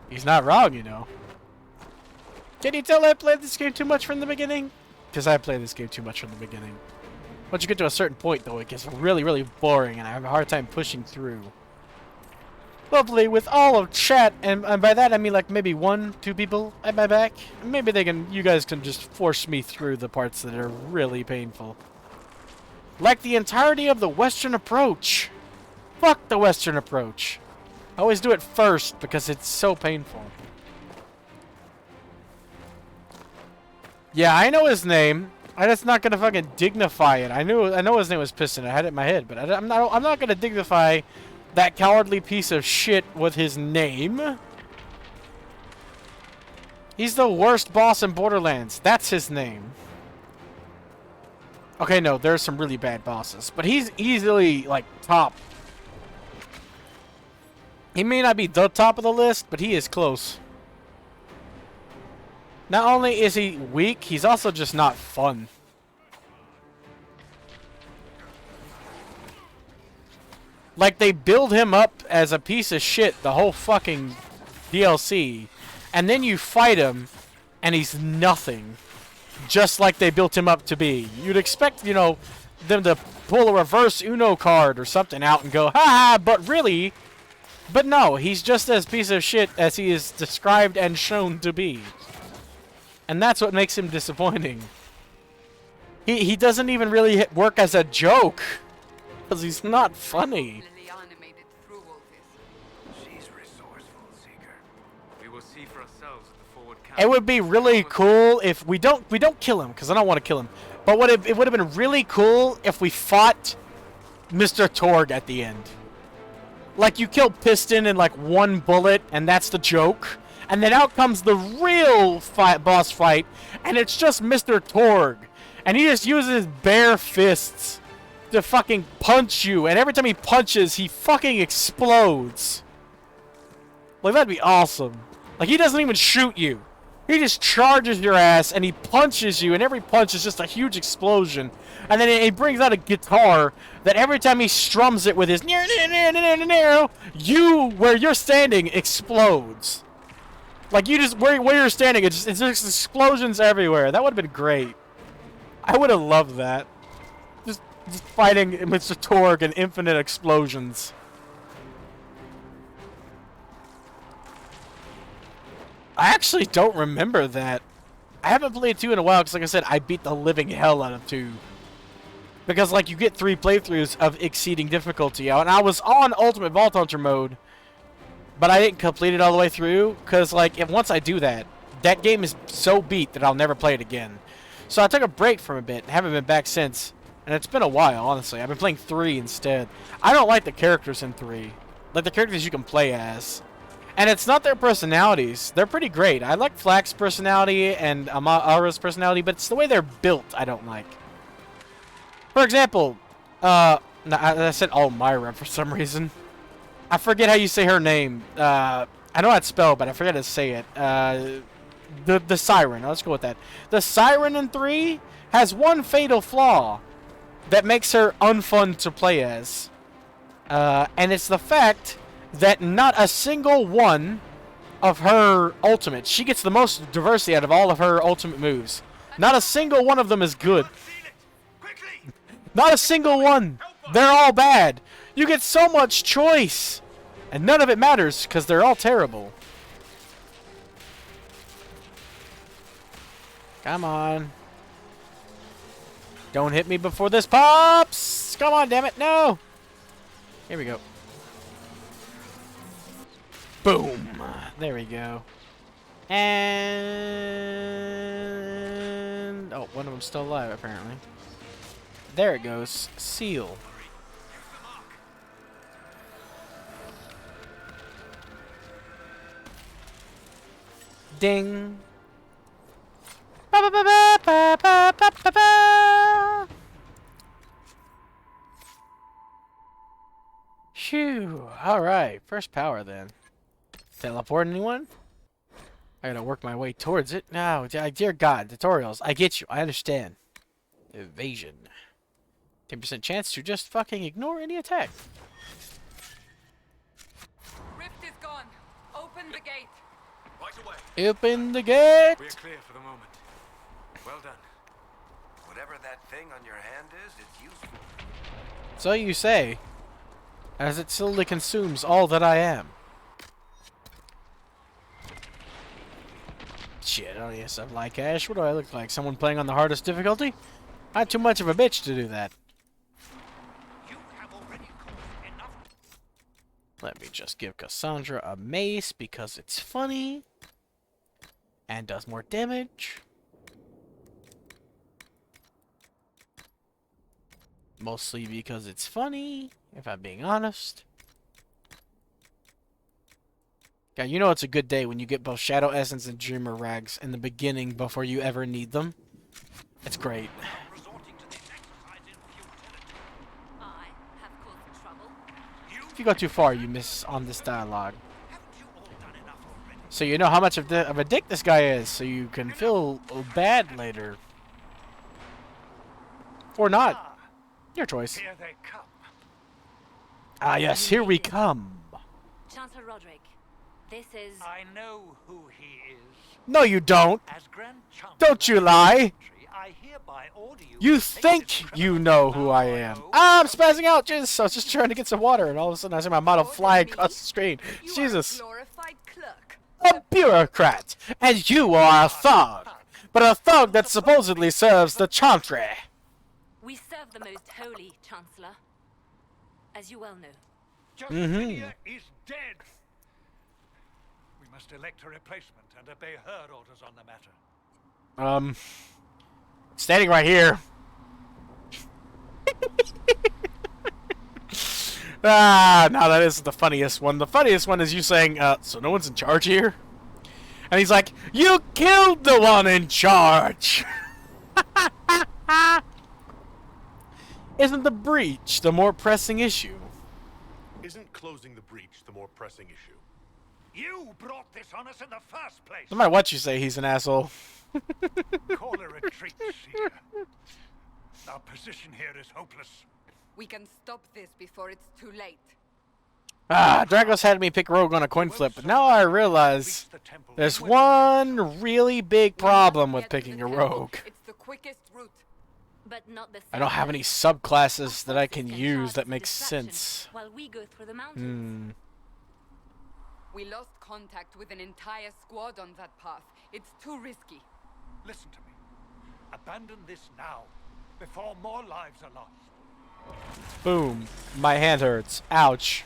He's not wrong, you know. Can you tell I played this game too much from the beginning? Because I played this game too much from the beginning. Once you get to a certain point, though, it gets really, really boring, and I have a hard time pushing through. Lovely, with all of chat, and by that I mean like maybe 1, 2 people at my back. Maybe you guys can just force me through the parts that are really painful. Like the entirety of the Western approach. Fuck the Western approach. I always do it first because it's so painful. Yeah, I know his name. I'm just not gonna fucking dignify it. I know his name was Piston. I had it in my head, but I'm not gonna dignify that cowardly piece of shit with his name. He's the worst boss in Borderlands. That's his name. Okay, no, there's some really bad bosses, but he's easily like top. He may not be the top of the list, but he is close. Not only is he weak, he's also just not fun. Like, they build him up as a piece of shit the whole fucking DLC, and then you fight him, and he's nothing. Just like they built him up to be. You'd expect, you know, them to pull a reverse Uno card or something out and go, ha, but really... But no, he's just as piece of shit as he is described and shown to be. And that's what makes him disappointing. He doesn't even really work as a joke. Because he's not funny. Liliana made it through all this. She's resourceful, Seeker. We will see for ourselves at the forward camp. It would be really cool if we don't kill him, because I don't want to kill him. But it would have been really cool if we fought Mr. Torg at the end. Like, you kill Piston in like 1 bullet, and that's the joke. And then out comes the real boss fight, and it's just Mr. Torg. And he just uses his bare fists to fucking punch you, and every time he punches, he fucking explodes. Like, that'd be awesome. Like, he doesn't even shoot you. He just charges your ass, and he punches you, and every punch is just a huge explosion. And then he brings out a guitar that every time he strums it with his where you're standing, explodes. Like, you just, where you're standing, it's just explosions everywhere. That would have been great. I would have loved that. Just fighting Mr. Torg and infinite explosions. I actually don't remember that. I haven't played 2 in a while because, like I said, I beat the living hell out of 2. Because, like, you get 3 playthroughs of exceeding difficulty. And I was on Ultimate Vault Hunter mode, but I didn't complete it all the way through. Because, like, once I do that, that game is so beat that I'll never play it again. So I took a break from a bit and haven't been back since. And it's been a while, honestly. I've been playing 3 instead. I don't like the characters in 3. Like, the characters you can play as. And it's not their personalities. They're pretty great. I like Flack's personality and Amara's personality, but it's the way they're built I don't like. For example, I said Almira for some reason. I forget how you say her name. I know how it's spelled, but I forget how to say it. The Siren. Let's go with that. The Siren in 3 has one fatal flaw that makes her unfun to play as. And it's the fact that not a single one of her ultimates, she gets the most diversity out of all of her ultimate moves. Not a single one of them is good. Not a single one. They're all bad. You get so much choice. And none of it matters because they're all terrible. Come on. Don't hit me before this pops. Come on, damn it. No. Here we go. Boom. There we go. And... oh, one of them's still alive, apparently. There it goes. Seal. Ding. Ba, ba, ba, ba, ba, ba, ba, ba, ba. Phew. Alright. First power, then. Teleport anyone? I gotta work my way towards it. No, dear God, tutorials. I get you. I understand. Evasion. 10% chance to just fucking ignore any attack. Rift is gone. Open the gate. Right away. Open the gate! We are clear for the moment. Well done. Whatever that thing on your hand is, it's useful. So you say, as it slowly consumes all that I am. Shit, I don't even have like Ash. What do I look like? Someone playing on the hardest difficulty? Not too much of a bitch to do that. You have already caused enough. Let me just give Cassandra a mace because it's funny. And does more damage. Mostly because it's funny, if I'm being honest. Yeah, you know it's a good day when you get both Shadow Essence and Dreamer Rags in the beginning before you ever need them. It's great. Resorting to this exercise in futility. I have caused trouble. If you go too far, you miss on this dialogue. Haven't you all done enough already? So you know how much of a dick this guy is, so you can feel bad later. Or not. Your choice. Here they come. Ah yes, here we come. Chancellor Roderick, this is... I know who he is. No you don't. As Grand Chancellor Don't you lie. I hereby order you You to take think this you criminal know who now I or am. no. I'm spazzing out, Jesus. I was just trying to get some water, and all of a sudden I see my model fly across the screen. You Jesus. are a glorified clerk. A bureaucrat, and you are a thug. But a thug that supposedly serves the Chantry. We serve the most holy, Chancellor. As you well know. Justinia is dead. We must elect a replacement and obey her orders on the matter. Standing right here. No, that isn't the funniest one. The funniest one is you saying, so no one's in charge here? And he's like, you killed the one in charge! Isn't the breach the more pressing issue? Isn't closing the breach the more pressing issue? You brought this on us in the first place. No matter what you say, he's an asshole. Call a retreat, Seeker. Our position here is hopeless. We can stop this before it's too late. Dragos had me pick Rogue on a coin flip, but now I realize there's one really big problem with Get to picking the a temple. Rogue. It's the quickest route. But not the I don't have any same. subclasses that I Our can forces use charge that the makes distraction sense. While we go through the mountains. We lost contact with an entire squad on that path. It's too risky. Listen to me. Abandon this now, before more lives are lost. Boom. My hand hurts. Ouch.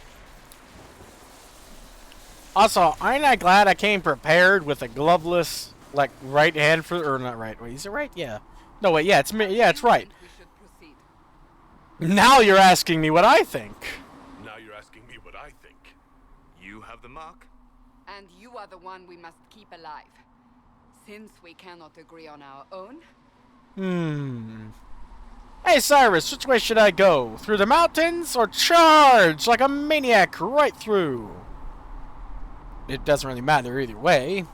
Also, aren't I glad I came prepared with a gloveless, like, right hand for, or not right, wait, is it right? Yeah. No, wait, yeah, it's right. We should proceed. Now you're asking me what I think. Now you're asking me what I think. You have the mark? And you are the one we must keep alive. Since we cannot agree on our own, Hey, Cyrus, which way should I go? Through the mountains or charge like a maniac right through? It doesn't really matter either way.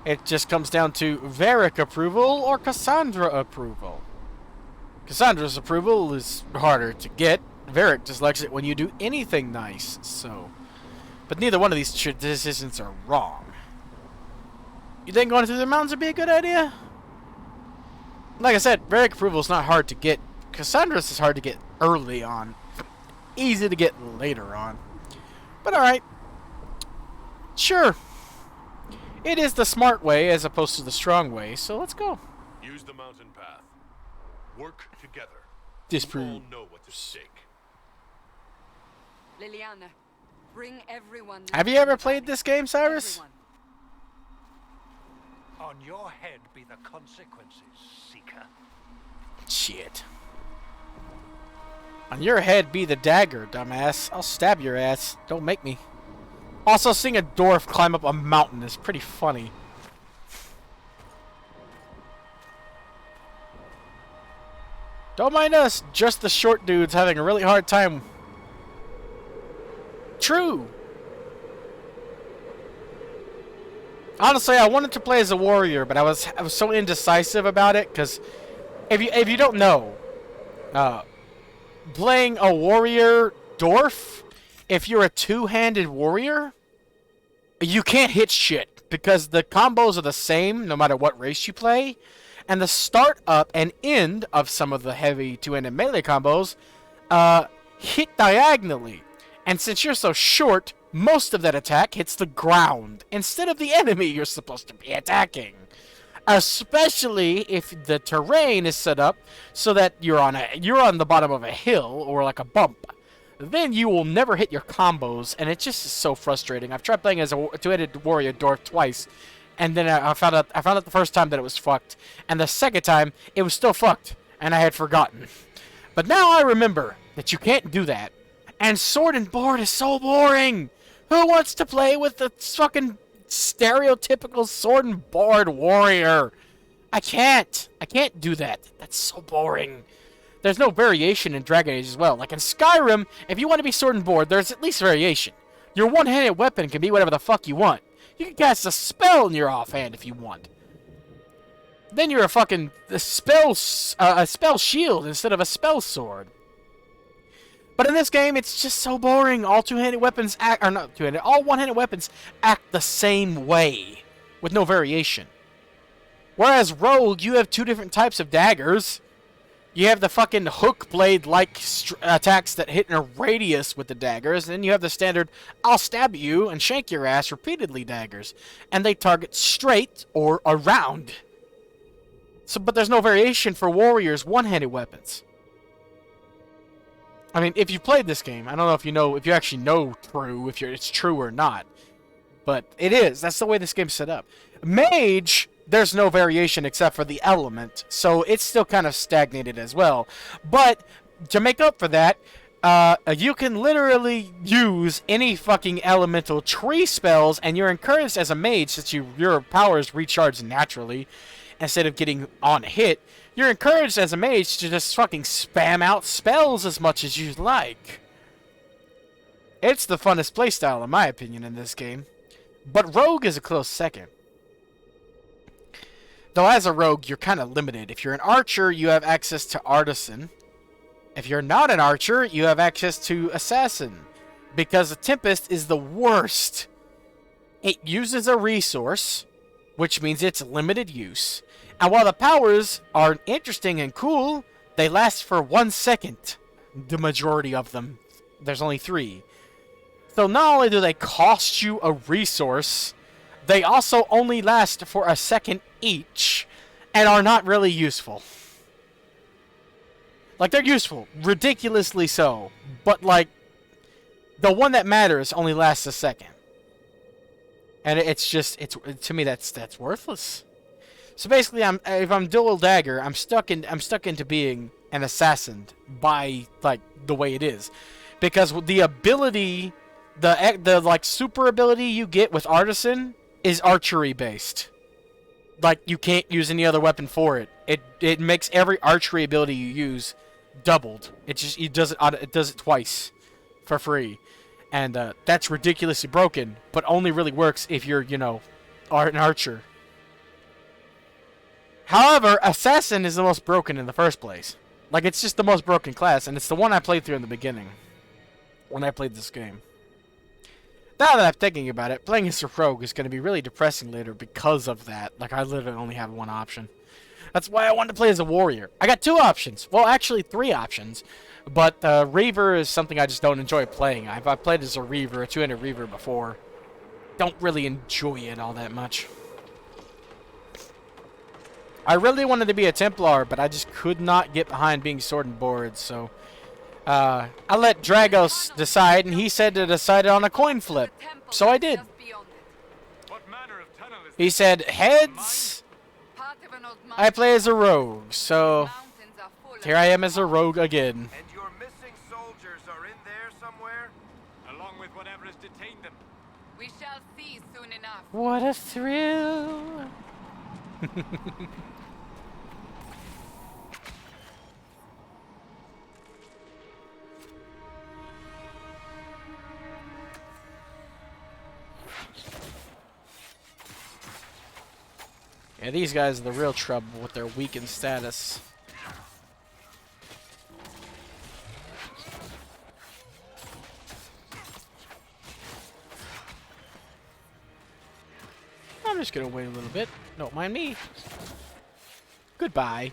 It just comes down to Varric approval or Cassandra approval. Cassandra's approval is harder to get. Varric just likes it when you do anything nice, so... But neither one of these decisions are wrong. You think going through the mountains would be a good idea? Like I said, Varric approval is not hard to get. Cassandra's is hard to get early on. Easy to get later on. But alright. Sure. It is the smart way as opposed to the strong way, so let's go. Use the mountain path. Work together. Disprove. We all know what's at stake. Liliana, bring everyone. Have you ever played this game, Cyrus? Everyone. On your head be the consequences, Seeker. Shit. On your head be the dagger, dumbass. I'll stab your ass. Don't make me. Also, seeing a dwarf climb up a mountain is pretty funny. Don't mind us, just the short dudes having a really hard time. True. Honestly, I wanted to play as a warrior, but I was so indecisive about it because if you don't know, playing a warrior dwarf, if you're a two-handed warrior, you can't hit shit because the combos are the same no matter what race you play, and the start up and end of some of the heavy two-handed melee combos hit diagonally. And since you're so short, most of that attack hits the ground instead of the enemy you're supposed to be attacking. Especially if the terrain is set up so that you're on the bottom of a hill or like a bump. Then you will never hit your combos, and it just is so frustrating. I've tried playing as a two-headed warrior dwarf twice, and then I found out the first time that it was fucked, and the second time it was still fucked, and I had forgotten. But now I remember that you can't do that. And sword and board is so boring. Who wants to play with the fucking stereotypical sword and board warrior? I can't do that. That's so boring. There's no variation in Dragon Age as well. Like in Skyrim, if you want to be sword and board, there's at least variation. Your one-handed weapon can be whatever the fuck you want. You can cast a spell in your offhand if you want. Then you're a spell shield instead of a spell sword. But in this game, it's just so boring. All two-handed weapons all one-handed weapons act the same way, with no variation. Whereas Rogue, you have two different types of daggers. You have the fucking hook blade-like attacks that hit in a radius with the daggers, and then you have the standard I'll stab you and shank your ass repeatedly daggers, and they target straight or around. But there's no variation for warriors' one-handed weapons. I mean, if you've played this game, I don't know if you actually know if it's true or not, but it is. That's the way this game's set up. Mage, there's no variation except for the element, so it's still kind of stagnated as well. But to make up for that, you can literally use any fucking elemental tree spells, and you're encouraged as a mage, since your powers recharge naturally instead of getting on hit. You're encouraged as a mage to just fucking spam out spells as much as you like. It's the funnest playstyle, in my opinion, in this game. But Rogue is a close second. Though as a Rogue, you're kind of limited. If you're an Archer, you have access to Artisan. If you're not an Archer, you have access to Assassin. Because the Tempest is the worst. It uses a resource, which means it's limited use. And while the powers are interesting and cool, they last for 1 second. The majority of them. There's only 3. So not only do they cost you a resource, they also only last for a second each, and are not really useful. Like, they're useful. Ridiculously so. But, like, the one that matters only lasts a second. And it's to me, that's worthless. So basically, if I'm dual dagger, I'm stuck into being an assassin by like the way it is, because the ability, the like super ability you get with Artisan is archery based. Like, you can't use any other weapon for it. It makes every archery ability you use doubled. It does it twice for free, and that's ridiculously broken. But only really works if you're an archer. However, Assassin is the most broken in the first place. Like, it's just the most broken class, and it's the one I played through in the beginning when I played this game. Now that I'm thinking about it, playing as a rogue is going to be really depressing later because of that. Like, I literally only have one option. That's why I wanted to play as a warrior. I got 2 options. Well, actually 3 options. But Reaver is something I just don't enjoy playing. I've played as a Reaver, a 2-handed Reaver before. Don't really enjoy it all that much. I really wanted to be a Templar, but I just could not get behind being sword and board, so I let Dragos decide, and he said to decide on a coin flip. So I did. What manner of tunnel is He said, heads, I play as a rogue, so here I am as a rogue again. And your missing soldiers are in there somewhere? along with whatever has detained them? We shall see soon enough. What a thrill. Yeah, these guys are the real trouble with their weakened status. I'm just gonna wait a little bit. Don't mind me. Goodbye.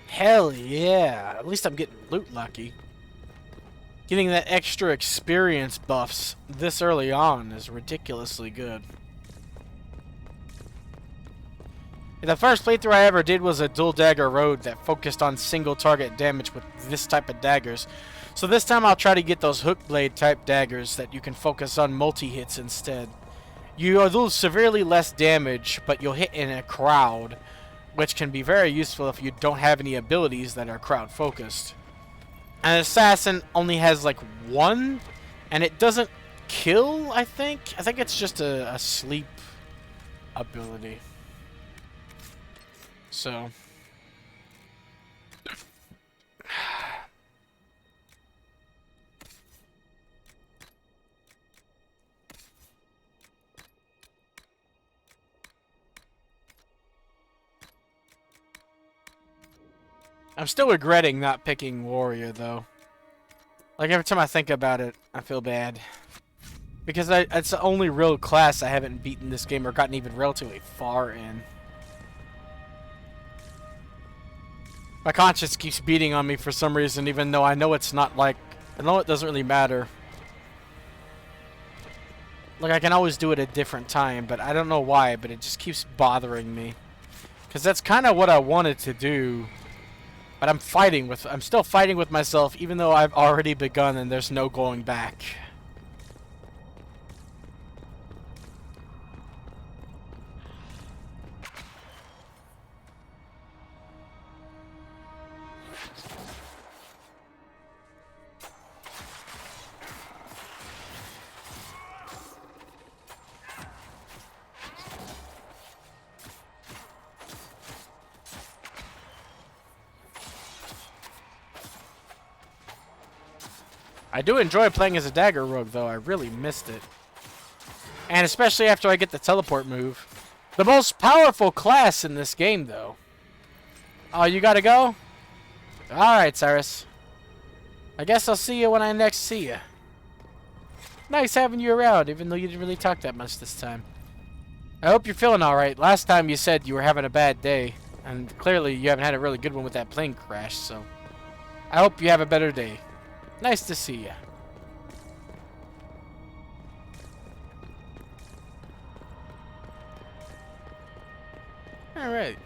Hell yeah. At least I'm getting loot lucky. Getting that extra experience buffs this early on is ridiculously good. The first playthrough I ever did was a dual dagger road that focused on single target damage with this type of daggers. So this time I'll try to get those hook blade type daggers that you can focus on multi-hits instead. You do severely less damage, but you'll hit in a crowd, which can be very useful if you don't have any abilities that are crowd focused. An assassin only has like one, and it doesn't kill, I think. I think it's just a sleep ability. So I'm still regretting not picking warrior though. Like every time I think about it, I feel bad. Because it's the only real class I haven't beaten this game or gotten even relatively far in. My conscience keeps beating on me for some reason, even though I know it's not like... I know it doesn't really matter. Like, I can always do it at a different time, but I don't know why, but it just keeps bothering me. Because that's kind of what I wanted to do. But I'm still fighting with myself, even though I've already begun and there's no going back. I do enjoy playing as a dagger rogue, though. I really missed it. And especially after I get the teleport move. The most powerful class in this game, though. Oh, you gotta go? Alright, Cyrus. I guess I'll see you when I next see you. Nice having you around, even though you didn't really talk that much this time. I hope you're feeling alright. Last time you said you were having a bad day. And clearly you haven't had a really good one with that plane crash, so... I hope you have a better day. Nice to see you. Alright.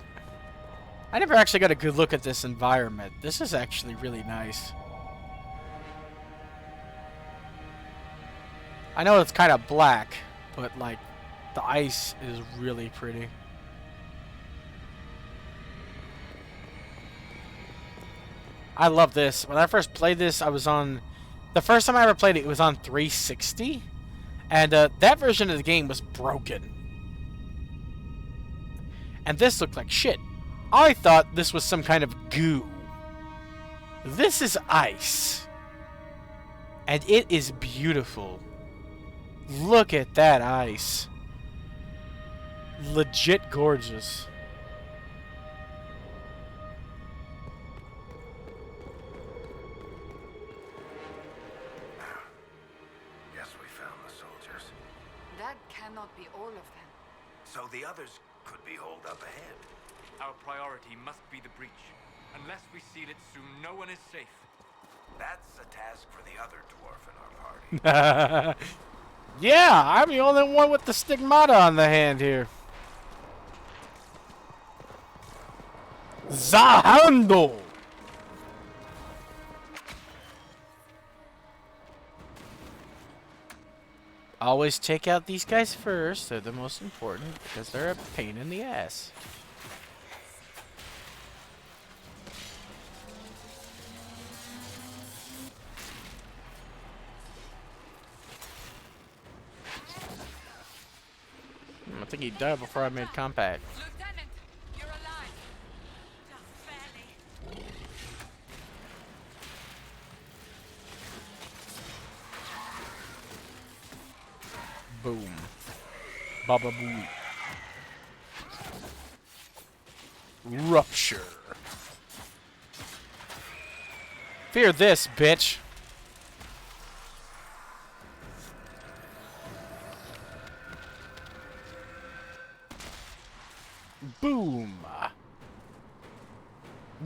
I never actually got a good look at this environment. This is actually really nice. I know it's kind of black, but like the ice is really pretty. I love this. When I first played this, I was on... The first time I ever played it, it was on 360. And that version of the game was broken. And this looked like shit. I thought this was some kind of goo. This is ice. And it is beautiful. Look at that ice. Legit gorgeous. Cannot be all of them. So the others could be holed up ahead. Our priority must be the breach. Unless we seal it soon, no one is safe. That's a task for the other dwarf in our party. Yeah, I'm the only one with the stigmata on the hand here. Zahando! Always take out these guys first. They're the most important because they're a pain in the ass. I think he died before I made contact. Lieutenant, you're alive. Just barely. Boom. Baba boom. Rupture. Fear this, bitch.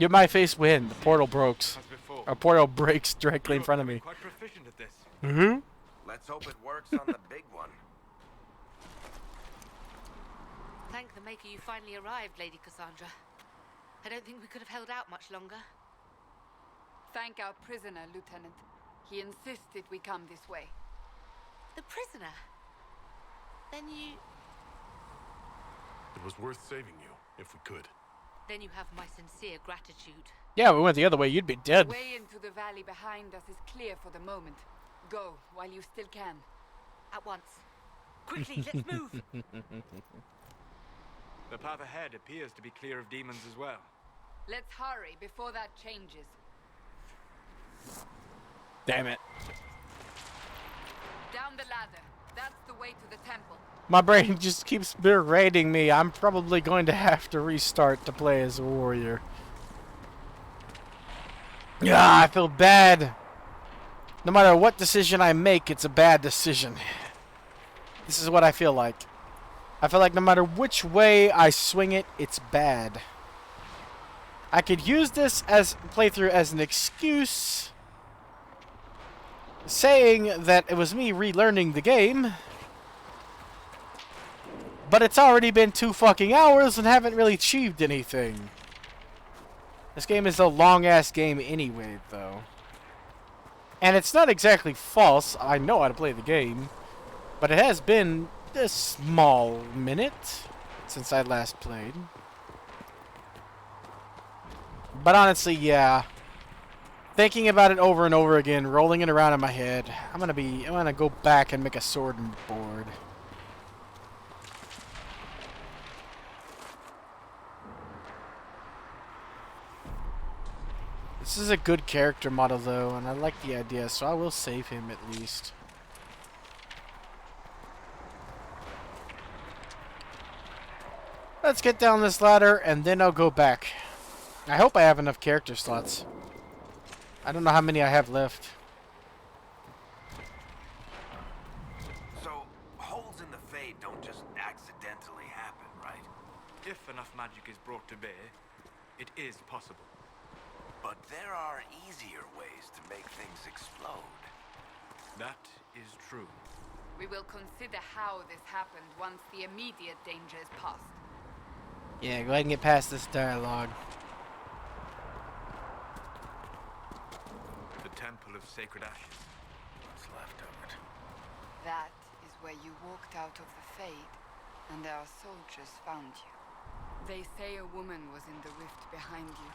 My face win. The portal breaks. As before. A portal breaks directly in You're front of becoming me. quite proficient at this. Mm-hmm. Let's hope it works on the big one. Thank the Maker you finally arrived, Lady Cassandra. I don't think we could have held out much longer. Thank our prisoner, Lieutenant. He insisted we come this way. The prisoner? Then you... It was worth saving you, if we could. Then you have my sincere gratitude. Yeah, we went the other way. You'd be dead. The way into the valley behind us is clear for the moment. Go, while you still can. At once. Quickly, let's move! The path ahead appears to be clear of demons as well. Let's hurry before that changes. Damn it. Down the ladder. That's the way to the temple. My brain just keeps berating me. I'm probably going to have to restart to play as a warrior. Yeah, I feel bad. No matter what decision I make, it's a bad decision. This is what I feel like. I feel like no matter which way I swing it, it's bad. I could use this as playthrough as an excuse, saying that it was me relearning the game, but it's already been 2 fucking hours and haven't really achieved anything. This game is a long-ass game anyway, though. And it's not exactly false. I know how to play the game. But it has been a small minute since I last played. But honestly, yeah. Thinking about it over and over again, rolling it around in my head, I'm gonna go back and make a sword and board. This is a good character model though, and I like the idea, so I will save him at least. Let's get down this ladder, and then I'll go back. I hope I have enough character slots. I don't know how many I have left. So, holes in the Fade don't just accidentally happen, right? If enough magic is brought to bear, it is possible. But there are easier ways to make things explode. That is true. We will consider how this happened once the immediate danger is past. Yeah, go ahead and get past this dialogue. The Temple of Sacred Ashes. What's left of it? That is where you walked out of the Fade, and our soldiers found you. They say a woman was in the rift behind you.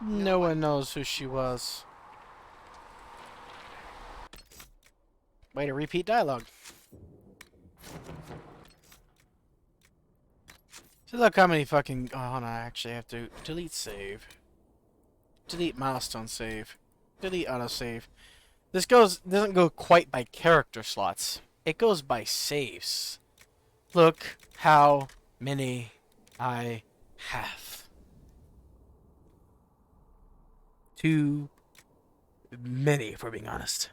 No one knows who she was. Way to repeat dialogue. So look how many fucking... Oh, hold on, I actually have to delete save. Delete milestone save. Delete autosave. This doesn't go quite by character slots. It goes by saves. Look how many I have. Too many, if we're being honest.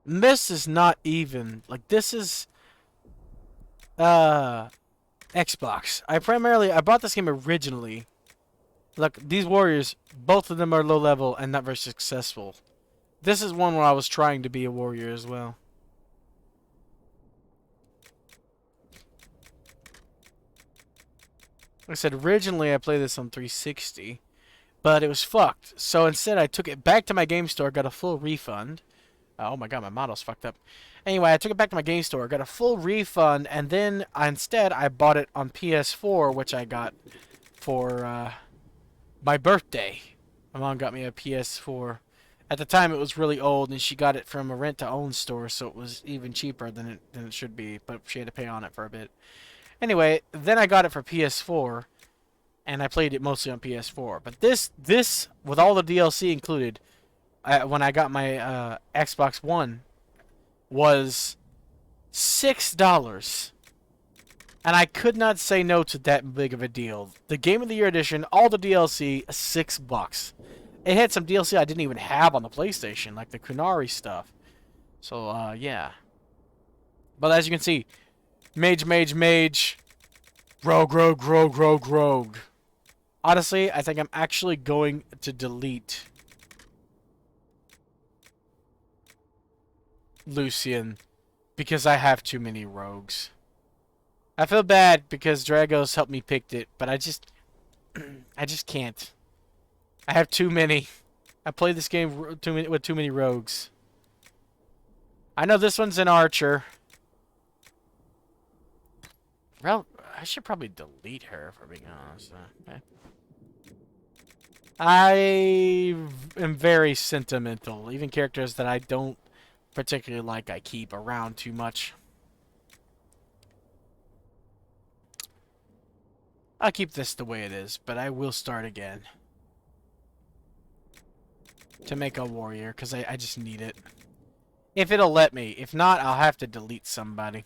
This is not even like this is Xbox. I bought this game originally. Look, these warriors, both of them are low level and not very successful. This is one where I was trying to be a warrior as well. Like I said, originally I played this on 360, but it was fucked. So instead I took it back to my game store, got a full refund. Oh my god, my model's fucked up. Anyway, I took it back to my game store, got a full refund, and then instead I bought it on PS4, which I got for my birthday. My mom got me a PS4. At the time, it was really old, and she got it from a rent-to-own store, so it was even cheaper than it should be, but she had to pay on it for a bit. Anyway, then I got it for PS4, and I played it mostly on PS4. But this with all the DLC included, when I got my Xbox One, was $6. And I could not say no to that big of a deal. The Game of the Year edition, all the DLC, $6. It had some DLC I didn't even have on the PlayStation, like the Kunari stuff. So, yeah. But as you can see, mage, mage, mage, rogue, rogue, rogue, rogue, rogue. Honestly, I think I'm actually going to delete Lucian because I have too many rogues. I feel bad because Dragos helped me pick it, but I just can't. I have too many. I played this game with too many rogues. I know this one's an archer. Well, I should probably delete her, if we're being honest. I am very sentimental. Even characters that I don't particularly like, I keep around too much. I'll keep this the way it is, but I will start again. To make a warrior, because I just need it. If it'll let me. If not, I'll have to delete somebody.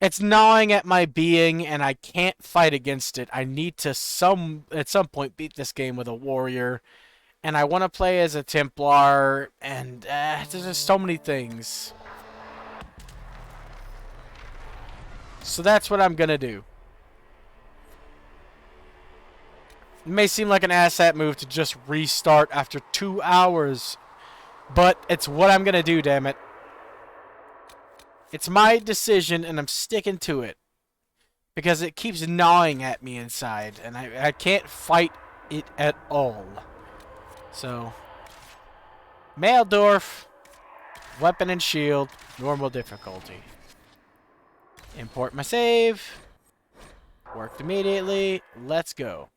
It's gnawing at my being, and I can't fight against it. I need to at some point beat this game with a warrior. And I want to play as a Templar, and there's just so many things. So that's what I'm going to do. It may seem like an asshat move to just restart after 2 hours, but it's what I'm going to do, damn it. It's my decision, and I'm sticking to it. Because it keeps gnawing at me inside, and I can't fight it at all. So, Maldorf, weapon and shield, normal difficulty. Import my save. Worked immediately. Let's go.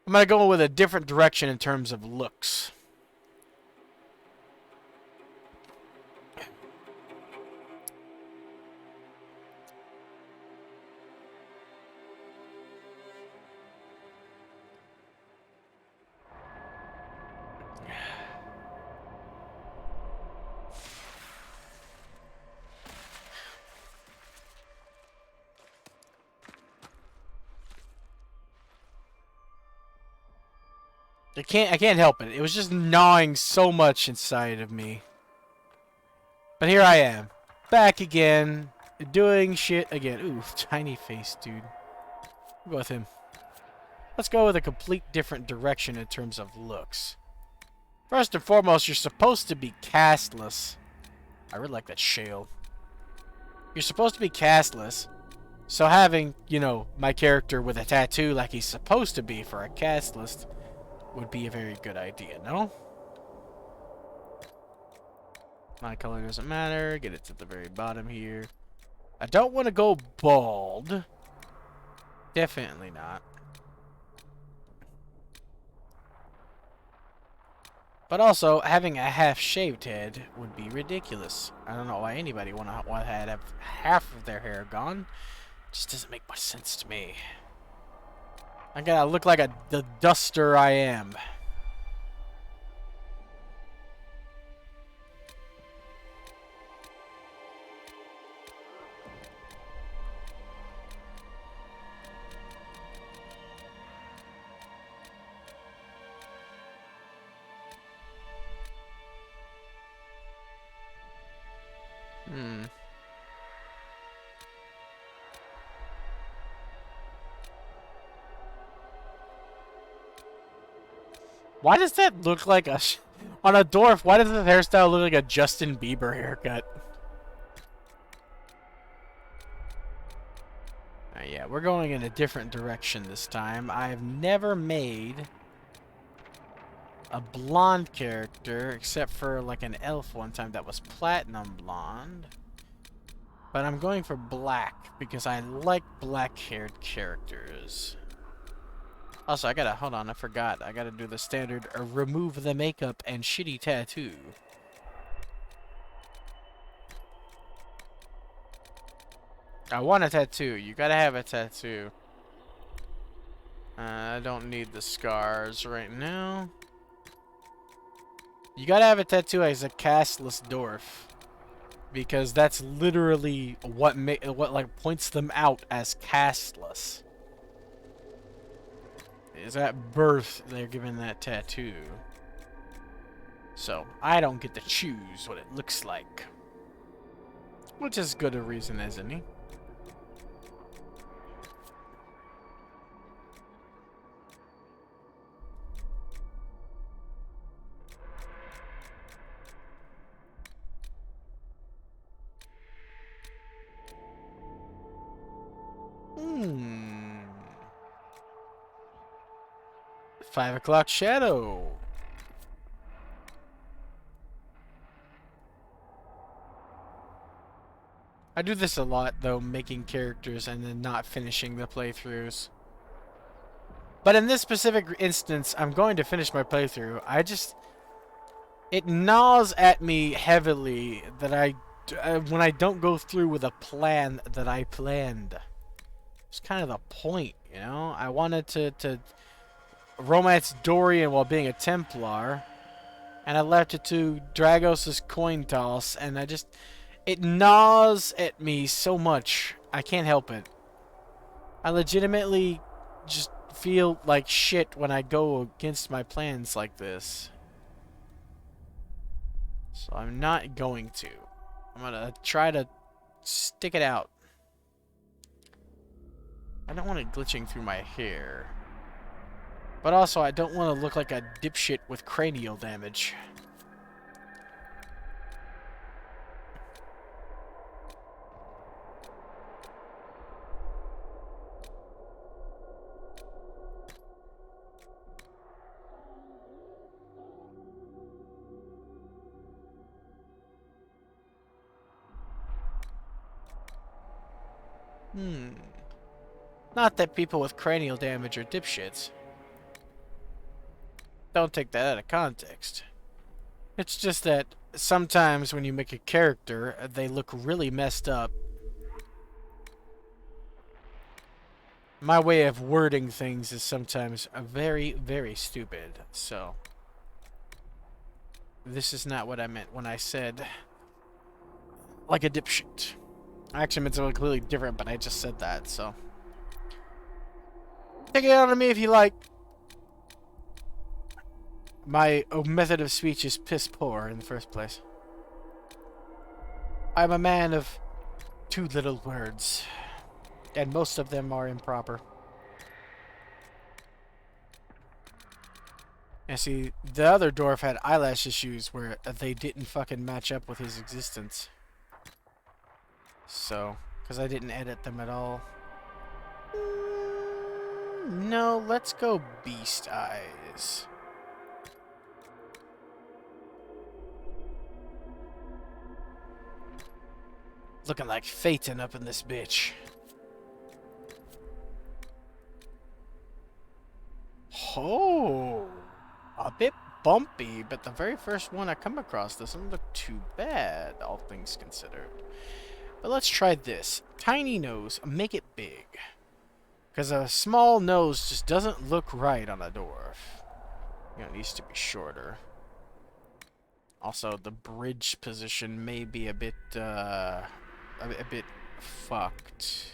I'm going to go with a different direction in terms of looks. I can't help it. It was just gnawing so much inside of me. But here I am. Back again. Doing shit again. Ooh, tiny face, dude. We'll go with him. Let's go with a complete different direction in terms of looks. First and foremost, you're supposed to be castless. I really like that shale. You're supposed to be castless. So having, you know, my character with a tattoo like he's supposed to be for a castless would be a very good idea, no? My color doesn't matter. Get it to the very bottom here. I don't want to go bald. Definitely not. But also, having a half-shaved head would be ridiculous. I don't know why anybody would have half of their hair gone. It just doesn't make much sense to me. I gotta look like the duster I am. Why does that look like a... on a dwarf, why does the hairstyle look like a Justin Bieber haircut? Yeah, we're going in a different direction this time. I've never made a blonde character, except for like an elf one time that was platinum blonde. But I'm going for black, because I like black-haired characters. Also, hold on, I forgot. I gotta do the standard remove the makeup and shitty tattoo. I want a tattoo. You gotta have a tattoo. I don't need the scars right now. You gotta have a tattoo as a castless dwarf. because that's literally what like points them out as casteless. Is at birth they're given that tattoo. So I don't get to choose what it looks like, which is good a reason as any. Hmm. 5 o'clock shadow. I do this a lot, though, making characters and then not finishing the playthroughs. But in this specific instance, I'm going to finish my playthrough. It gnaws at me heavily that when I don't go through with a plan that I planned. It's kind of the point, you know? I wanted to romance Dorian while being a Templar, and I left it to Dragos' coin toss, and it gnaws at me so much. I can't help it. I legitimately just feel like shit when I go against my plans like this. So I'm not going to. I'm gonna try to stick it out. I don't want it glitching through my hair. But also, I don't want to look like a dipshit with cranial damage. Not that people with cranial damage are dipshits. Don't take that out of context. It's just that sometimes when you make a character, they look really messed up. My way of wording things is sometimes very, very stupid, so... This is not what I meant when I said... like a dipshit. I actually meant something completely different, but I just said that, so... Take it out on me if you like. My method of speech is piss poor in the first place. I'm a man of 2 little words, and most of them are improper. And see, the other dwarf had eyelash issues where they didn't fucking match up with his existence. So, because I didn't edit them at all. No, let's go beast eyes. Looking like Phaeton up in this bitch. Oh, a bit bumpy, but the very first one I come across doesn't look too bad, all things considered. But let's try this. Tiny nose, make it big. Because a small nose just doesn't look right on a dwarf. You know, it needs to be shorter. Also, the bridge position may be a bit fucked.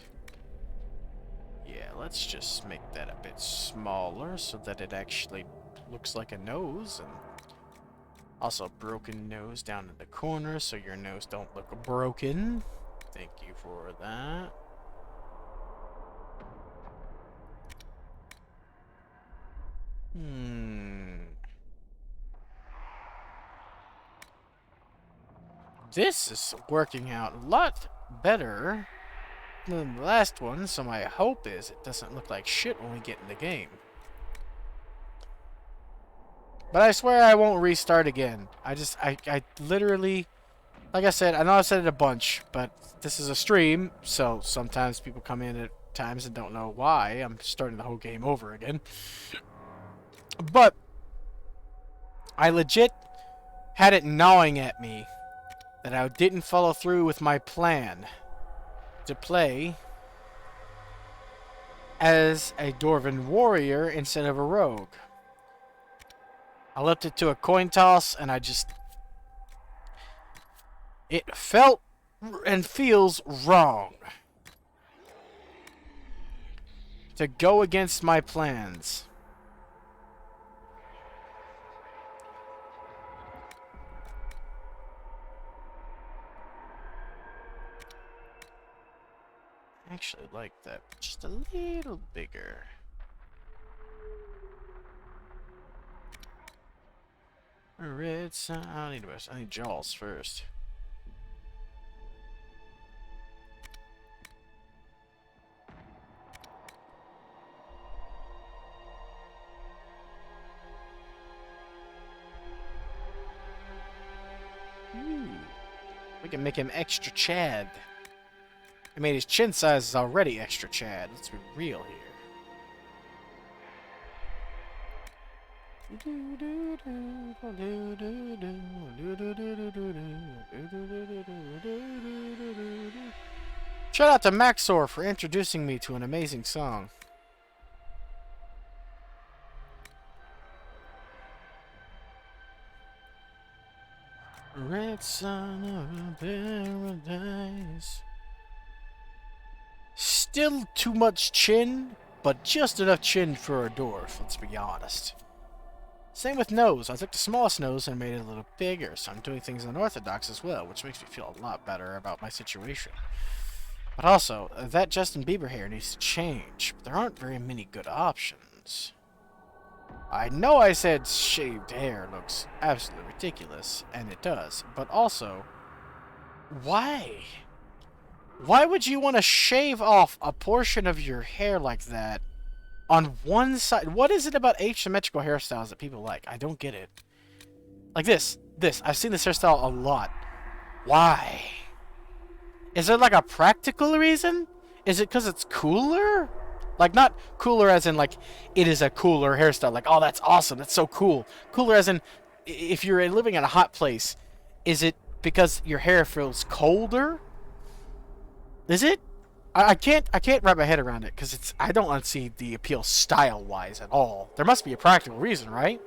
Yeah, let's just make that a bit smaller so that it actually looks like a nose. And also, broken nose down in the corner so your nose don't look broken. Thank you for that. This is working out a lot better than the last one, so my hope is it doesn't look like shit when we get in the game. But I swear I won't restart again. I literally, like I said, I know I've said it a bunch, but this is a stream, so sometimes people come in at times and don't know why. I'm starting the whole game over again. But I legit had it gnawing at me that I didn't follow through with my plan to play as a Dwarven warrior instead of a rogue. I left it to a coin toss, and it felt and feels wrong to go against my plans. I actually like that just a little bigger. Red sun. I don't need a I need jaws first. Ooh. We can make him extra Chad. I mean, his chin size is already extra Chad. Let's be real here. Shout out to Maxor for introducing me to an amazing song. Red sun of paradise. Still too much chin, but just enough chin for a dwarf, let's be honest. Same with nose. I took the smallest nose and made it a little bigger, so I'm doing things unorthodox as well, which makes me feel a lot better about my situation. But also, that Justin Bieber hair needs to change. There aren't very many good options. I know I said shaved hair looks absolutely ridiculous, and it does, but also, why? Why would you want to shave off a portion of your hair like that on one side? What is it about asymmetrical hairstyles that people like? I don't get it. Like this. I've seen this hairstyle a lot. Why? Is there like a practical reason? Is it because it's cooler? Like, not cooler as in, like, it is a cooler hairstyle. Like, oh, that's awesome. That's so cool. Cooler as in, if you're living in a hot place, is it because your hair feels colder? Is it? I can't wrap my head around it because I don't see the appeal style-wise at all. There must be a practical reason, right?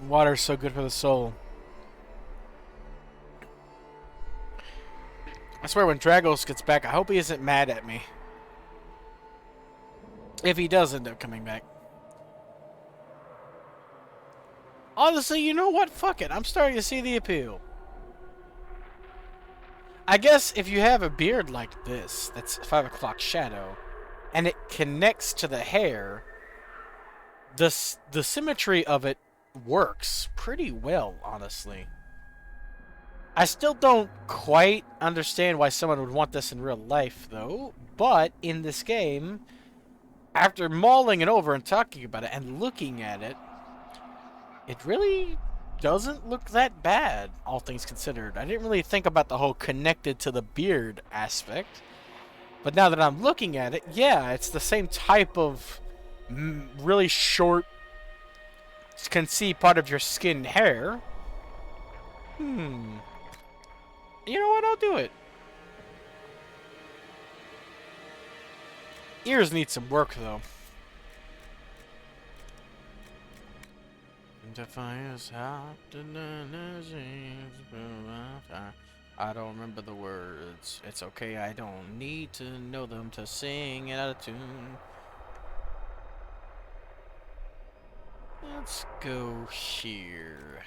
Water's so good for the soul. I swear when Dragos gets back, I hope he isn't mad at me. If he does end up coming back. Honestly, you know what? Fuck it. I'm starting to see the appeal. I guess if you have a beard like this, that's 5 o'clock shadow, and it connects to the hair, the symmetry of it works pretty well, honestly. I still don't quite understand why someone would want this in real life, though, but in this game, after mulling it over and talking about it and looking at it, it really doesn't look that bad, all things considered. I didn't really think about the whole connected to the beard aspect, but now that I'm looking at it, yeah, it's the same type of really short, can see part of your skin hair. You know what? I'll do it. Ears need some work, though. I don't remember the words. It's okay, I don't need to know them to sing it out of tune. Let's go here.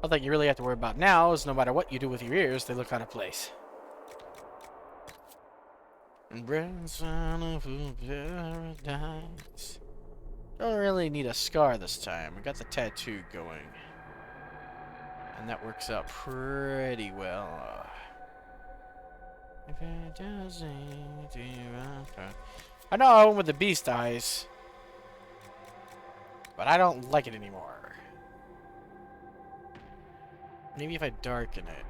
All that you really have to worry about now is no matter what you do with your ears, they look out of place. Paradise. Don't really need a scar this time. We got the tattoo going. And that works out pretty well. I know I went with the beast eyes, but I don't like it anymore. Maybe if I darken it.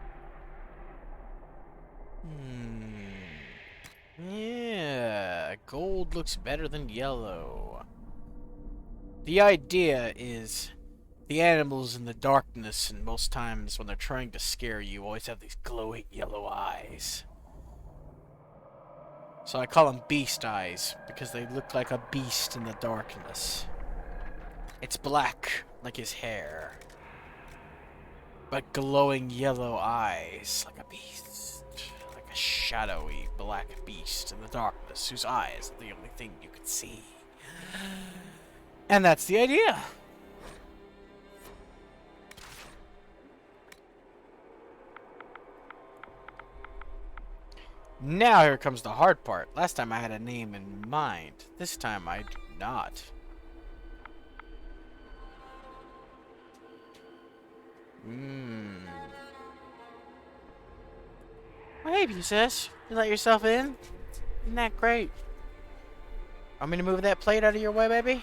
Yeah, gold looks better than yellow. The idea is the animals in the darkness, and most times when they're trying to scare you, always have these glowing yellow eyes. So I call them beast eyes, because they look like a beast in the darkness. It's black, like his hair, but glowing yellow eyes, like a beast. Like a shadowy black beast in the darkness, whose eyes are the only thing you can see. And that's the idea. Now here comes the hard part. Last time I had a name in mind. This time I do not. Well, hey, Princess. You let yourself in? Isn't that great? Want me to move that plate out of your way, baby?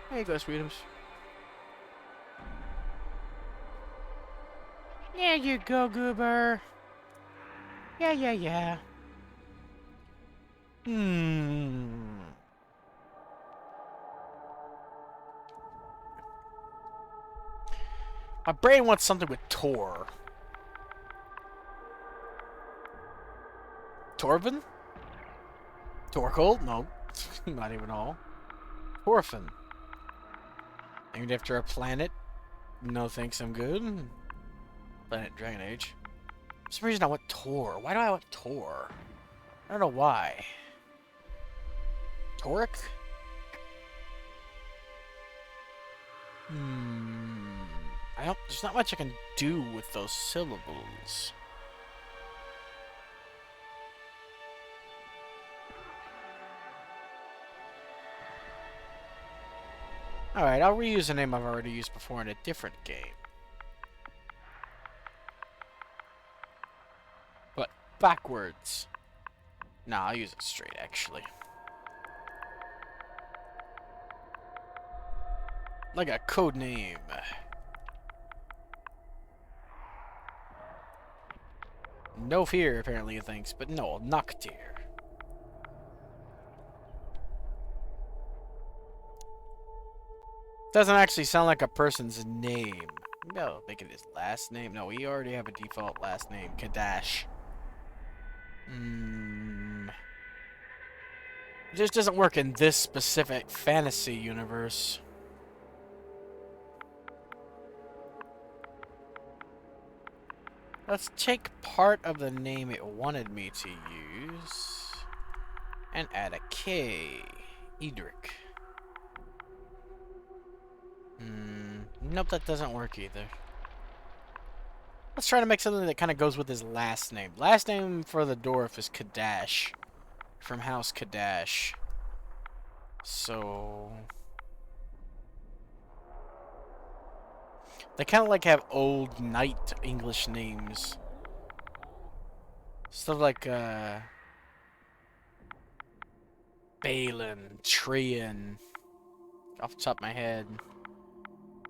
There you go, sweetums. There you go, goober. Yeah. My brain wants something with Tor. Torvin? Torkold? No. Not even all. Torfin. Named after a planet? No thanks, I'm good. Planet Dragon Age. For some reason I want Tor. Why do I want Tor? I don't know why. Toric? There's not much I can do with those syllables. Alright, I'll reuse a name I've already used before in a different game. But backwards. Nah, I'll use it straight, actually. Like a code name. No fear, apparently, he thinks, but no, Noctir. Doesn't actually sound like a person's name. No, make it his last name. No, we already have a default last name, Kadash. It just doesn't work in this specific fantasy universe. Let's take part of the name it wanted me to use and add a K. Edric. Nope, that doesn't work either. Let's try to make something that kind of goes with his last name. Last name for the dwarf is Kadash. From House Kadash. So... they kind of like have old knight English names. Stuff like, Balin, Trian. Off the top of my head.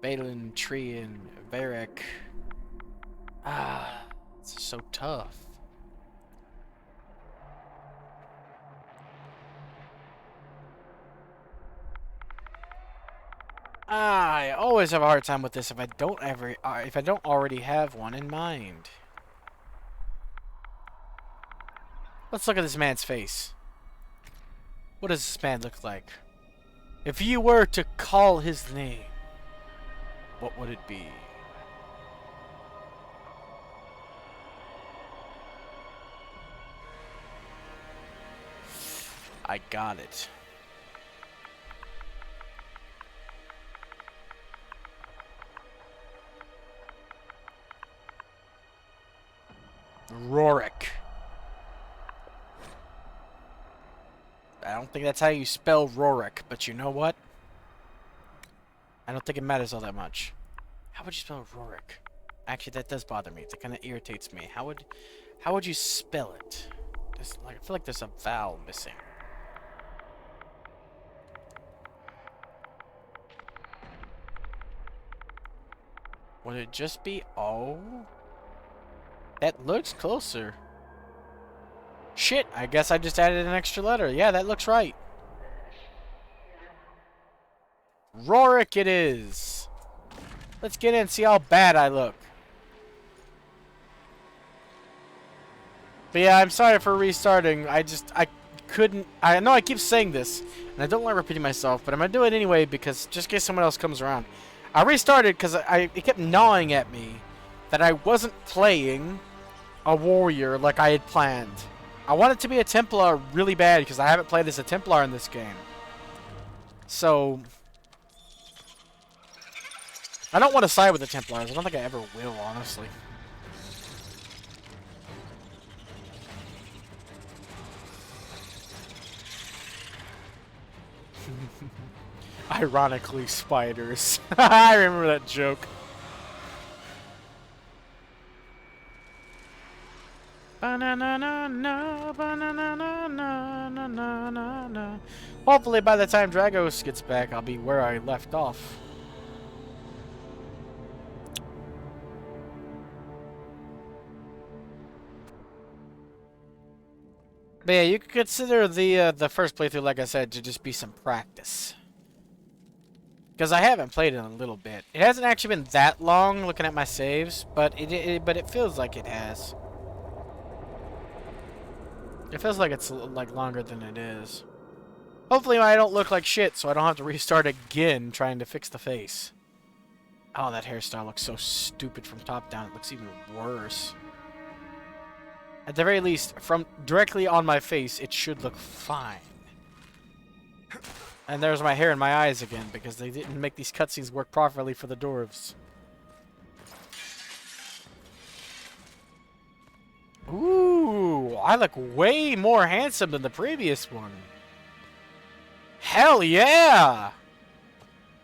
Balin, Trian, Varric. It's so tough. I always have a hard time with this if I don't already have one in mind. Let's look at this man's face. What does this man look like? If you were to call his name, what would it be? I got it. Rorik. I don't think that's how you spell Rorik, but you know what? I don't think it matters all that much. How would you spell Rorik? Actually, that does bother me. That kind of irritates me. How would you spell it? I feel like there's a vowel missing. Would it just be O? That looks closer. Shit, I guess I just added an extra letter. Yeah, that looks right. Rorik it is. Let's get in and see how bad I look. But yeah, I'm sorry for restarting. I couldn't. I know I keep saying this, and I don't like repeating myself, but I'm gonna do it anyway because just in case someone else comes around. I restarted because it kept gnawing at me that I wasn't playing a warrior like I had planned. I wanted to be a Templar really bad because I haven't played as a Templar in this game. So I don't want to side with the Templars. I don't think I ever will, honestly. Ironically, spiders. I remember that joke. Hopefully by the time Dragos gets back, I'll be where I left off. But yeah, you could consider the first playthrough, like I said, to just be some practice. Because I haven't played it in a little bit. It hasn't actually been that long looking at my saves, but it feels like it has. It feels like it's like longer than it is. Hopefully I don't look like shit so I don't have to restart again trying to fix the face. Oh, that hairstyle looks so stupid from top down. It looks even worse. At the very least, from directly on my face, it should look fine. And there's my hair in my eyes again, because they didn't make these cutscenes work properly for the dwarves. Ooh, I look way more handsome than the previous one. Hell yeah!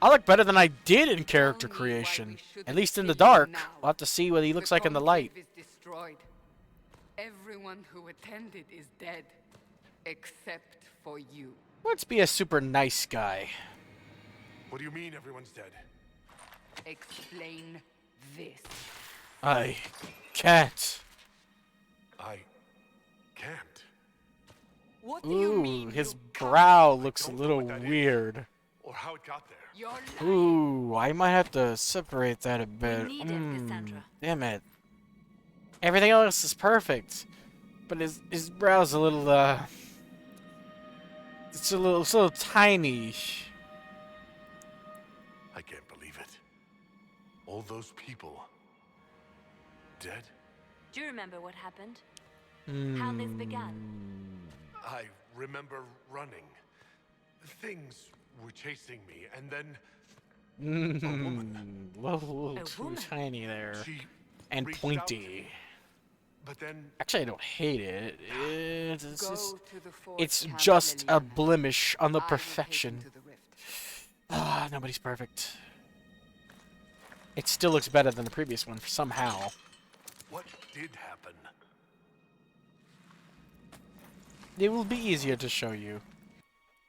I look better than I did in character creation. At least in the dark. We'll have to see what he looks like in the light. Everyone who attended is dead, except for you. Let's be a super nice guy. What do you mean everyone's dead? Explain this. I can't. I can't. What do you Ooh, mean? his you brow looks a don't know little what that is. weird. Or how it got there. You're lying. Ooh, I might have to separate that a bit. need it, Cassandra. Damn it. Everything else is perfect. But his brow's a little, it's a little tiny. I can't believe it. All those people dead? Do you remember what happened? How this began? I remember running. Things were chasing me, and then a woman. Little A too woman? tiny there. She And reached out to pointy. me, but then Actually, I don't hate it. It's Go just, to the forge it's camp, just a Liliana. blemish on the I will take perfection. you to the rift. Ah, nobody's perfect. It still looks better than the previous one somehow. what did happen? It will be easier to show you.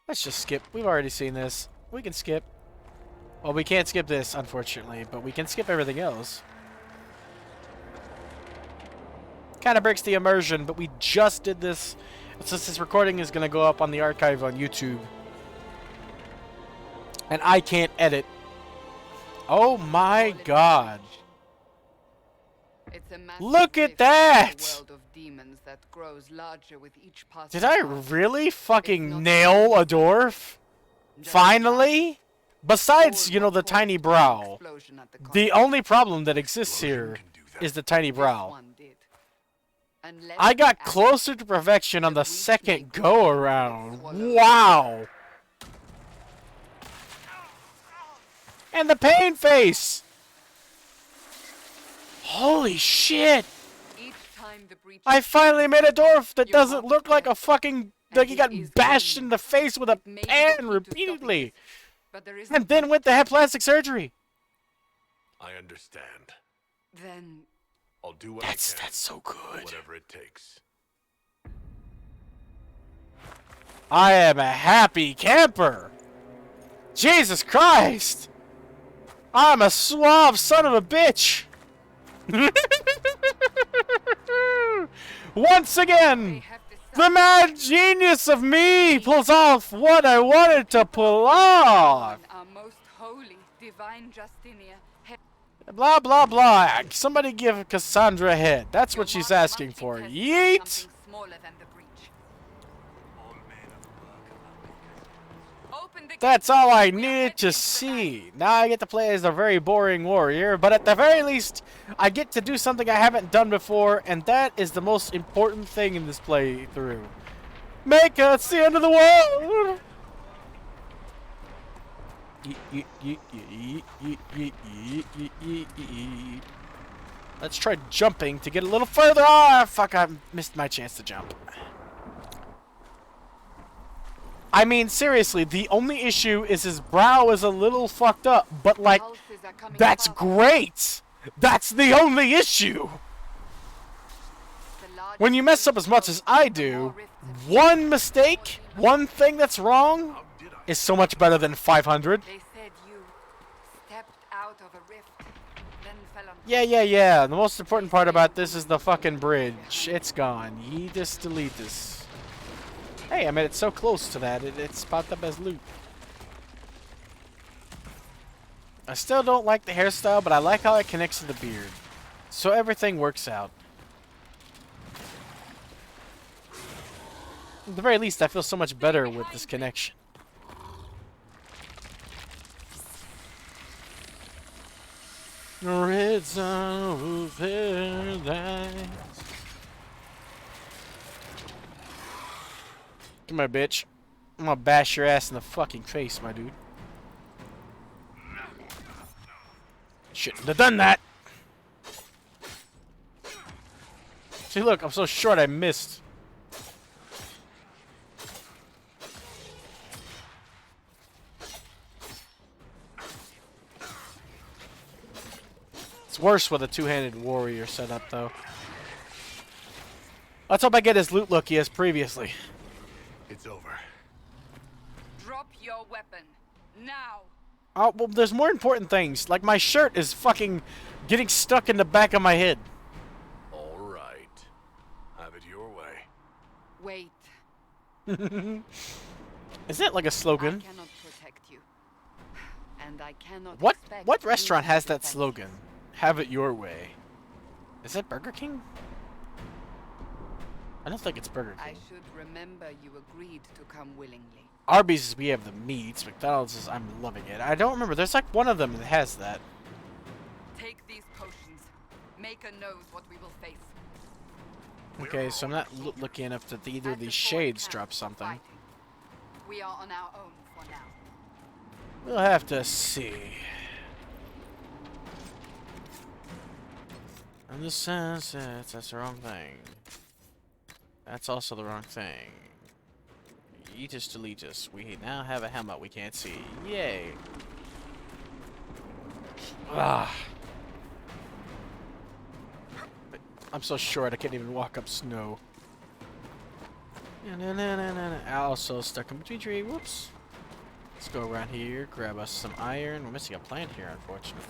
Let's just skip. We've already seen this. We can skip. Well, we can't skip this, unfortunately, but we can skip everything else. Kind of breaks the immersion, but we just did this. Since this recording is going to go up on the archive on YouTube. And I can't edit. Oh my god. It's a massive Look at rift in the that! world of demons that grows larger with each passing Did I hour. really It's fucking not nail a dwarf? Just Finally? Besides, all you know, the what tiny caused brow. explosion at the The conclave. only problem that exists Well, you here can do that. is the tiny This brow. one did. Unless I got the closer to perfection on the that we second make go will around. swallow. Wow! And the pain face! Holy shit! Each time the breach I finally made a dwarf that Your doesn't heart look like a breaks, fucking... Like he it got is bashed killing in you. the face with a It may be the pan key to repeatedly. stopping this, but there isn't And then much. went to have plastic surgery. I understand. Then I'll do what That's I can. so good. Whatever it takes. I am a happy camper. Jesus Christ! I'm a suave son of a bitch! Once again, the mad genius of me pulls off what I wanted to pull off! Our most holy, divine Justinia. Blah, blah, blah. Somebody give Cassandra a head. That's what she's asking for. Yeet! That's all I needed to see. Now I get to play as a very boring warrior, but at the very least, I get to do something I haven't done before, and that is the most important thing in this playthrough. Make us the end of the world! Let's try jumping to get a little further. Ah, fuck, I missed my chance to jump. I mean, seriously, the only issue is his brow is a little fucked up, but like, that's great! That's the only issue! When you mess up as much as I do, one mistake, one thing that's wrong, is so much better than 500. They said you stepped out of a rift, then fell on. Yeah. The most important part about this is the fucking bridge. It's gone. Yeetus deletus. Hey, I made it so close to that, it's popped up as loot. I still don't like the hairstyle, but I like how it connects to the beard. So everything works out. At the very least, I feel so much better with this connection. Red zone of paradise. Come here, bitch. I'm gonna bash your ass in the fucking face, my dude. Shouldn't have done that. See, look, I'm so short I missed. It's worse with a two-handed warrior setup, though. Let's hope I get as loot lucky as previously. It's over. Drop your weapon now. Oh, well, there's more important things. Like, my shirt is fucking getting stuck in the back of my head. All right. Have it your way. Wait. Is it like a slogan? I cannot protect you. And I cannot What restaurant you has to that defend slogan? Have it your way. Is it Burger King? I don't think it's Burger I King. should remember you agreed to come willingly. Arby's is we have the meats. McDonald's is I'm loving it. I don't remember. There's like one of them that has that. Take these potions. Maker knows what we will face. Okay, so I'm not lucky enough that either of these shades drop something. We are on our own for now. We'll have to see. And the sunsets, that's the wrong thing. That's also the wrong thing. Yeetus deletus. We now have a helmet we can't see. Yay. Ah. I'm so short I can't even walk up snow. Also stuck in between tree. Whoops. Let's go around here, grab us some iron. We're missing a plant here, unfortunately.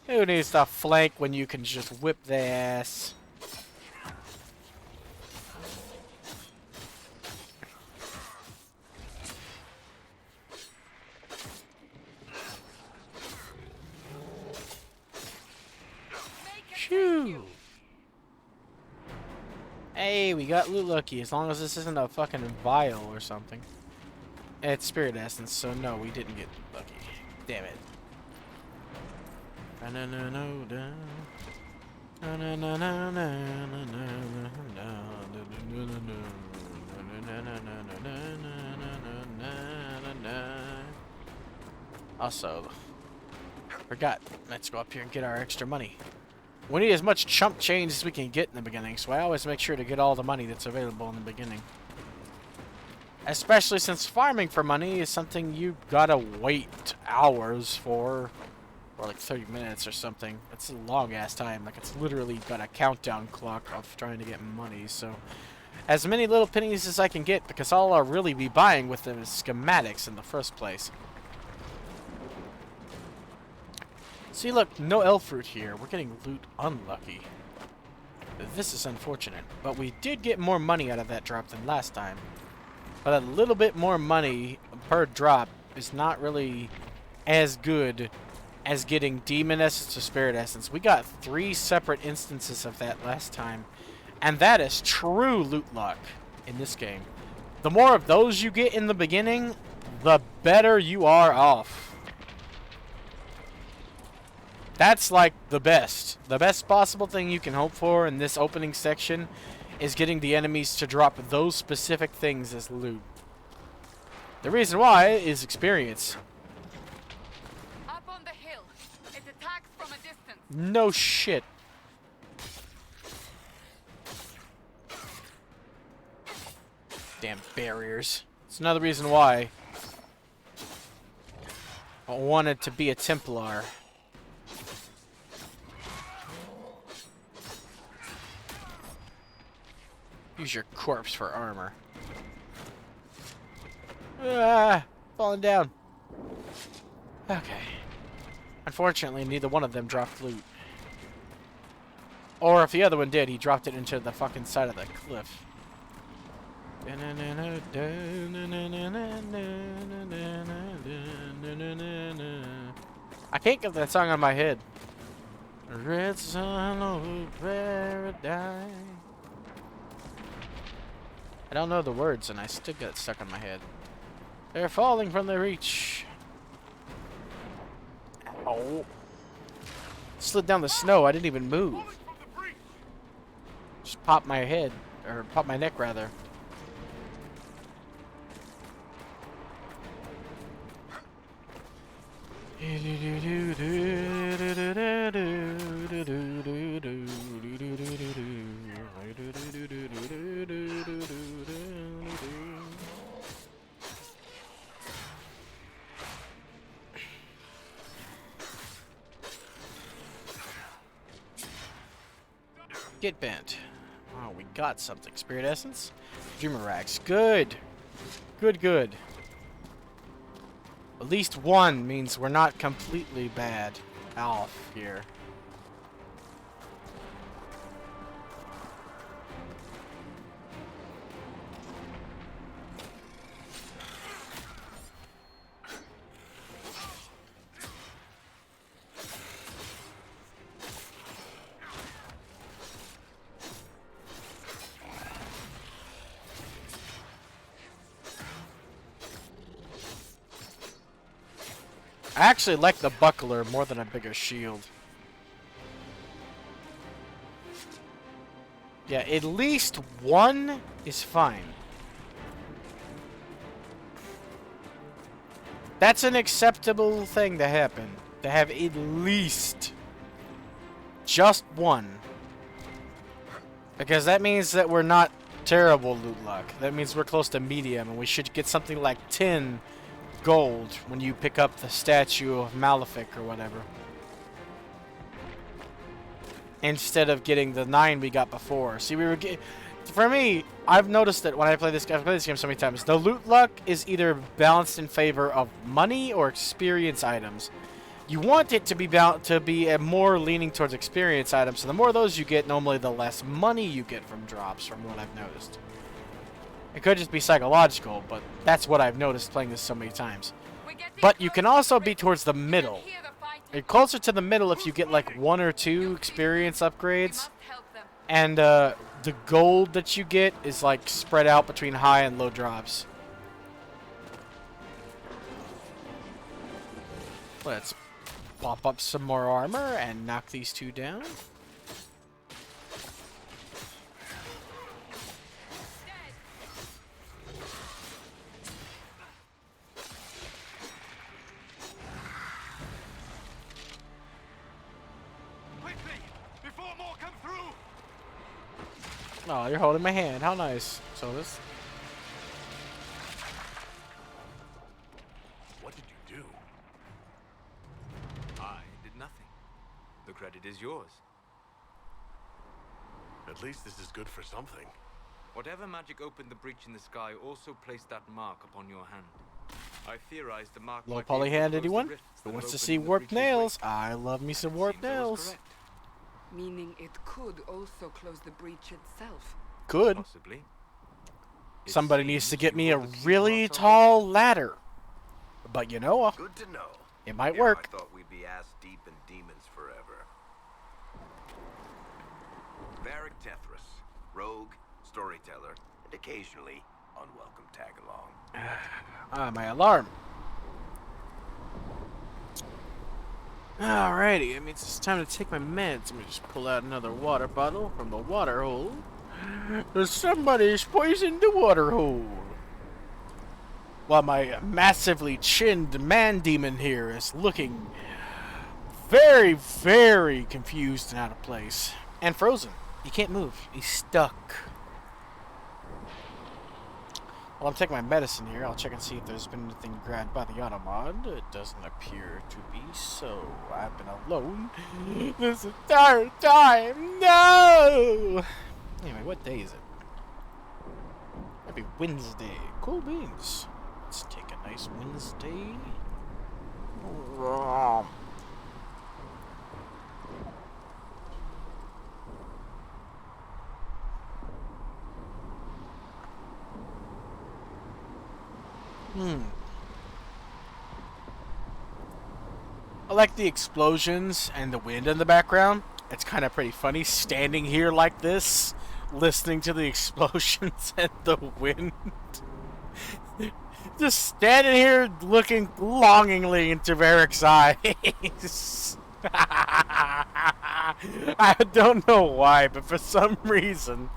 Who needs to flank when you can just whip their ass? Phew. Hey, we got loot lucky, as long as this isn't a fucking vial or something. It's spirit essence, so no, we didn't get lucky. Damn it. Also, forgot. Let's go up here and get our extra money. We need as much chump change as we can get in the beginning, so I always make sure to get all the money that's available in the beginning. Especially since farming for money is something you gotta wait hours for. or like 30 minutes or something. It's a long ass time. Like it's literally got a countdown clock of trying to get money. So as many little pennies as I can get, because all I'll really be buying with them is schematics in the first place. See, look, no elf fruit here. We're getting loot unlucky. This is unfortunate, but we did get more money out of that drop than last time. But a little bit more money per drop is not really as good as getting demon essence or spirit essence. We got 3 separate instances of that last time, and that is true loot luck in this game. The more of those you get in the beginning, the better you are off. That's like the best. The best possible thing you can hope for in this opening section is getting the enemies to drop those specific things as loot. The reason why is experience. Up on the hill. It attacks from a distance. No shit. Damn barriers. It's another reason why I wanted to be a Templar. Use your corpse for armor. Ah, falling down. Okay. Unfortunately, neither one of them dropped loot. Or if the other one did, he dropped it into the fucking side of the cliff. I can't get that song on my head. Red sun over paradise. I don't know the words, and I still got it stuck on my head. They're falling from their reach. Ow. Slid down the snow. I didn't even move. Just popped my head, or popped my neck rather. Get bent. Oh, we got something. Spirit essence? Dreamer rags. Good. Good, good. At least one means we're not completely bad off here. I actually like the buckler more than a bigger shield. Yeah, at least one is fine. That's an acceptable thing to happen. To have at least just one. Because that means that we're not terrible loot luck. That means we're close to medium, and we should get something like 10 gold when you pick up the statue of Malefic or whatever. Instead of getting the 9 we got before. See, we were for me, I've noticed that when I play this game, I've played this game so many times, the loot luck is either balanced in favor of money or experience items. You want it to be more leaning towards experience items, so the more of those you get, normally the less money you get from drops, from what I've noticed. It could just be psychological, but that's what I've noticed playing this so many times. But you can also be towards the middle. You're closer to the middle if you get like 1 or 2 experience upgrades. And the gold that you get is like spread out between high and low drops. Let's pop up some more armor and knock these 2 down. Oh, you're holding my hand. How nice. So this. What did you do? I did did nothing. The credit is yours. At least this is good for something. Whatever magic opened the breach in the sky also placed that mark upon your hand. I theorize the mark Low might be poly able to hand, close the anyone? rifts Who that wants to have see opened in the warped breach's nails? wake. I love me some Seems warped I was nails. correct. Meaning it could also close the breach itself. Good. Possibly. It Somebody needs to seems get you me a hold the key to really our tall ladder. But you know, Good to know. it might You know, work. I thought we'd be ass deep in demons forever. Varric Tethras, rogue, storyteller, and occasionally unwelcome tag-along. Ah, my alarm. Alrighty, it means it's time to take my meds. Let me just pull out another water bottle from the water hole. Somebody's poisoned the water hole. While my massively chinned man demon here is looking very, very confused and out of place. And frozen. He can't move. He's stuck. Well, I'm taking my medicine here. I'll check and see if there's been anything grabbed by the Automod. It doesn't appear to be so. I've been alone this entire time. No! Anyway, what day is it? Happy Wednesday. Cool beans. Let's take a nice Wednesday. I like the explosions and the wind in the background. It's kind of pretty funny standing here like this, listening to the explosions and the wind. Just standing here looking longingly into Varric's eyes. I don't know why, but for some reason,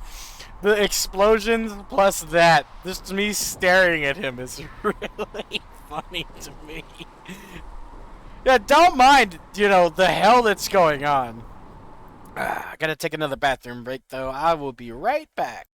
the explosions plus that, just me staring at him is really funny to me. Yeah, don't mind, you know, the hell that's going on. I gotta take another bathroom break, though. I will be right back.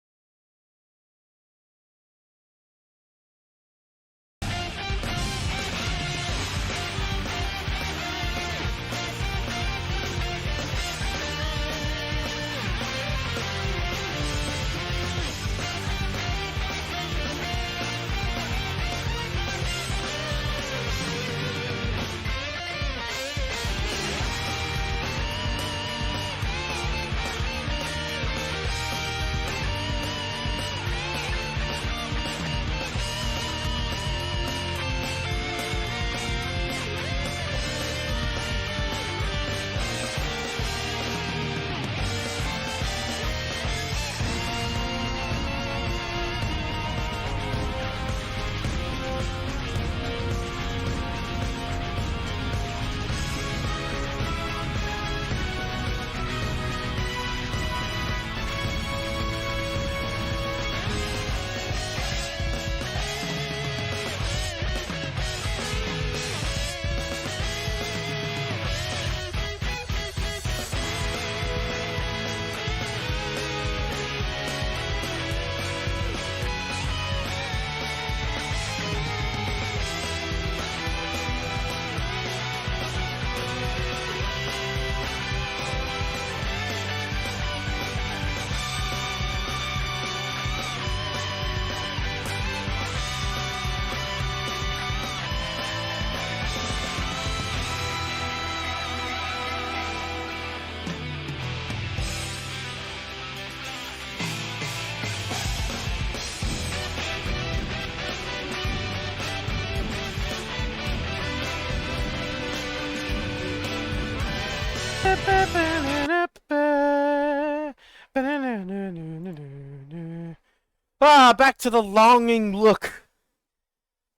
Back to the longing look.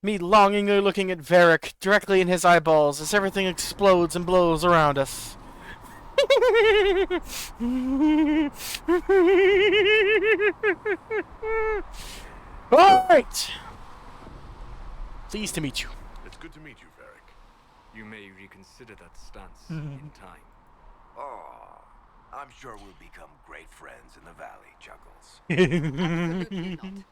Me longingly looking at Varric directly in his eyeballs as everything explodes and blows around us. Alright! Pleased to meet you. It's good to meet you, Varric. You may reconsider that stance in time. Oh, I'm sure we'll become great friends in the valley, Chuckles. Absolutely not.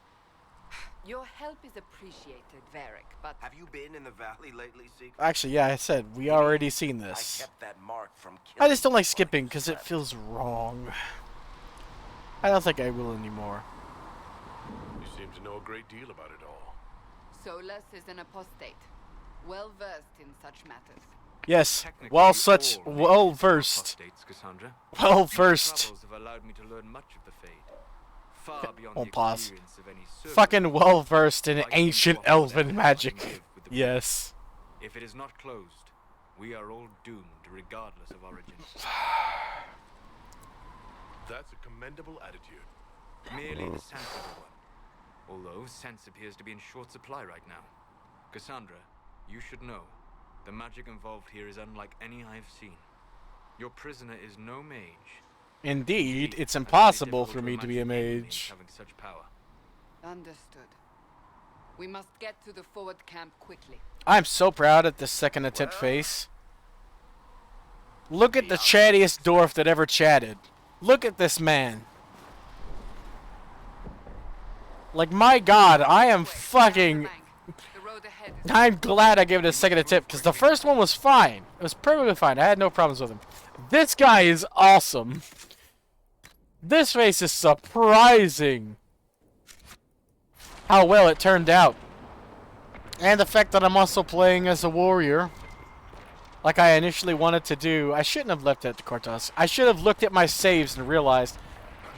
Your help is appreciated, Varric, but Have you been in the valley lately, Seeker? Actually, yeah, I said we already seen I this. kept that mark from killing I just don't like people skipping you because it slept. feels wrong. I don't think I will anymore. You seem to know a great deal about it all. Solus is an apostate, well versed in such matters. Yes, Technically, well such, all well mages are versed. apostates, Cassandra. Well These versed. travels have allowed me to learn much of the Fade, far beyond Won't the pause. experience of any servant. Fucking well versed in I came to ancient offer whatever elven help I can magic. give with the Yes. If it is not closed, we are all doomed, regardless of origins. That's a commendable attitude. Merely the sensible one. Although sense appears to be in short supply right now. Cassandra, you should know, the magic involved here is unlike any I've seen. Your prisoner is no mage. Indeed, it's I find it impossible difficult for me to be a imagine any mage. having such power. Understood. We must get to the forward camp quickly. I'm so proud at this second attempt face. Look at the chattiest dwarf that ever chatted. Look at this man. Like, my god, I am fucking... The road ahead is I'm glad I gave it a second attempt, because the first one was fine. It was perfectly fine. I had no problems with him. This guy is awesome. This face is surprising how well it turned out. And the fact that I'm also playing as a warrior, like I initially wanted to do. I shouldn't have left it to Cortas. I should have looked at my saves and realized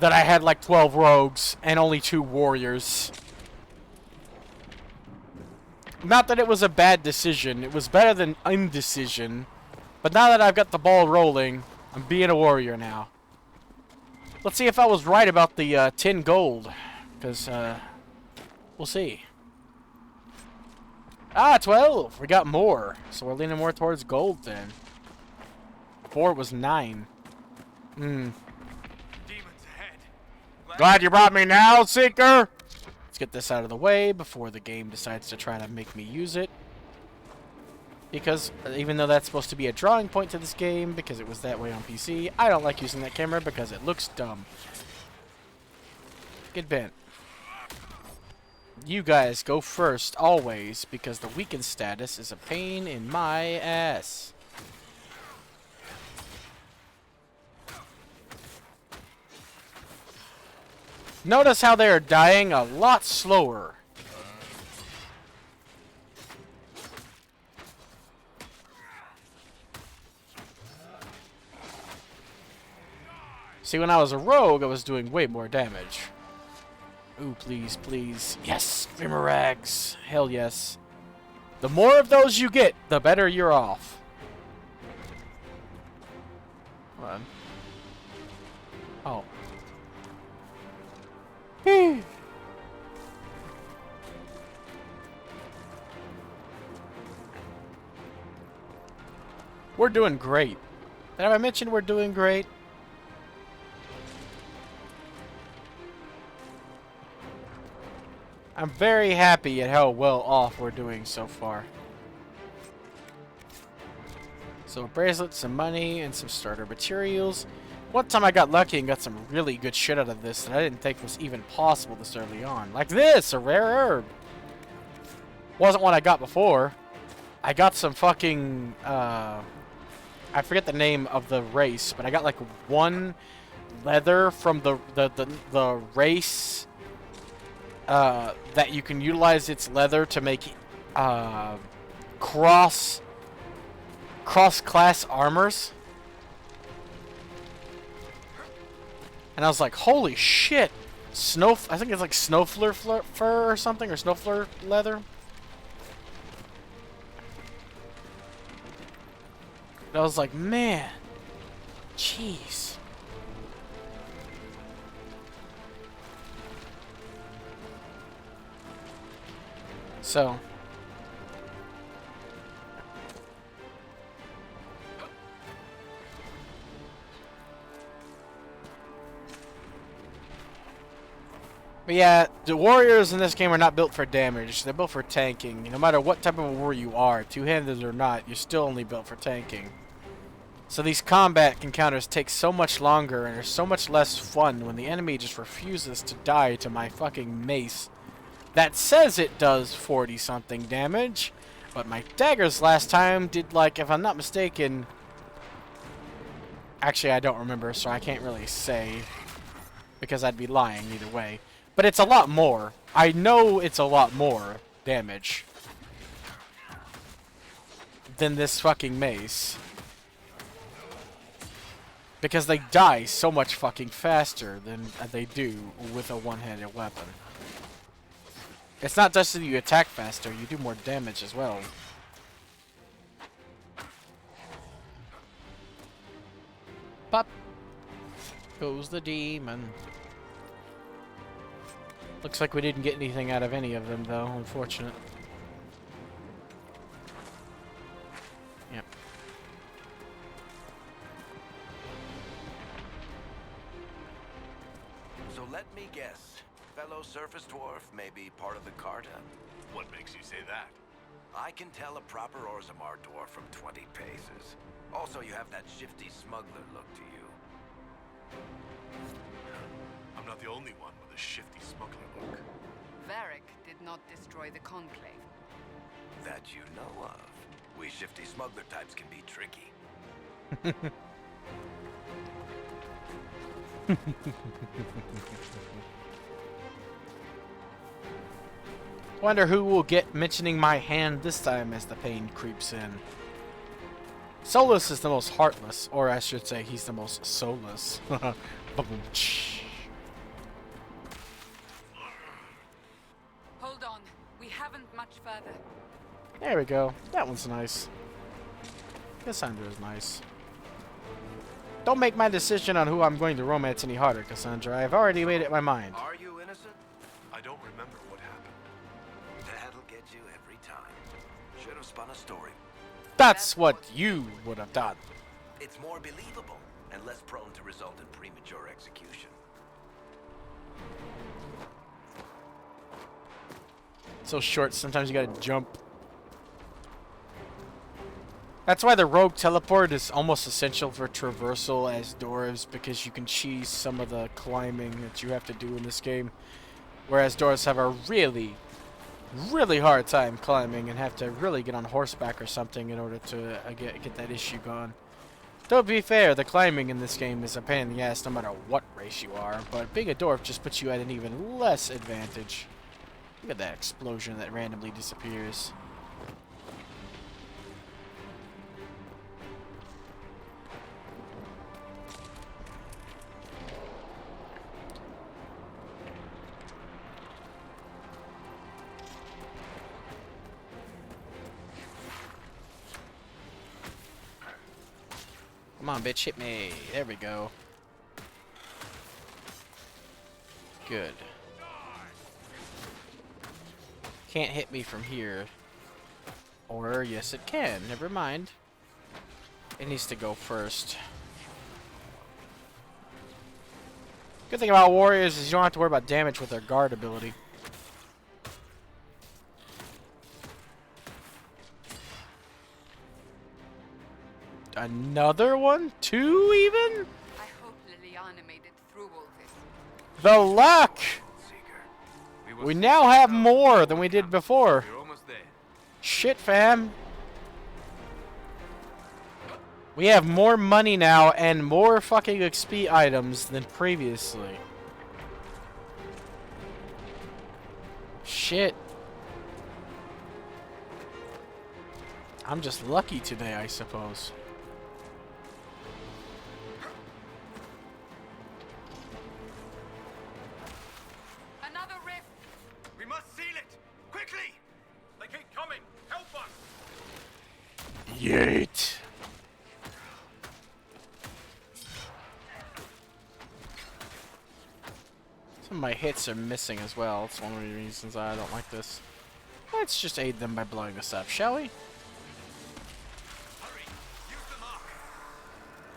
that I had like 12 rogues and only 2 warriors. Not that it was a bad decision. It was better than indecision. But now that I've got the ball rolling, I'm being a warrior now. Let's see if I was right about the 10 gold. Because, we'll see. Ah, 12! We got more. So we're leaning more towards gold then. Before it was 9. Demons ahead. Glad you brought me now, Seeker! Let's get this out of the way before the game decides to try to make me use it. Because, even though that's supposed to be a drawing point to this game, because it was that way on PC, I don't like using that camera because it looks dumb. Get bent. You guys go first, always, because the weakened status is a pain in my ass. Notice how they are dying a lot slower. See, when I was a rogue, I was doing way more damage. Ooh, please, please. Yes, Rimarags. Hell yes. The more of those you get, the better you're off. Hold on. Oh. Whew. We're doing great. Have I mentioned we're doing great? I'm very happy at how well off we're doing so far. So a bracelet, some money, and some starter materials. One time I got lucky and got some really good shit out of this that I didn't think was even possible this early on. Like this, a rare herb. Wasn't what I got before. I got some fucking, I forget the name of the race, but I got like 1 leather from the race that you can utilize its leather to make cross-class armors. And I was like, holy shit! I think it's like snowflare fur or something, or snowflare leather. And I was like, man, jeez. So. But yeah, the warriors in this game are not built for damage. They're built for tanking. No matter what type of a warrior you are, two-handed or not, you're still only built for tanking. So these combat encounters take so much longer and are so much less fun when the enemy just refuses to die to my fucking mace that says it does 40 something damage, but my daggers last time did, like, if I'm not mistaken, actually I don't remember, so I can't really say, because I'd be lying either way, but it's a lot more. I know it's a lot more damage than this fucking mace, because they die so much fucking faster than they do with a one-handed weapon. It's not just that you attack faster, you do more damage as well. Pop goes the demon. Looks like we didn't get anything out of any of them, though. Unfortunate. Yep. So let me guess. Fellow surface dwarf may be part of the Carta. What makes you say that? I can tell a proper Orzammar dwarf from 20 paces. Also, you have that shifty smuggler look to you. I'm not the only one with a shifty smuggler look. Varric did not destroy the Conclave. That you know of. We shifty smuggler types can be tricky. Wonder who will get mentioning my hand this time as the pain creeps in. Solus is the most heartless, or I should say he's the most soulless. Hold on. We haven't much further. There we go. That one's nice. Cassandra's nice. Don't make my decision on who I'm going to romance any harder, Cassandra. I've already made it my mind. Are you innocent? I don't remember what happened. That'll get you every time. Should have spun a story. That's what you would have done. It's more believable and less prone to result in premature execution. So short, sometimes you gotta jump. That's why the rogue teleport is almost essential for traversal as dwarves, because you can cheese some of the climbing that you have to do in this game. Whereas dwarves have a really hard time climbing and have to really get on horseback or something in order to get that issue gone. Though, to be fair, the climbing in this game is a pain in the ass no matter what race you are, but being a dwarf just puts you at an even less advantage. Look at that explosion that randomly disappears. Come on, bitch, hit me. There we go. Good. Can't hit me from here. Or, yes it can. Never mind. It needs to go first. Good thing about warriors is you don't have to worry about damage with their guard ability. Another one? Two even? I hope Liliana made it through all this. The luck! Seeker. We now have more than we did before. We're almost there. Shit, fam. We have more money now and more fucking XP items than previously. Shit. I'm just lucky today, I suppose. Another rift! We must seal it! Quickly! They keep coming! Help us! Yeet. Some of my hits are missing as well. It's one of the reasons I don't like this. Let's just aid them by blowing this up, shall we?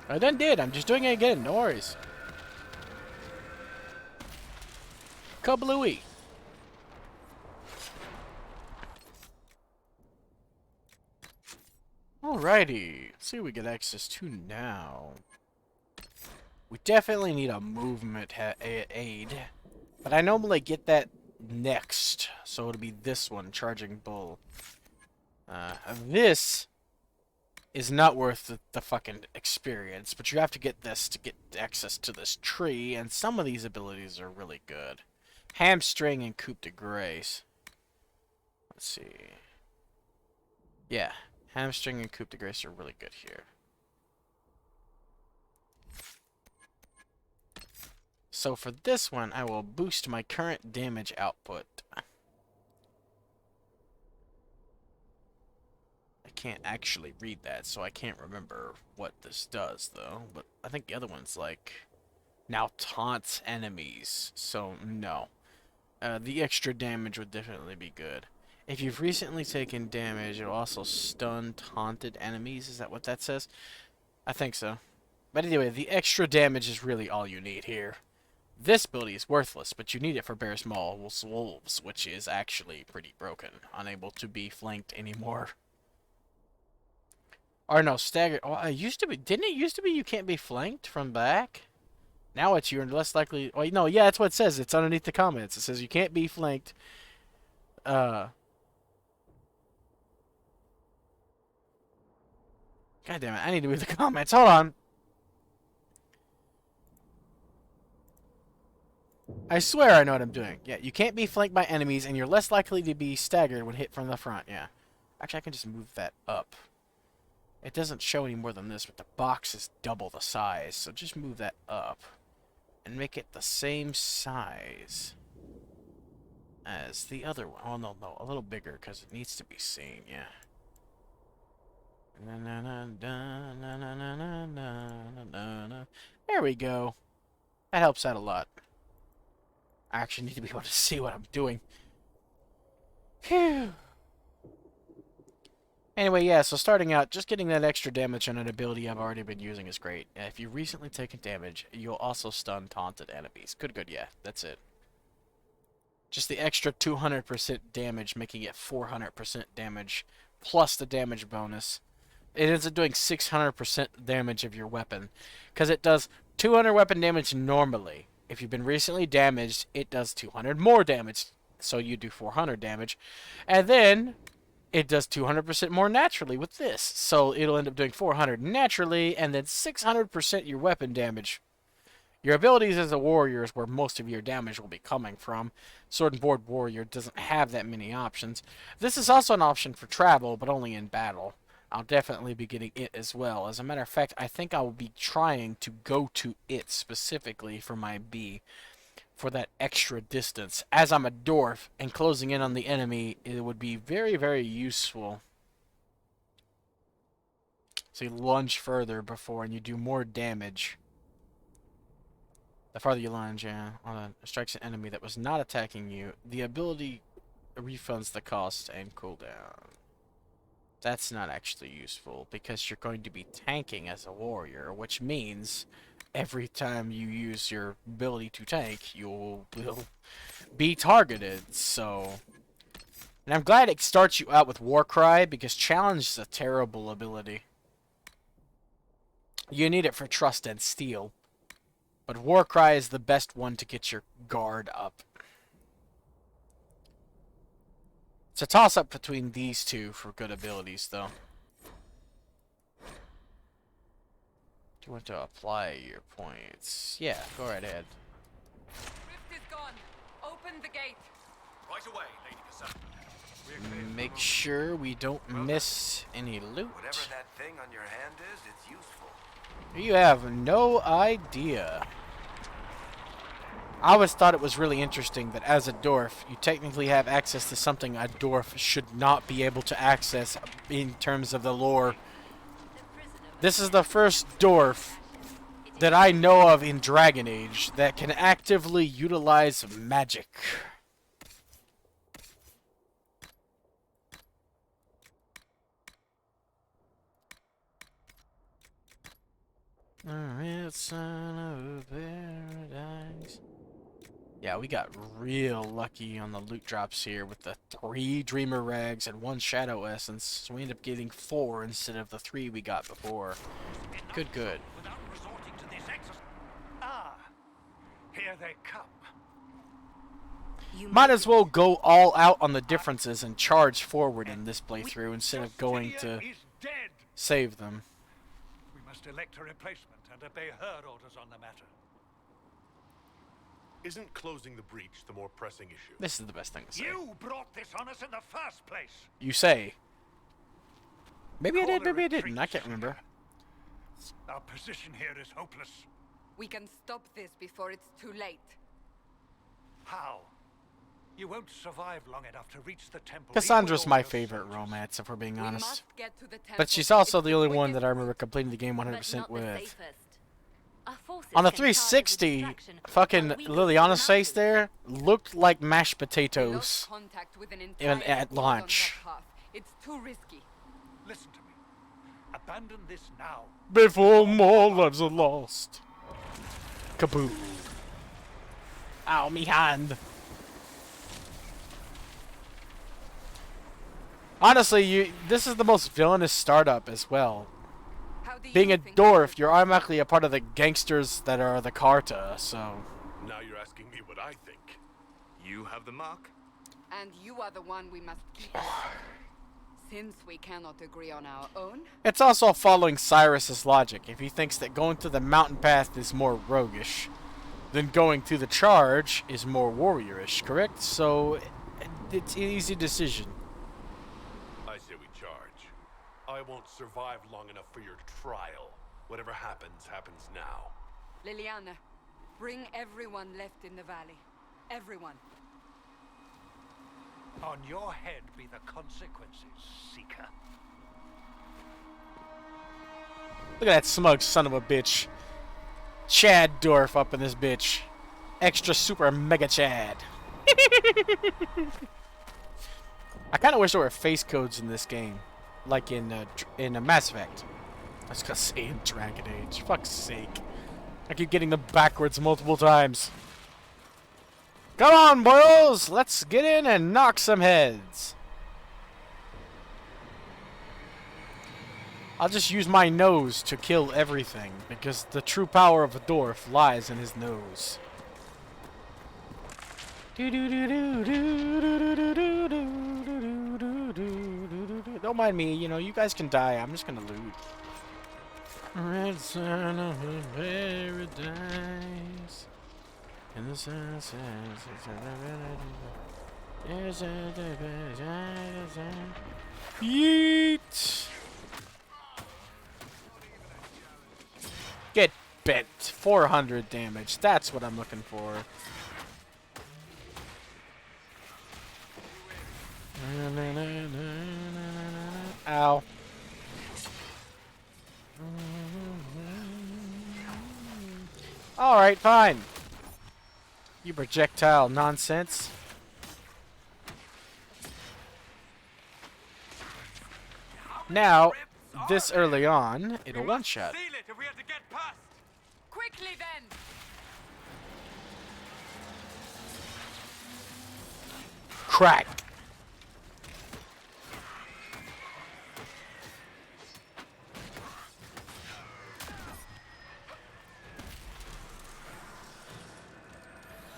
I done did. I'm just doing it again. No worries. Kablooey. Alrighty. Let's see what we get access to now. We definitely need a movement aid. But I normally get that next. So it'll be this one, Charging Bull. This is not worth the fucking experience, but you have to get this to get access to this tree, and some of these abilities are really good. Hamstring and Coup de Grace. Let's see. Yeah, Hamstring and Coup de Grace are really good here. So for this one, I will boost my current damage output. I can't actually read that, so I can't remember what this does, though. But I think the other one's like, now taunts enemies, so no. The extra damage would definitely be good. If you've recently taken damage, it'll also stun taunted enemies. Is that what that says? I think so. But anyway, the extra damage is really all you need here. This ability is worthless, but you need it for Bear's Maul's Wolves, which is actually pretty broken. Unable to be flanked anymore. Or no, staggered. Oh, it used to be. Didn't it used to be you can't be flanked from back? Now it's you're less likely. Oh, no, yeah, that's what it says. It's underneath the comments. It says you can't be flanked. God damn it, I need to read the comments. Hold on. I swear I know what I'm doing. Yeah, you can't be flanked by enemies, and you're less likely to be staggered when hit from the front. Yeah. Actually, I can just move that up. It doesn't show any more than this, but the box is double the size, so just move that up. And make it the same size as the other one. Oh, no, a little bigger, because it needs to be seen, yeah. There we go. That helps out a lot. I actually need to be able to see what I'm doing. Phew. Anyway, yeah, so starting out, just getting that extra damage on an ability I've already been using is great. If you've recently taken damage, you'll also stun taunted enemies. Good, yeah, that's it. Just the extra 200% damage, making it 400% damage, plus the damage bonus. It ends up doing 600% damage of your weapon, because it does 200 weapon damage normally. If you've been recently damaged, it does 200 more damage, so you do 400 damage. And then it does 200% more naturally with this, so it'll end up doing 400 naturally, and then 600% your weapon damage. Your abilities as a warrior is where most of your damage will be coming from. Sword and Board Warrior doesn't have that many options. This is also an option for travel, but only in battle. I'll definitely be getting it as well. As a matter of fact, I think I will be trying to go to it specifically for my B, for that extra distance. As I'm a dwarf and closing in on the enemy, it would be very, very useful. So you lunge further before and you do more damage. The farther you lunge, yeah, strikes an enemy that was not attacking you, the ability refunds the cost and cooldown. That's not actually useful, because you're going to be tanking as a warrior, which means every time you use your ability to tank, you will be targeted, so... And I'm glad it starts you out with Warcry, because Challenge is a terrible ability. You need it for Trust and Steel. But Warcry is the best one to get your guard up. It's a toss-up between these two for good abilities, though. Do you want to apply your points? Yeah, go right ahead. Rift is gone. Open the gate. Right away, Lady Cassandra. Make sure we don't miss any loot. Whatever that thing on your hand is, it's useful. You have no idea. I always thought it was really interesting that as a dwarf, you technically have access to something a dwarf should not be able to access in terms of the lore. This is the first dwarf that I know of in Dragon Age that can actively utilize magic. Alright, son of a paradise. Yeah, we got real lucky on the loot drops here with the 3 Dreamer Rags and 1 Shadow Essence. So we end up getting 4 instead of the 3 we got before. Good. Without resorting to this exercise. Ah, here they come. Might as well go all out on the differences and charge forward in this playthrough instead of going to is dead. save them. We must elect a replacement and obey her orders on the matter. Isn't closing the breach the more pressing issue? This is the best thing to say. You brought this on us in the first place. You say. Maybe I Call did, a maybe I didn't. retreat, I can't remember. Our position here is hopeless. We can stop this before it's too late. How? You won't survive long enough to reach the temple. Cassandra's even my with all your favorite soldiers. romance, if we're being We honest. must get to the temple. But she's also It's the only one quickest that I remember completing the game But 100% not the with. safest. Our forces On the can charge as a 360, distraction, fucking while we Liliana's go to the face there looked like mashed We lost potatoes. contact with an Even entire at squad on launch. that path. It's too risky. Listen to me. Abandon this now. Before more lives are lost. Kaboom. Ow, me hand. Honestly, this is the most villainous startup as well. How do Being you a think dwarf, it you're automatically a part of the gangsters that are the Carta, so... Now you're asking me what I think. You have the mark? And you are the one we must keep. Since we cannot agree on our own, It's also following Cyrus's logic. If he thinks that going through the mountain path is more roguish, then going through the charge is more warriorish, correct? So, it's an easy decision. I say we charge. I won't survive long enough for your trial. Whatever happens, happens now. Liliana, bring everyone left in the valley. Everyone. On your head be the consequences, Seeker. Look at that smug son of a bitch. Chad Dorf up in this bitch. Extra super mega Chad. I kind of wish there were face codes in this game. Like in Mass Effect. I was gonna say in Dragon Age. Fuck's sake. I keep getting them backwards multiple times. Come on, boys! Let's get in and knock some heads. I'll just use my nose to kill everything, because the true power of a dwarf lies in his nose. Don't mind me, you know, you guys can die. I'm just gonna loot. Red sun of paradise. And the sun says yeet! Get bent. 400 damage. That's what I'm looking for. Ow. Alright, fine. You projectile nonsense. Now, this early on, it'll one-shot. Seal it if we have to get past. Quickly then! Crack.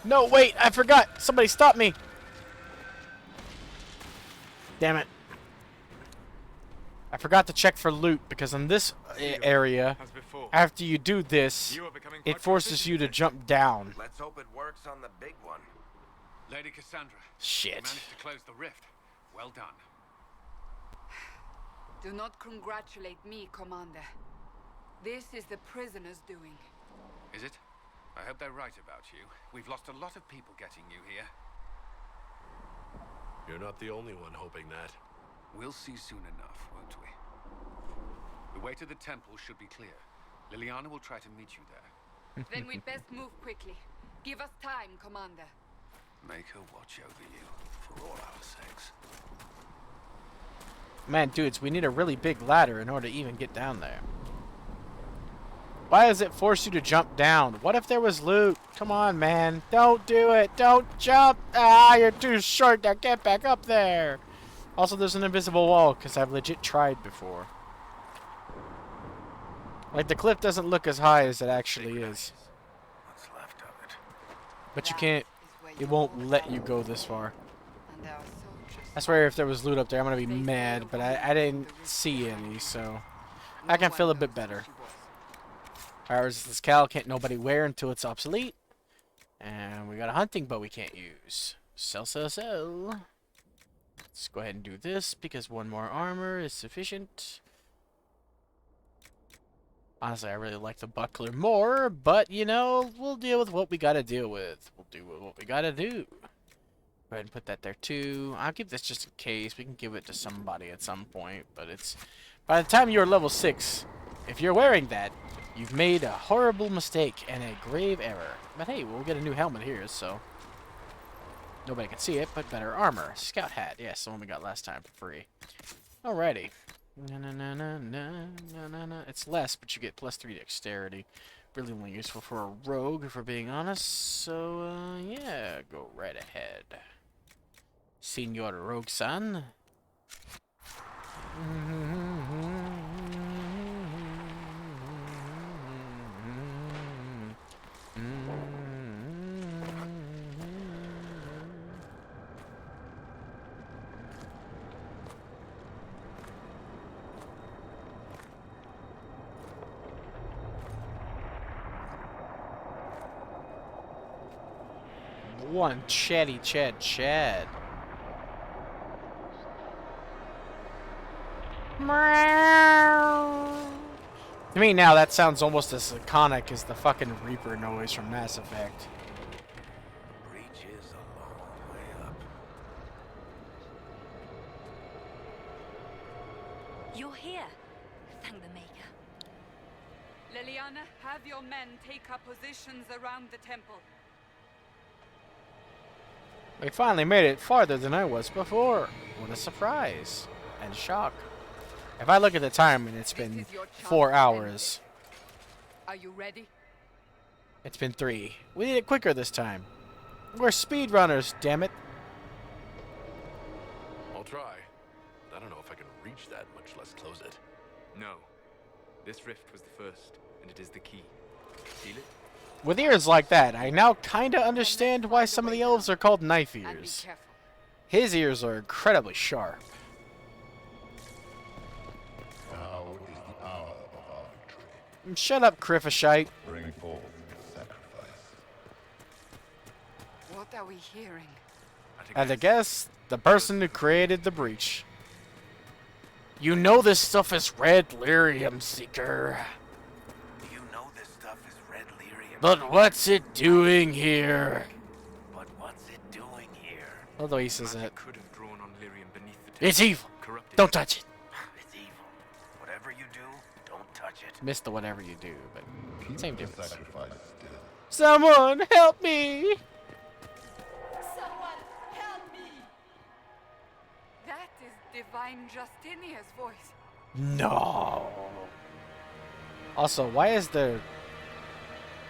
No, wait, I forgot. Somebody stop me. Damn it. I forgot to check for loot because in this area, As before. after you do this, You are becoming it quite forces proficient you to in this. jump down. Let's hope it works on the big one. Lady Cassandra, you Shit. managed to close the rift. Well done. Do not congratulate me, Commander. This is the prisoner's doing. Is it? I hope they're right about you. We've lost a lot of people getting you here. You're not the only one hoping that. We'll see soon enough, won't we? The way to the temple should be clear. Liliana will try to meet you there. Then we'd best move quickly. Give us time, Commander. Make her watch over you, for all our sakes. Man, dudes, we need a really big ladder in order to even get down there. Why does it force you to jump down? What if there was loot? Come on, man. Don't do it. Don't jump. Ah, you're too short. Now get back up there. Also, there's an invisible wall, because I've legit tried before. Like, the cliff doesn't look as high as it actually is. What's left of it. But you That can't... is where It won't let you go this far. And our soldiers. I swear if there was loot up there, I'm gonna be mad, but I didn't see any, so I can feel a bit better. Alright, resistance cal can't nobody wear until it's obsolete. And we got a hunting bow we can't use. Sell, sell, sell. Let's go ahead and do this because one more armor is sufficient. Honestly, I really like the buckler more, but you know, we'll deal with what we gotta deal with. We'll do what we gotta do. Go ahead and put that there too. I'll keep this just in case. We can give it to somebody at some point, but it's by the time you're level 6, if you're wearing that, you've made a horrible mistake and a grave error. But hey, we'll get a new helmet here, so nobody can see it, but better armor. Scout hat, yes, the one we got last time for free. Alrighty. It's less, but you get +3 dexterity. Really only useful for a rogue, if we're being honest. So, yeah, go right ahead. Senor Rogue-san. One chatty Chad. To me now, that sounds almost as iconic as the fucking Reaper noise from Mass Effect. Breach is a long way up. You're here. Thank the Maker. Liliana, have your men take up positions around the temple. We finally made it farther than I was before. What a surprise and shock. If I look at the time, and it's been 4 hours. Are you ready? It's been 3. We did it quicker this time. We're speedrunners, damn it. I'll try. I don't know if I can reach that, much less close it. No. This rift was the first, and it is the key. Feel it? With ears like that, I now kinda understand why some of the elves are called knife And be ears. careful. His ears are incredibly sharp. Now is the hour of our victory. Shut up, Criffishite. Bring forth the sacrifice. What are we hearing? And I guess the person who created the breach. You know this stuff is red lyrium, Seeker. You know this stuff is red lyrium. But what's it doing here? But what's it doing here? Although he says that. Magic could have drawn on lyrium beneath the temple. It's evil. Corrupted Don't it. touch it. It's evil. Whatever you do, don't touch it. Missed the whatever you do, but Keep same the difference. sacrifice still. Someone help me! That is Divine Justinia's voice. No. Also, why is there...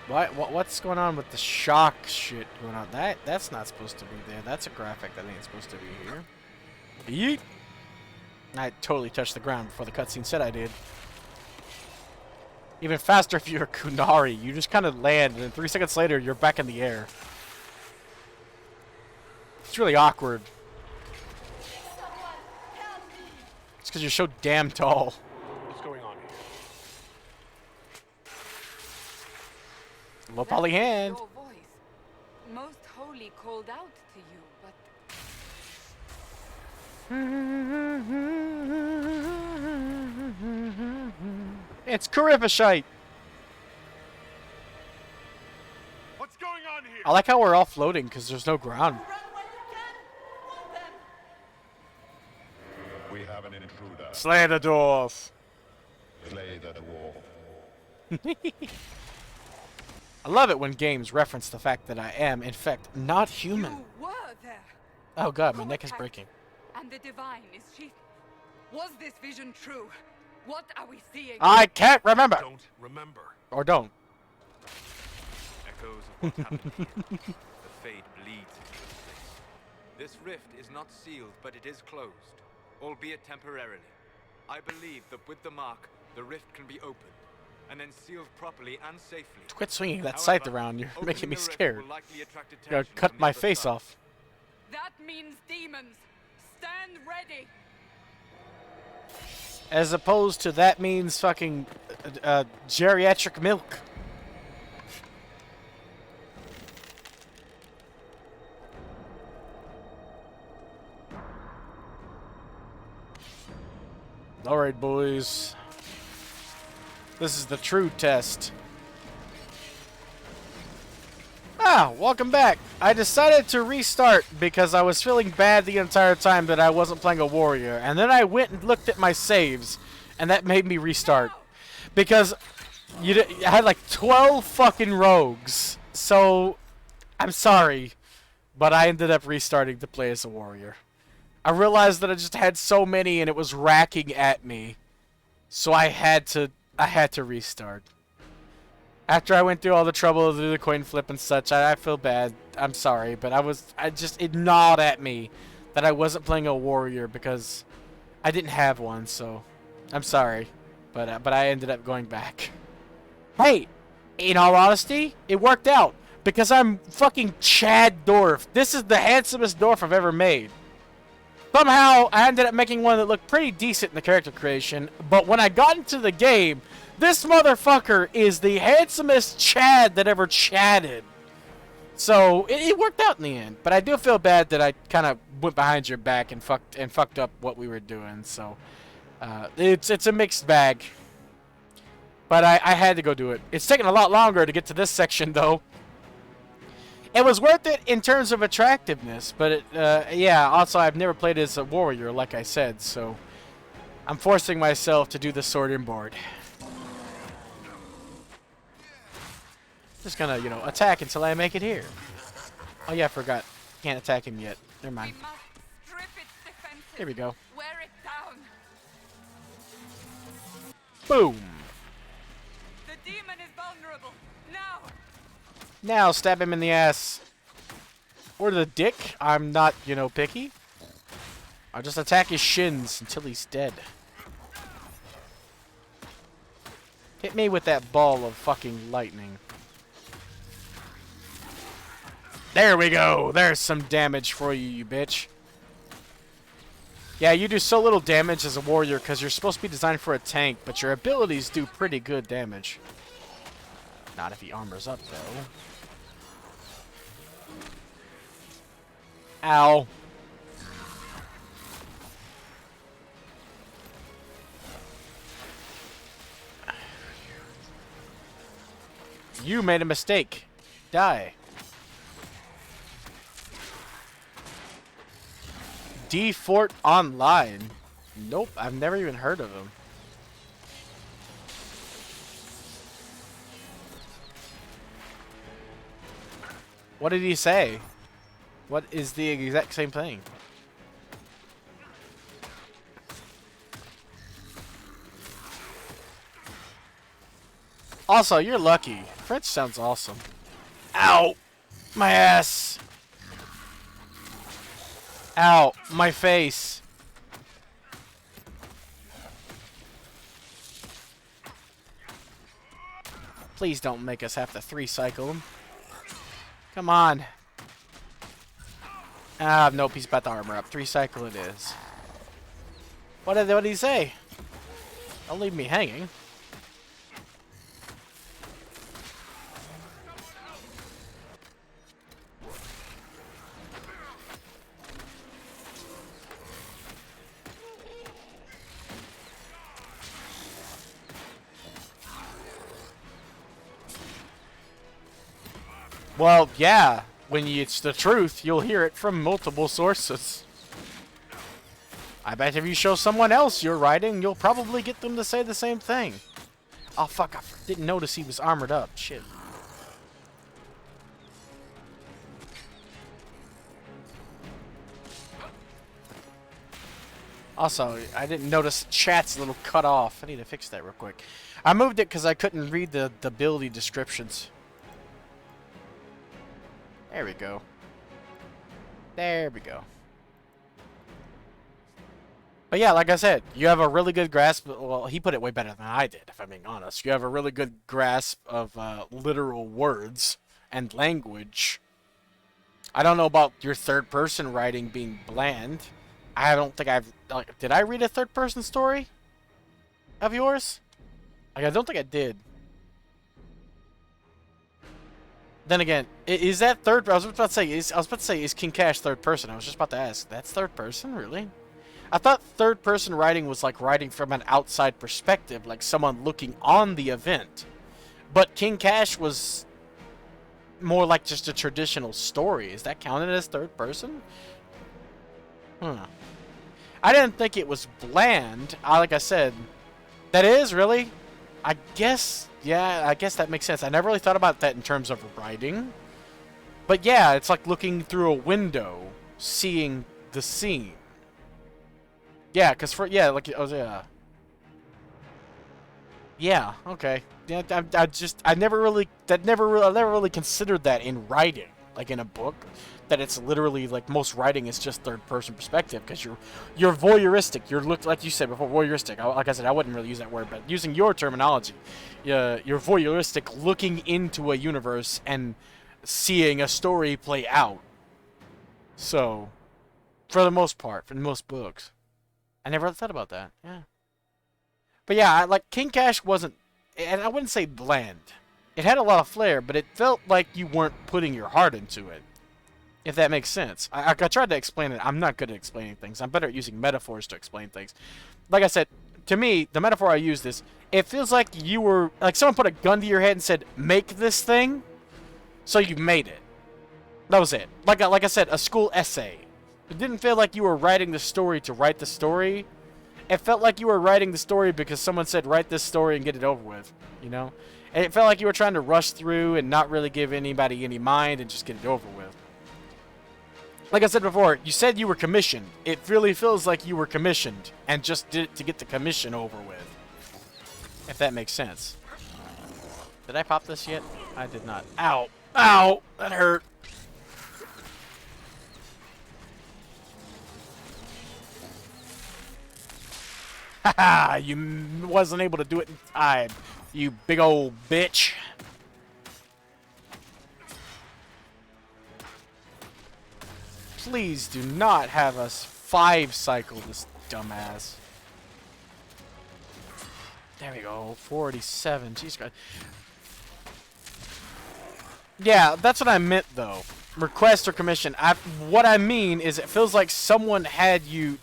What's going on with the shock shit going on? That's not supposed to be there. That's a graphic that ain't supposed to be here. Yeet! I totally touched the ground before the cutscene said I did. Even faster if you're Kunari. You just kind of land, and then 3 seconds later, you're back in the air. It's really awkward. It's because you're so damn tall. What's going on here? Low poly hand. Your voice. Most holy called out to you, but It's Carifishite. What's going on here? I like how we're all floating because there's no ground. We have an intruder. Slay the dwarf. Slay the dwarf. I love it when games reference the fact that I am, in fact, not human. you were there. Oh god, my Who neck is attacked? breaking. And the divine is she? Was this vision true? What are we seeing? I can't remember. Don't remember. Or don't. Echoes of what happened here. The fade bleeds into this place. This rift is not sealed, but it is closed, albeit temporarily. I believe that with the mark, the rift can be opened. and then sealed properly and safely. Quit swinging that However, scythe around. You're opening making me the rift scared. will likely attract You're gonna attention cut from the my other face side. off. That means demons. Stand ready. As opposed to that means fucking geriatric milk. Alright, boys. This is the true test. Ah, welcome back. I decided to restart because I was feeling bad the entire time that I wasn't playing a warrior. And then I went and looked at my saves, and that made me restart. Because I had like 12 fucking rogues. So, I'm sorry, but I ended up restarting to play as a warrior. I realized that I just had so many and it was racking at me. So I had to restart. After I went through all the trouble of the coin flip and such, I feel bad. I'm sorry, but it gnawed at me that I wasn't playing a warrior because I didn't have one, so I'm sorry. But I ended up going back. Hey, in all honesty, it worked out because I'm fucking Chad Dwarf. This is the handsomest dwarf I've ever made. Somehow, I ended up making one that looked pretty decent in the character creation, but when I got into the game, this motherfucker is the handsomest Chad that ever chatted. So, it worked out in the end, but I do feel bad that I kind of went behind your back and fucked up what we were doing, so it's a mixed bag. But I had to go do it. It's taken a lot longer to get to this section, though. It was worth it in terms of attractiveness, but yeah, also I've never played as a warrior, like I said, so I'm forcing myself to do the sword and board. Just gonna, attack until I make it here. Oh yeah, I forgot. Can't attack him yet. Never mind. We must strip its defenses. Here we go. Wear it down. Boom! The demon is vulnerable. Now. Now stab him in the ass. Or the dick. I'm not, picky. I'll just attack his shins until he's dead. Hit me with that ball of fucking lightning. There we go. There's some damage for you, you bitch. Yeah, you do so little damage as a warrior because you're supposed to be designed for a tank, but your abilities do pretty good damage. Not if he armors up, though. Ow. You made a mistake. Die. D Fort Online. Nope, I've never even heard of him. What did he say? What is the exact same thing? Also, you're lucky. French sounds awesome. Ow! My ass! Ow! My face! Please don't make us have to 3-cycle him. Come on. Ah, nope, he's about to armor up. 3-cycle it is. What did he say? Don't leave me hanging. Well, yeah. When it's the truth, you'll hear it from multiple sources. I bet if you show someone else your writing, you'll probably get them to say the same thing. Oh, fuck. I didn't notice he was armored up. Shit. Also, I didn't notice chat's a little cut off. I need to fix that real quick. I moved it because I couldn't read the ability descriptions. There we go. There we go. But yeah, like I said, you have a really good grasp. Well, he put it way better than I did, if I'm being honest. You have a really good grasp of literal words and language. I don't know about your third-person writing being bland. I don't think I've... Like, did I read a third-person story of yours? Like, I don't think I did. Then again, is that third... I was about to say, is King Cash third person? I was just about to ask. That's third person? Really? I thought third-person writing was like writing from an outside perspective, like someone looking on the event. But King Cash was more like just a traditional story. Is that counted as third person? I didn't think it was bland. Like I said, that is really... I guess, yeah, I guess that makes sense. I never really thought about that in terms of writing. But yeah, it's like looking through a window, seeing the scene. Yeah, because yeah, okay. Yeah, I never really considered that in writing, like in a book, that it's literally like most writing is just third-person perspective, because you're voyeuristic. You're like you said before, voyeuristic. Like I said, I wouldn't really use that word, but using your terminology, you're voyeuristic, looking into a universe and seeing a story play out. So, for the most part, for most books. I never thought about that. Yeah. But yeah, like King Cash wasn't, and I wouldn't say bland. It had a lot of flair, but it felt like you weren't putting your heart into it. If that makes sense. I tried to explain it. I'm not good at explaining things. I'm better at using metaphors to explain things. Like I said, to me, the metaphor I use this, it feels like you were, like someone put a gun to your head and said, make this thing, so you made it. That was it. Like I said, a school essay. It didn't feel like you were writing the story to write the story. It felt like you were writing the story because someone said, write this story and get it over with, you know? And it felt like you were trying to rush through and not really give anybody any mind and just get it over with. Like I said before, you said you were commissioned. It really feels like you were commissioned and just did it to get the commission over with. If that makes sense. Did I pop this yet? I did not. Ow! Ow! That hurt. Haha! You wasn't able to do it in time, you big old bitch. Please do not have us 5-cycle this dumbass. There we go. 487. Jesus Christ. Yeah, that's what I meant, though. Request or commission. What I mean is it feels like someone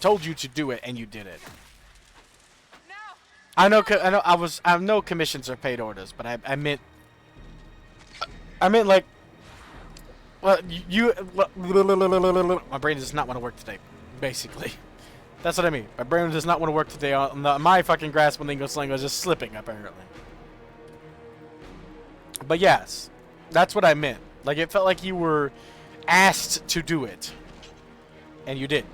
told you to do it, and you did it. I know commissions are paid orders, but I meant like, well, my brain does not want to work today, basically. That's what I mean. My brain does not want to work today. My fucking grasp on English language is slipping, apparently. But yes, that's what I meant. Like, it felt like you were asked to do it, and you did.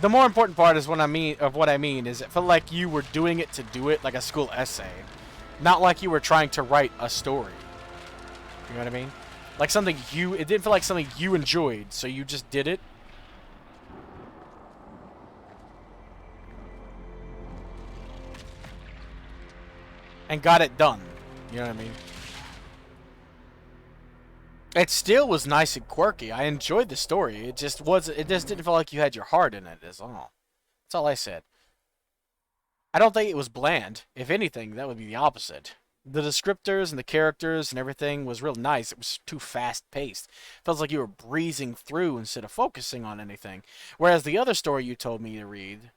The more important part is what I mean is it felt like you were doing it to do it, like a school essay. Not like you were trying to write a story. You know what I mean? Like it didn't feel like something you enjoyed, so you just did it. And got it done. You know what I mean? It still was nice and quirky. I enjoyed the story. It just didn't feel like you had your heart in it, is all. That's all I said. I don't think it was bland. If anything, that would be the opposite. The descriptors and the characters and everything was real nice. It was too fast-paced. Feels like you were breezing through instead of focusing on anything. Whereas the other story you told me to read,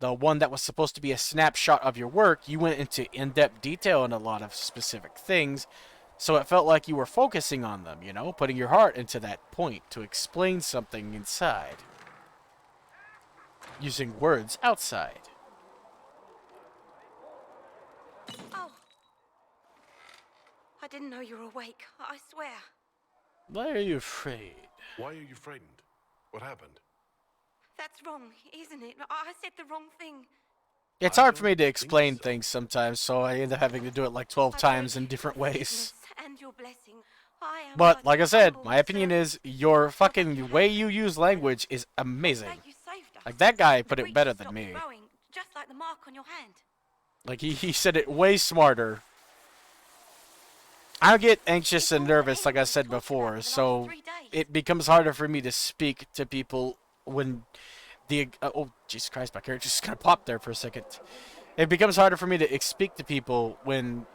the one that was supposed to be a snapshot of your work, you went into in-depth detail in a lot of specific things. So it felt like you were focusing on them, you know, putting your heart into that point to explain something inside. Using words outside. Oh. I didn't know you were awake. I swear. Why are you afraid? Why are you frightened? What happened? That's wrong, isn't it? I said the wrong thing. It's hard for me to explain things sometimes, so I end up having to do it like 12 times in different ways. And your blessing. I am But, but like a I said, humble my opinion servant. is your fucking way you use language is amazing. Today you saved us. Like, that guy The put it breach better has than stopped me. growing, just like the mark on your hand. Like, he said it way smarter. I get anxious It's and all nervous, like I everyone's said talked about before, for the last so 3 days. it becomes harder for me to speak to people when the... oh, Jesus Christ, my character just kind of popped there for a second. It becomes harder for me to speak to people when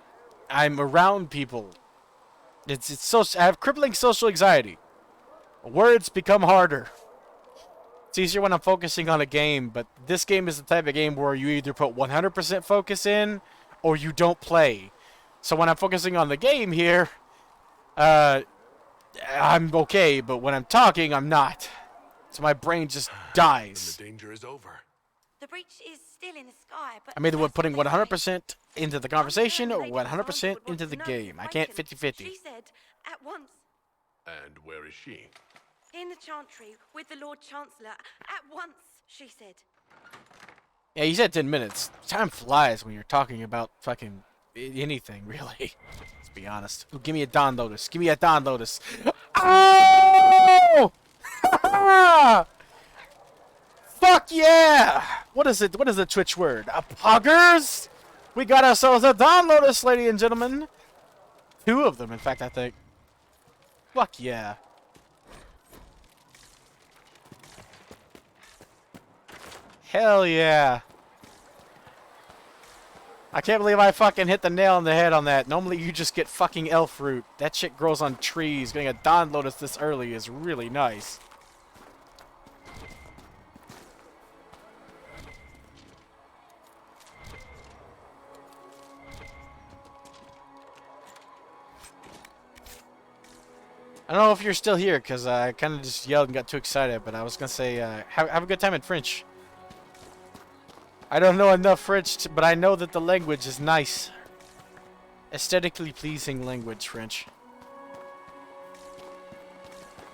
I'm around people. It's so... I have crippling social anxiety. Words become harder. It's easier when I'm focusing on a game, but this game is the type of game where you either put 100% focus in or you don't play. So when I'm focusing on the game here, I'm okay, but when I'm talking, I'm not. So my brain just dies. The danger is over. The breach is still in the sky, but I'm either that's putting what they say. 100% into the I'm conversation certain or Lady Cassandra 100% would want into to the know game. it's I can't broken. 50-50. She said, at once, And where is she? in the Chantry, with the Lord Chancellor. At once, she said. Yeah, you said 10 minutes. Time flies when you're talking about fucking anything, really. Let's be honest. Ooh, give me a Dawn Lotus. Give me a Dawn Lotus. Oh! Fuck yeah! What is it? What is the Twitch word? Poggers? We got ourselves a Dawn Lotus, ladies and gentlemen. 2 of them, in fact, I think. Fuck yeah. Hell yeah. I can't believe I fucking hit the nail on the head on that. Normally you just get fucking elf fruit. That shit grows on trees. Getting a Dawn Lotus this early is really nice. I don't know if you're still here, because I kind of just yelled and got too excited, but I was going to say, have a good time in French. I don't know enough French, but I know that the language is nice. Aesthetically pleasing language, French.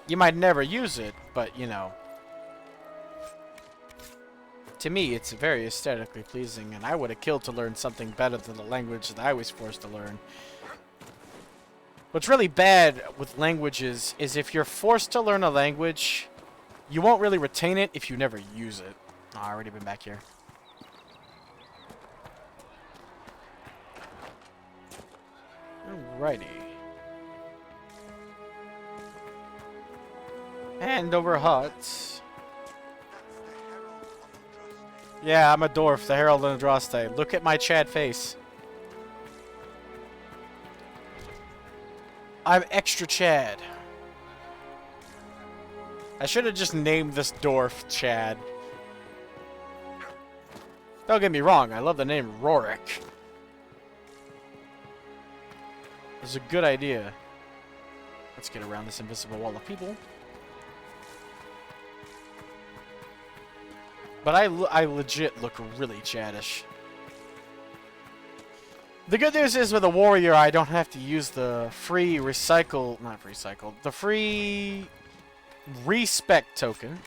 You might never use it, but, you know. To me, it's very aesthetically pleasing, and I would have killed to learn something better than the language that I was forced to learn. What's really bad with languages is if you're forced to learn a language, you won't really retain it if you never use it. Oh, I've already been back here. Alrighty. Hand over hut. Yeah, I'm a dwarf, the Herald and Andraste. Look at my Chad face. I'm extra Chad. I should have just named this dwarf Chad. Don't get me wrong, I love the name Rorik. It's a good idea. Let's get around this invisible wall of people. But I legit look really Chadish. The good news is with a warrior, I don't have to use the free recycle, not recycle, the free respect token.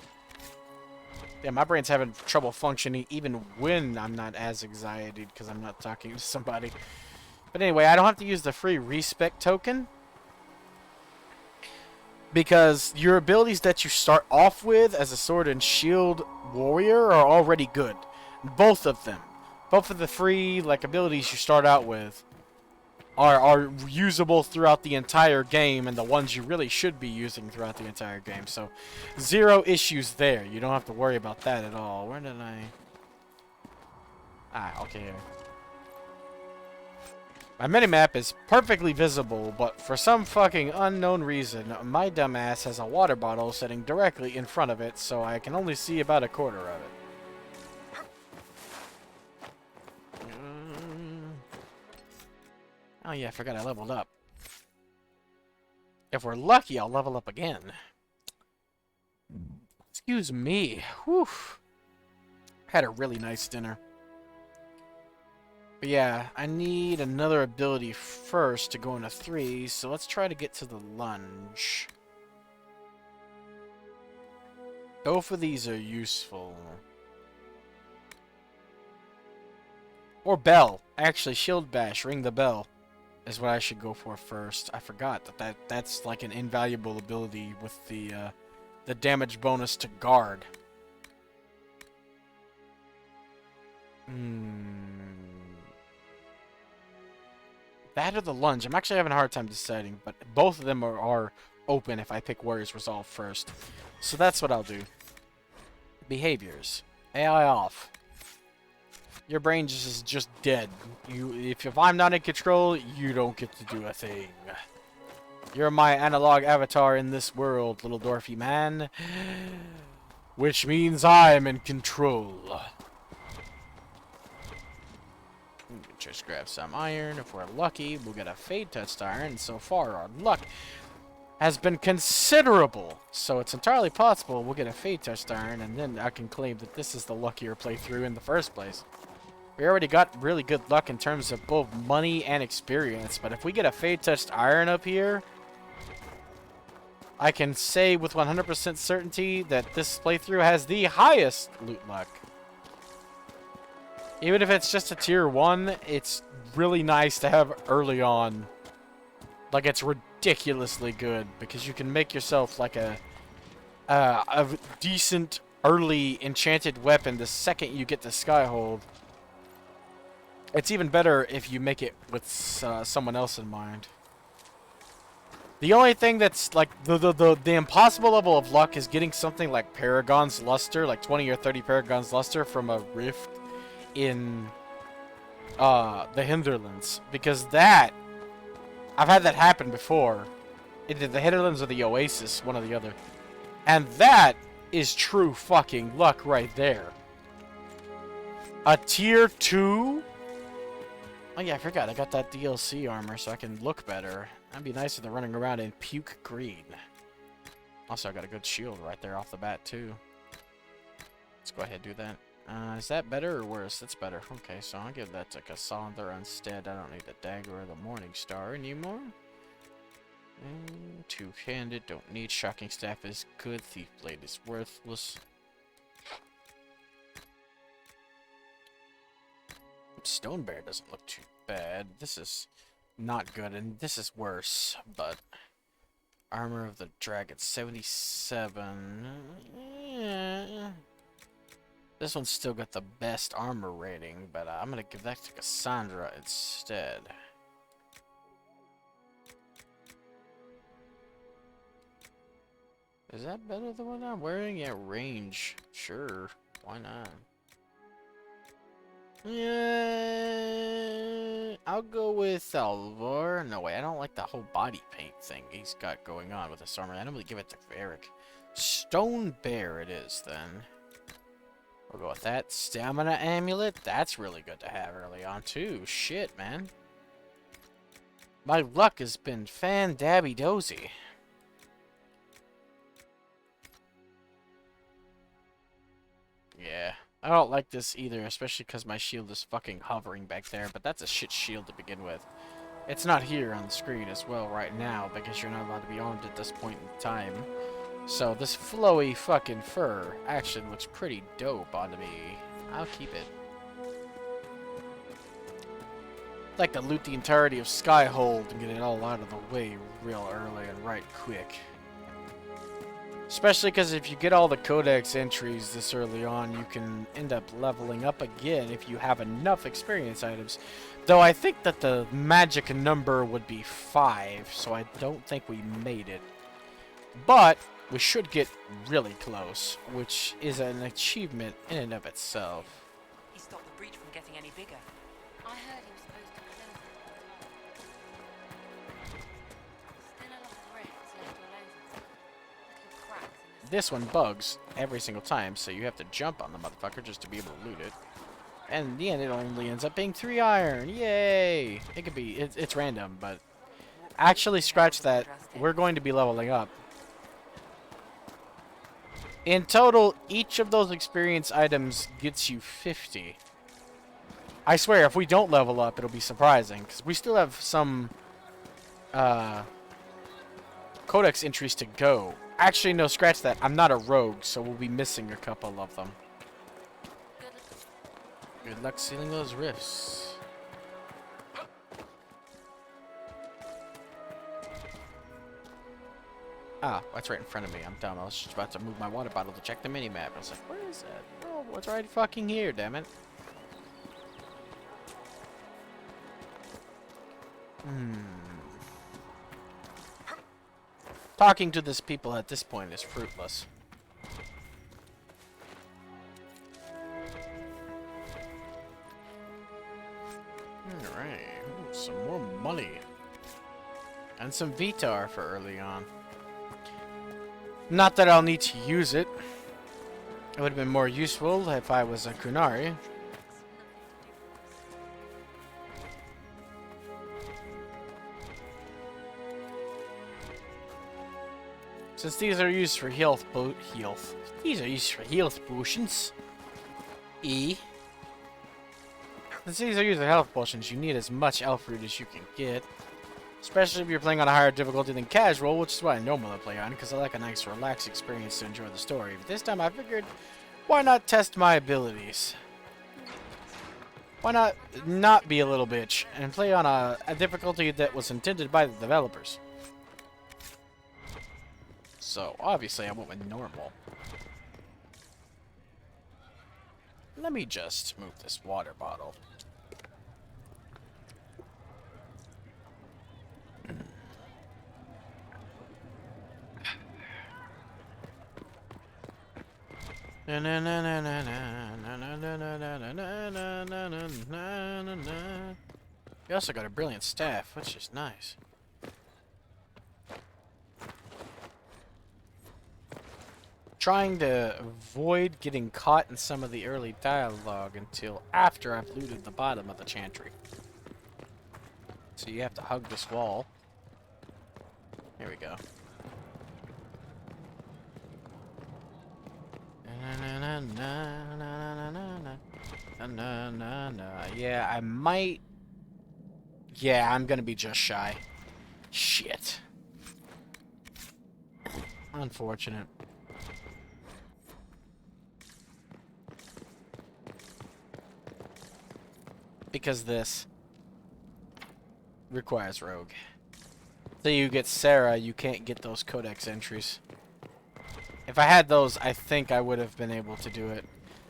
Yeah, my brain's having trouble functioning even when I'm not as excited because I'm not talking to somebody. But anyway, I don't have to use the free respect token because your abilities that you start off with as a sword and shield warrior are already good. Both of them. Both of the free abilities you start out with are usable throughout the entire game, and the ones you really should be using throughout the entire game. So, 0 issues there. You don't have to worry about that at all. Where did I... Ah, okay. Here. My minimap is perfectly visible, but for some fucking unknown reason, my dumbass has a water bottle sitting directly in front of it, so I can only see about a quarter of it. Oh yeah, I forgot I leveled up. If we're lucky, I'll level up again. Excuse me. Whew. Had a really nice dinner. But yeah, I need another ability first to go into 3, so let's try to get to the lunge. Both of these are useful. Or bell. Actually, shield bash. Ring the bell. is what I should go for first. I forgot that's like an invaluable ability with the damage bonus to guard. That or the lunge. I'm actually having a hard time deciding, but both of them are open if I pick Warrior's Resolve first. So that's what I'll do. Behaviors. AI off. Your brain is just dead. If I'm not in control, you don't get to do a thing. You're my analog avatar in this world, little dwarfy man. Which means I'm in control. Just grab some iron. If we're lucky, we'll get a Fade Touched iron. So far, our luck has been considerable. So it's entirely possible we'll get a Fade Touched iron, and then I can claim that this is the luckier playthrough in the first place. We already got really good luck in terms of both money and experience, but if we get a Fade Touched iron up here, I can say with 100% certainty that this playthrough has the highest loot luck. Even if it's just a tier 1, it's really nice to have early on. Like, it's ridiculously good, because you can make yourself like a decent early enchanted weapon the second you get the Skyhold. It's even better if you make it with someone else in mind. The only thing that's like the impossible level of luck is getting something like Paragon's Luster, like 20 or 30 Paragon's Luster from a rift in the Hinterlands, because that I've had that happen before. Either the Hinterlands or the Oasis, one or the other, and that is true fucking luck right there. A tier 2. Oh yeah, I forgot I got that DLC armor so I can look better. That'd be nicer than running around in puke green. Also, I got a good shield right there off the bat too. Let's go ahead and do that. Is that better or worse? That's better. Okay, so I'll give that to Cassandra instead. I don't need the dagger or the Morning Star anymore. Two-handed, don't need. Shocking Staff is good. Thief Blade is worthless. Stone Bear doesn't look too bad. This is not good, and this is worse, but Armor of the Dragon 77. Yeah. This one's still got the best armor rating, but I'm gonna give that to Cassandra instead. Is that better than what I'm wearing? Yeah, range. Sure. Why not? Yeah, I'll go with Salvor. No way, I don't like the whole body paint thing he's got going on with this armor. I'm gonna give it to Eric. Stone Bear it is then. We'll go with that. Stamina Amulet. That's really good to have early on too. Shit, man. My luck has been fan-dabby-dozy. Yeah. I don't like this either, especially because my shield is fucking hovering back there, but that's a shit shield to begin with. It's not here on the screen as well right now, because you're not allowed to be armed at this point in time. So this flowy fucking fur actually looks pretty dope on me. I'll keep it. I'd like to loot the entirety of Skyhold and get it all out of the way real early and right quick. Especially because if you get all the codex entries this early on, you can end up leveling up again if you have enough experience items. Though I think that the magic number would be 5, so I don't think we made it. But we should get really close, which is an achievement in and of itself. He stopped the breach from getting any bigger. I heard he was supposed to close it. Still a lot of rifts left all over. Little cracks in the This one bugs every single time, so you have to jump on the motherfucker just to be able to loot it. And in the end, it only ends up being 3 iron. Yay! It could be, it's random, but actually scratch that. We're going to be leveling up. In total, each of those experience items gets you 50. I swear, if we don't level up, it'll be surprising, because we still have some codex entries to go. Actually, no, scratch that. I'm not a rogue, so we'll be missing a couple of them. Good luck sealing those rifts. Ah, that's right in front of me. I'm dumb. I was just about to move my water bottle to check the mini-map. I was like, where is that? Oh, what's right fucking here, damn it. Talking to this people at this point is fruitless. Alright, some more money. And some Vitar for early on. Not that I'll need to use it. It would have been more useful if I was a Kunari. Since these are used for health. These are used for health potions. Since these are used for health potions, you need as much elf root as you can get. Especially if you're playing on a higher difficulty than casual, which is what I normally play on, because I like a nice relaxed experience to enjoy the story. But this time I figured, why not test my abilities? Why not be a little bitch and play on a difficulty that was intended by the developers? So, obviously I went with normal. Let me just move this water bottle. You also got a brilliant staff, which is nice. Trying to avoid getting caught in some of the early dialogue until after I've looted the bottom of the chantry. So you have to hug this wall. Here we go. Yeah, I might... Yeah, I'm gonna be just shy. Shit. Unfortunate. Because this requires rogue. So you get Sarah, you can't get those codex entries. If I had those, I think I would have been able to do it.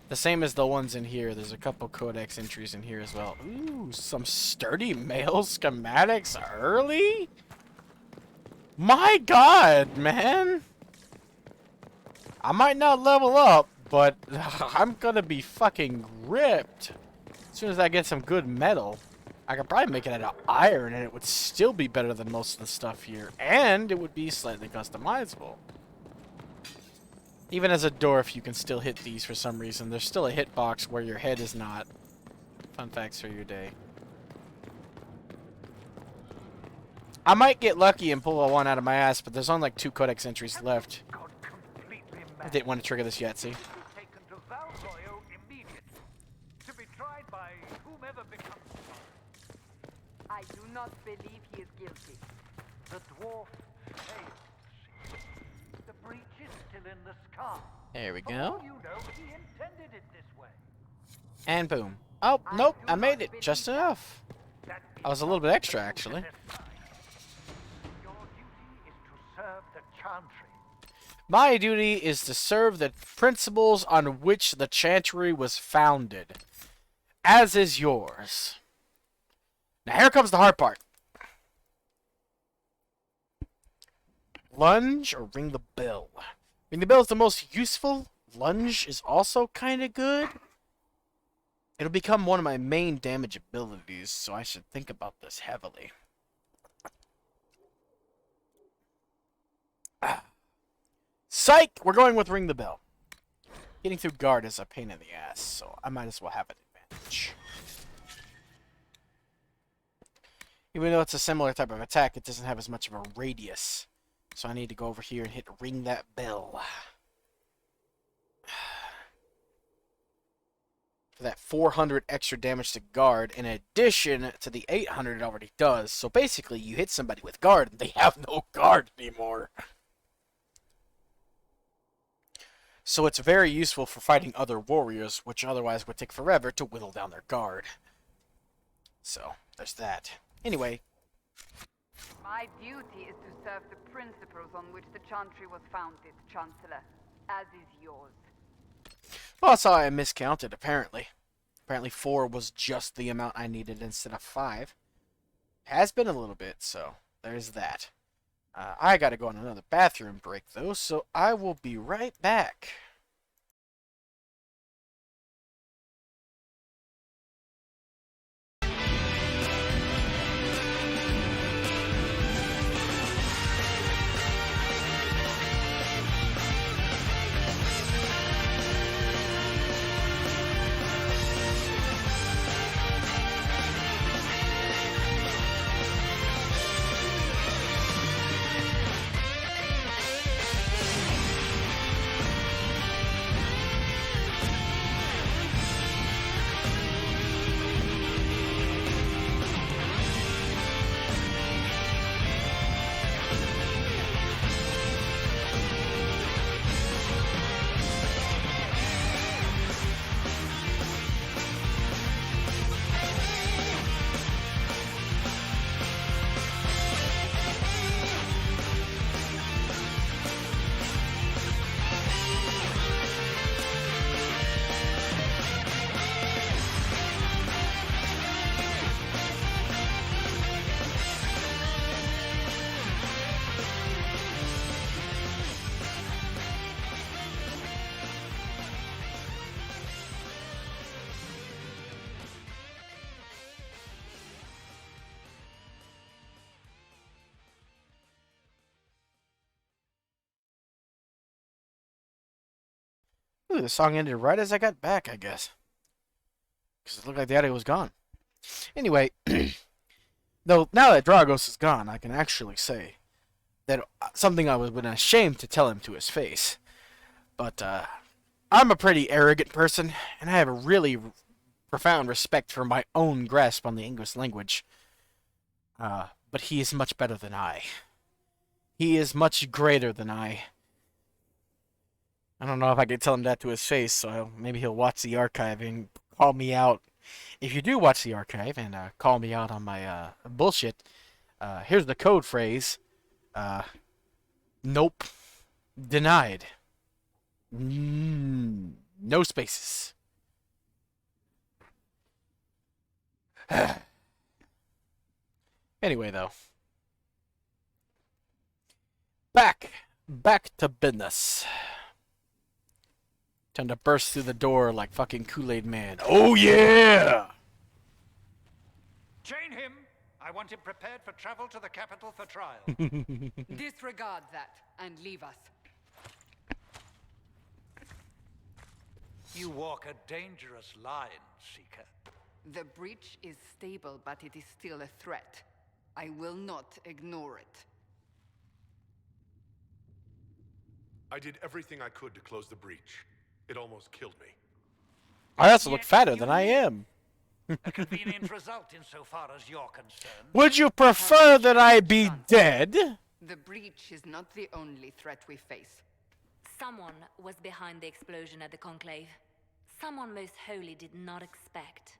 The same as the ones in here. There's a couple codex entries in here as well. Ooh, some sturdy male schematics early? My god, man! I might not level up, but I'm gonna be fucking ripped. As soon as I get some good metal, I could probably make it out of iron and it would still be better than most of the stuff here. And it would be slightly customizable. Even as a dwarf, you can still hit these for some reason. There's still a hitbox where your head is not. Fun facts for your day. I might get lucky and pull a one out of my ass, but there's only like 2 codex entries left. I didn't want to trigger this yet, see? I do not believe he is guilty. The dwarf failed. The breach is still in the scar. There we For go. all you know, he intended it this way. And boom. Oh, nope, I made it. Just enough. I was a little bit extra, actually. Your duty is to serve the chantry. My duty is to serve the principles on which the chantry was founded. As is yours. Now here comes the hard part. Lunge or ring the bell? Ring the bell is the most useful. Lunge is also kind of good. It'll become one of my main damage abilities, so I should think about this heavily. Psych! We're going with ring the bell. Getting through guard is a pain in the ass, so I might as well have an advantage. Even though it's a similar type of attack, it doesn't have as much of a radius. So I need to go over here and hit ring that bell. For that 400 extra damage to guard, in addition to the 800 it already does. So basically, you hit somebody with guard, and they have no guard anymore. So it's very useful for fighting other warriors, which otherwise would take forever to whittle down their guard. So, there's that. Anyway, My duty is to serve the principles on which the Chantry was founded, Chancellor, as is yours. Well, so I miscounted, apparently. Apparently 4 was just the amount I needed instead of 5. Has been a little bit, so there's that. I gotta go on another bathroom break, though, so I will be right back. Ooh, the song ended right as I got back, I guess. Because it looked like the audio was gone. Anyway, though now that Dragos is gone, I can actually say that something I was been ashamed to tell him to his face. But I'm a pretty arrogant person, and I have a really profound respect for my own grasp on the English language. But he is much better than I. He is much greater than I. I don't know if I could tell him that to his face, so maybe he'll watch the archive and call me out. If you do watch the archive and call me out on my bullshit, here's the code phrase. Nope. Denied. No spaces. Anyway, though. Back to business. Time to burst through the door like fucking Kool-Aid Man. Oh yeah! Chain him! I want him prepared for travel to the capital for trial. Disregard that and leave us. You walk a dangerous line, Seeker. The breach is stable, but it is still a threat. I will not ignore it. I did everything I could to close the breach. It almost killed me. I also look fatter than I am. A convenient result insofar as you're concerned. Would you prefer that I be dead? The breach is not the only threat we face. Someone was behind the explosion at the Conclave. Someone Most Holy did not expect.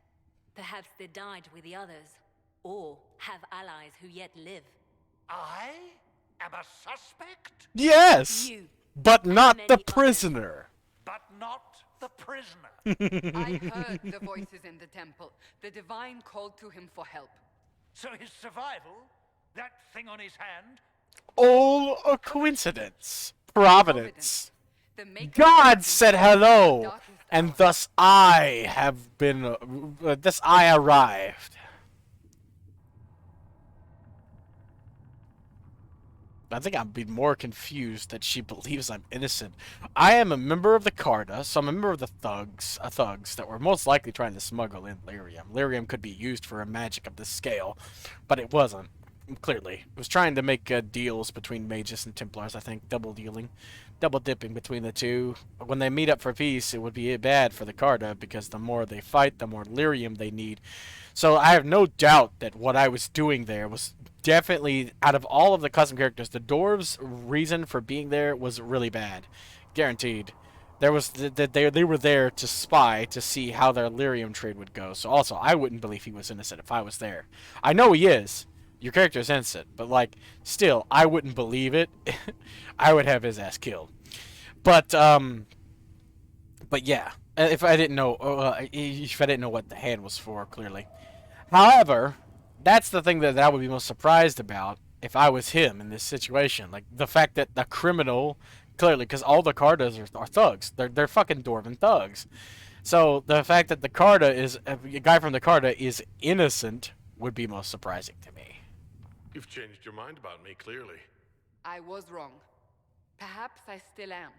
Perhaps they died with the others, or have allies who yet live. I am a suspect? Yes! You, but not the many prisoner. But not the prisoner. I heard the voices in the temple. The Divine called to him for help. So his survival, that thing on his hand, All a coincidence. Providence. The maker God of said the hello, darkest and hour. thus I have been, thus I arrived. I think I'd be more confused that she believes I'm innocent. I am a member of the Carta, so I'm a member of the thugs that were most likely trying to smuggle in lyrium. Lyrium could be used for a magic of this scale, but it wasn't, clearly. It was trying to make deals between mages and Templars, I think, double dipping between the two. When they meet up for peace, it would be bad for the Carta, because the more they fight, the more lyrium they need. So I have no doubt that what I was doing there was definitely, out of all of the custom characters, the dwarves' reason for being there was really bad. Guaranteed. There was they were there to spy to see how their lyrium trade would go. So also, I wouldn't believe he was innocent if I was there. I know he is, Your character is innocent, but like, still, I wouldn't believe it. I would have his ass killed. But yeah, if I didn't know, if I didn't know what the hand was for, clearly. However, that's the thing that I would be most surprised about if I was him in this situation. Like, the fact that the criminal, clearly, because all the Cartas are thugs. They're fucking Dwarven thugs. So, the fact that the Carta is, a guy from the Carta is innocent would be most surprising to me. You've changed your mind about me, clearly. I was wrong. Perhaps I still am.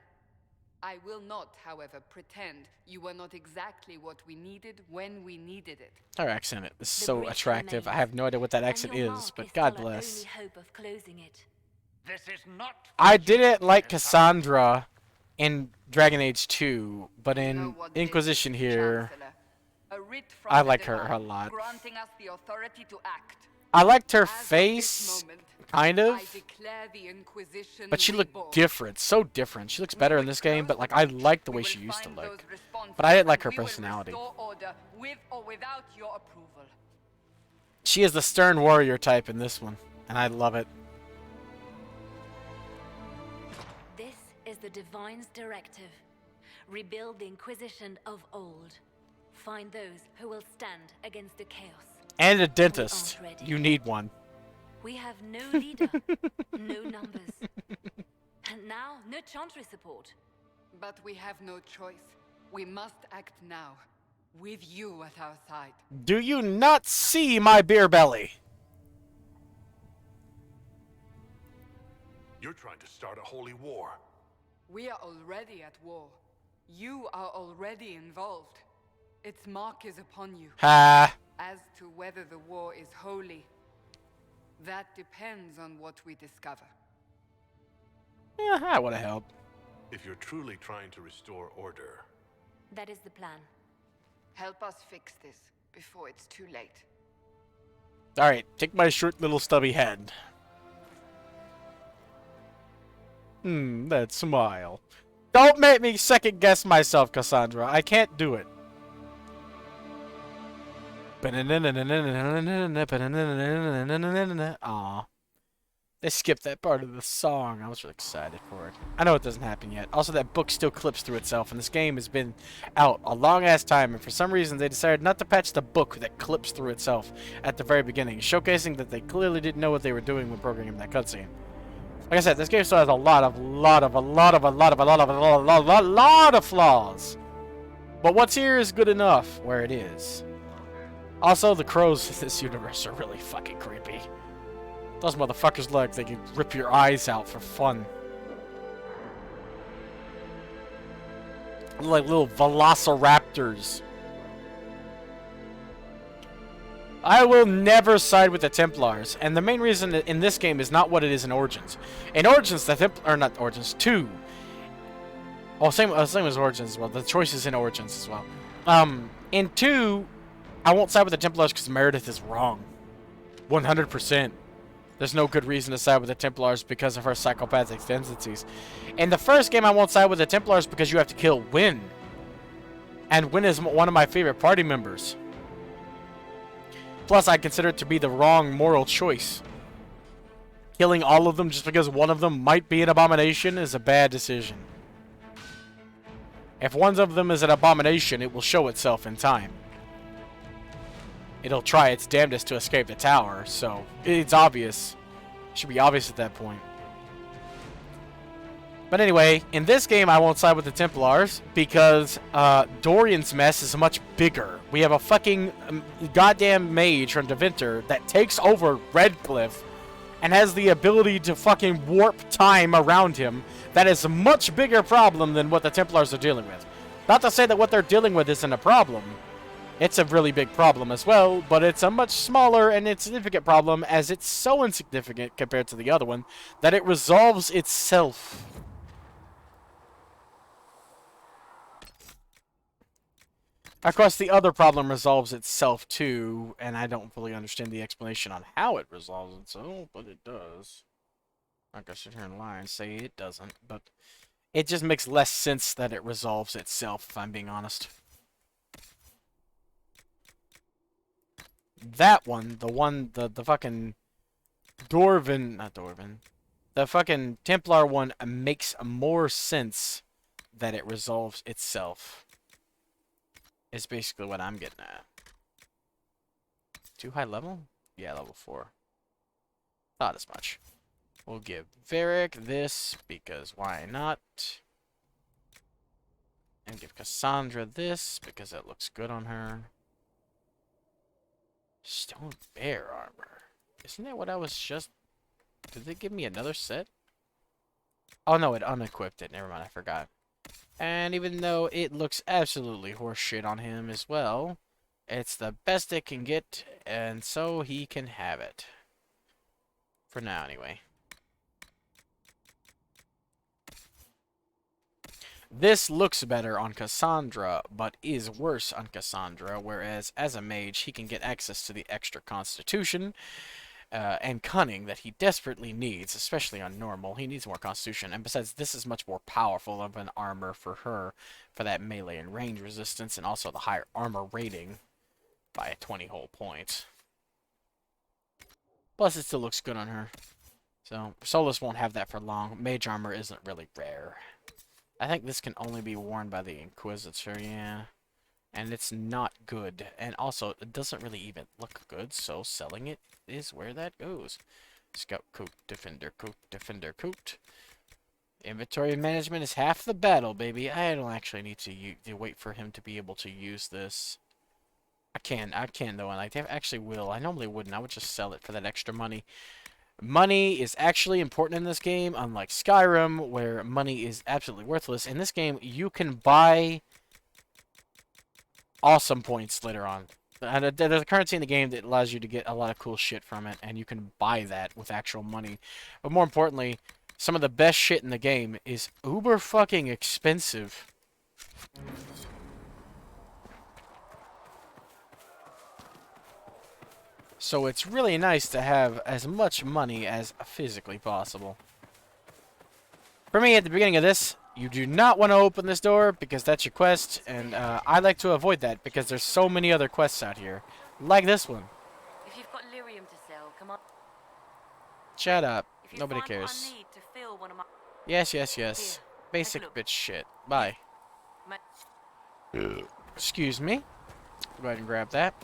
I will not, however, pretend you were not exactly what we needed when we needed it. Her accent is so attractive. I have no idea what that accent is, but God bless. Hope of closing it. This is not. I didn't like Cassandra in Dragon Age 2, but in Inquisition here, I like her a lot. Granting us the authority to act. I liked her face, kind of, I declare the Inquisition but she looked different, so different. She looks better in this game, but like I like the way she used to look. But I didn't like her personality. With or without your approval. She is the stern warrior type in this one, and I love it. This is the Divine's directive. Rebuild the Inquisition of old. Find those who will stand against the chaos. And a dentist. You need one. We have no leader, no numbers, and now no Chantry support. But we have no choice. We must act now, with you at our side. Do you not see my beer belly? You're trying to start a holy war. We are already at war. You are already involved. Its mark is upon you. Ha! As to whether the war is holy, that depends on what we discover. Yeah, I would have helped. If you're truly trying to restore order... That is the plan. Help us fix this before it's too late. Alright, take my short little stubby head. That smile. Don't make me second guess myself, Cassandra. I can't do it. Aw. They skipped that part of the song. I was really excited for it. I know it doesn't happen yet. Also, that book still clips through itself, and this game has been out a long-ass time, and for some reason they decided not to patch the book that clips through itself at the very beginning, showcasing that they clearly didn't know what they were doing when programming that cutscene. Like I said, this game still has a lot of flaws. But what's here is good enough where it is. Also, the crows in this universe are really fucking creepy. Those motherfuckers look like they can rip your eyes out for fun. Like little velociraptors. I will never side with the Templars, and the main reason in this game is not what it is in Origins. In Origins, not Origins 2. Oh, same as Origins as well. The choice is in Origins as well. In 2, I won't side with the Templars because Meredith is wrong. 100%. There's no good reason to side with the Templars because of her psychopathic tendencies. In the first game, I won't side with the Templars because you have to kill Wynne. And Wynne is one of my favorite party members. Plus, I consider it to be the wrong moral choice. Killing all of them just because one of them might be an abomination is a bad decision. If one of them is an abomination, it will show itself in time. It'll try its damnedest to escape the tower, so it's obvious. It should be obvious at that point. But anyway, in this game, I won't side with the Templars because Dorian's mess is much bigger. We have a fucking goddamn mage from Deventer that takes over Redcliffe and has the ability to fucking warp time around him. That is a much bigger problem than what the Templars are dealing with. Not to say that what they're dealing with isn't a problem. It's a really big problem as well, but it's a much smaller and insignificant problem as it's so insignificant compared to the other one that it resolves itself. Of course, the other problem resolves itself too, and I don't fully understand the explanation on how it resolves itself, but it does. I'm not gonna sit here and lie and say it doesn't, but it just makes less sense that it resolves itself, if I'm being honest. That one, the fucking Dwarven, not Dwarven. The fucking Templar one makes more sense that it resolves itself. Is basically what I'm getting at. Too high level? Yeah, level 4. Thought as much. We'll give Varric this, because why not? And give Cassandra this, because it looks good on her. Stone Bear armor. Isn't that what I was just... Did they give me another set? Oh no, it unequipped it. Never mind, I forgot. And even though it looks absolutely horseshit on him as well, it's the best it can get, and so he can have it. For now, anyway. This looks better on Cassandra, but is worse on Cassandra, whereas as a mage, he can get access to the extra constitution and cunning that he desperately needs, especially on normal. He needs more constitution, and besides, this is much more powerful of an armor for her, for that melee and range resistance, and also the higher armor rating by 20 whole points. Plus, it still looks good on her. So, Solus won't have that for long. Mage armor isn't really rare. I think this can only be worn by the Inquisitor, yeah. And it's not good. And also, it doesn't really even look good, so selling it is where that goes. Scout coat, defender coat, defender coat. Inventory management is half the battle, baby. I don't actually need to wait for him to be able to use this. I can though, and I actually will. I normally wouldn't. I would just sell it for that extra money. Money is actually important in this game, unlike Skyrim, where money is absolutely worthless. In this game, you can buy awesome points later on. There's a currency in the game that allows you to get a lot of cool shit from it, and you can buy that with actual money. But more importantly, some of the best shit in the game is uber fucking expensive. So it's really nice to have as much money as physically possible. For me, at the beginning of this, you do not want to open this door because that's your quest, and I like to avoid that because there's so many other quests out here, like this one. If you've got lyrium to sell, come on. Shut up. If you Nobody find what I cares. need to fill one of my... Yes, yes, yes. Here, Basic look. bitch shit. Bye. Excuse me. Go ahead and grab that.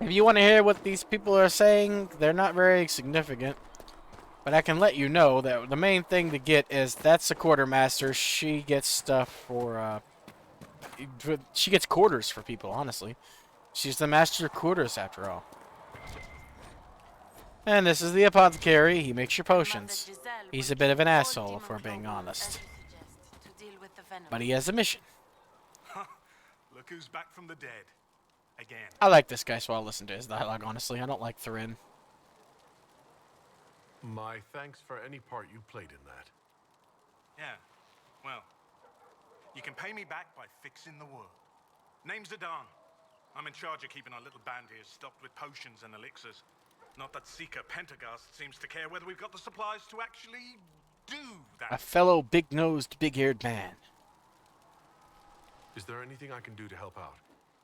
If you want to hear what these people are saying, they're not very significant. But I can let you know that the main thing to get is that's the quartermaster. She gets stuff for, she gets quarters for people, honestly. She's the master of quarters, after all. And this is the apothecary. He makes your potions. He's a bit of an asshole, if we're being honest. But he has a mission. Look who's back from the dead. Again. I like this guy, so I'll listen to his dialogue, honestly. I don't like Thurin. My thanks for any part you played in that. Yeah, well, you can pay me back by fixing the world. Name's Zidane. I'm in charge of keeping our little band here stocked with potions and elixirs. Not that Seeker Pentagast seems to care whether we've got the supplies to actually do that. A fellow big-nosed, big-haired man. Is there anything I can do to help out?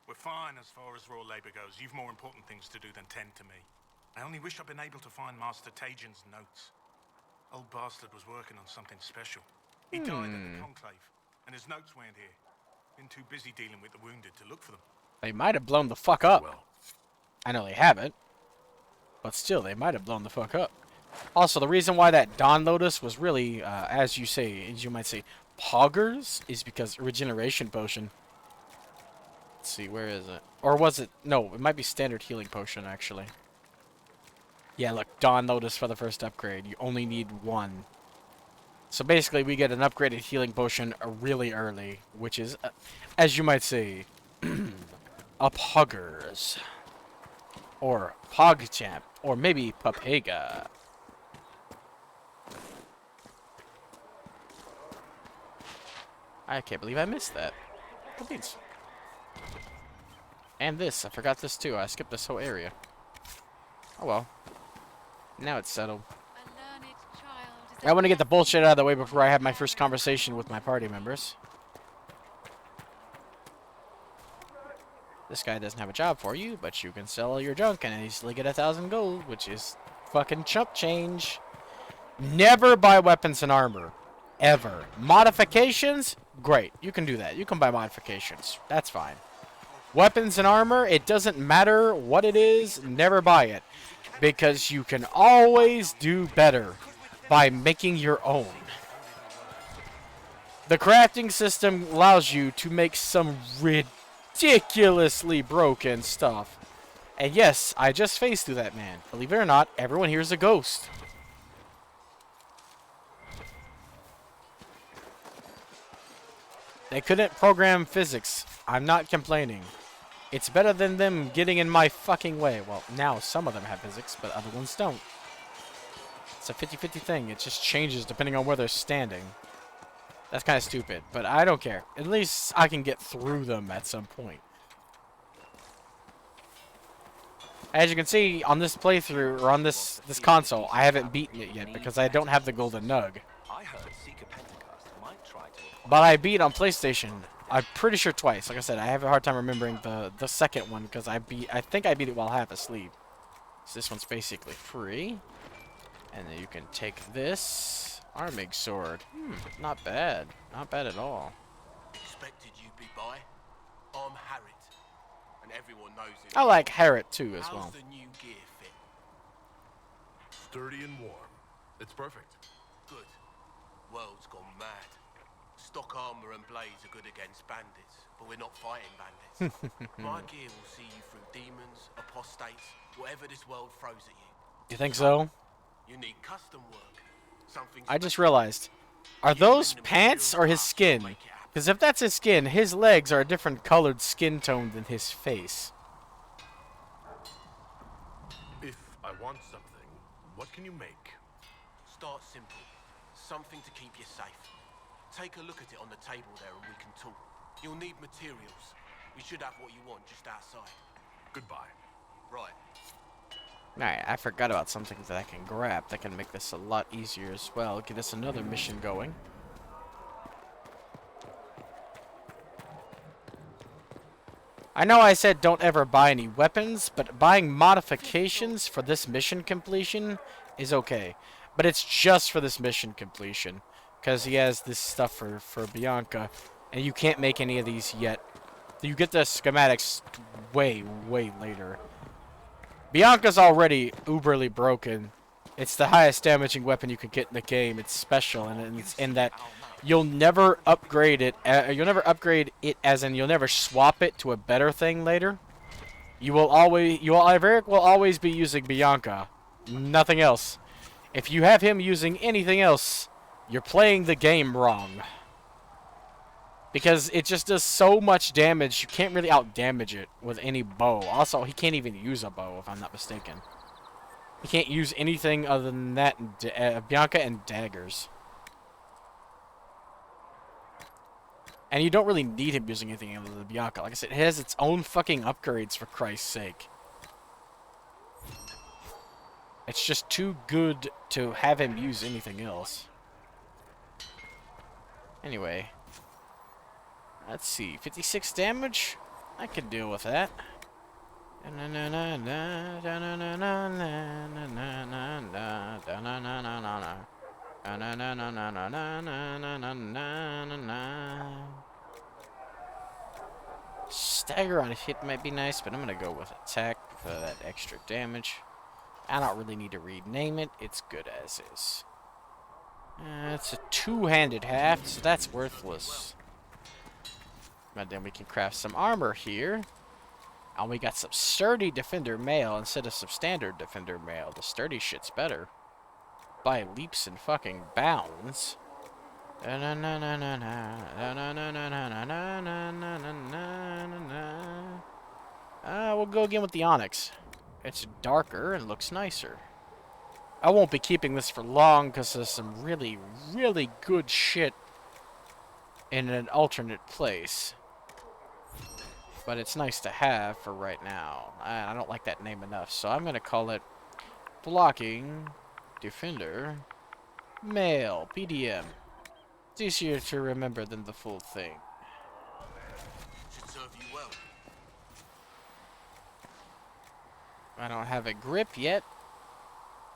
We're fine as far as raw labor goes. You've more important things to do than tend to me. I only wish I'd been able to find Master Tajin's notes. Old bastard was working on something special. He died at the Conclave, and his notes weren't here. Been too busy dealing with the wounded to look for them. They might have blown the fuck up. Well, I know they haven't. But still, they might have blown the fuck up. Also, the reason why that Dawn Lotus was really, as you might say, poggers, is because regeneration potion. Let's see, where is it? Or was it? No, it might be standard healing potion, actually. Yeah, look, Dawn Lotus for the first upgrade. You only need one. So basically, we get an upgraded healing potion really early, which is, as you might say, a poggers. Or PogChamp. Or maybe Papega. I can't believe I missed that. What means? And this. I forgot this too. I skipped this whole area. Oh well. Now it's settled. I want to get the bullshit out of the way before I have my first conversation with my party members. This guy doesn't have a job for you, but you can sell your junk and easily get 1,000 gold, which is fucking chump change. Never buy weapons and armor. Ever. Modifications? Great. You can do that. You can buy modifications. That's fine. Weapons and armor, it doesn't matter what it is, never buy it. Because you can always do better by making your own. The crafting system allows you to make some ridiculously broken stuff. And yes, I just faced through that man. Believe it or not, everyone here is a ghost. They couldn't program physics. I'm not complaining. It's better than them getting in my fucking way. Well, now some of them have physics, but other ones don't. It's a 50-50 thing. It just changes depending on where they're standing. That's kind of stupid, but I don't care. At least I can get through them at some point. As you can see, on this playthrough, or on this console, I haven't beaten it yet because I don't have the golden nug. But I beat on PlayStation, I'm pretty sure twice. Like I said, I have a hard time remembering the second one because I think I beat it while half asleep. So this one's basically free. And then you can take this arming sword. Not bad. Not bad at all. Expected you be by. I'm Harriet, and everyone knows it. I like Harriet too as well. How's the new gear fit? Sturdy and warm. It's perfect. Good. World's gone mad. Stock armor and blades are good against bandits, but we're not fighting bandits. My gear will see you through demons, apostates, whatever this world throws at you. You think so? You need custom work. Something I just realized. Are those pants or his skin? Because if that's his skin, his legs are a different colored skin tone than his face. If I want something, what can you make? Start simple. Something to keep you safe. Take a look at it on the table there and we can talk. You'll need materials. We should have what you want just outside. Goodbye. Right. Alright, I forgot about something that I can grab that can make this a lot easier as well. Get us another mission going. I know I said don't ever buy any weapons, but buying modifications for this mission completion is okay. But it's just for this mission completion. Because he has this stuff for Bianca. And you can't make any of these yet. You get the schematics way, way later. Bianca's already uberly broken. It's the highest damaging weapon you can get in the game. It's special, and it's in that you'll never upgrade it. You'll never upgrade it, as in you'll never swap it to a better thing later. You will always be using Bianca, nothing else. If you have him using anything else, you're playing the game wrong. Because it just does so much damage, you can't really out-damage it with any bow. Also, he can't even use a bow, if I'm not mistaken. He can't use anything other than that, Bianca and daggers. And you don't really need him using anything other than Bianca. Like I said, it has its own fucking upgrades, for Christ's sake. It's just too good to have him use anything else. Anyway. Let's see, 56 damage? I can deal with that. Stagger on a hit might be nice, but I'm gonna go with attack for that extra damage. I don't really need to rename it, it's good as is. It's a two-handed half, so that's worthless. But then we can craft some armor here. And we got some sturdy defender mail instead of some standard defender mail. The sturdy shit's better. By leaps and fucking bounds. We'll go again with the onyx. It's darker and looks nicer. I won't be keeping this for long because there's some really, really good shit in an alternate place. But it's nice to have for right now. I don't like that name enough, so I'm going to call it Blocking Defender Mail PDM. It's easier to remember than the full thing. Should serve you well. I don't have a grip yet.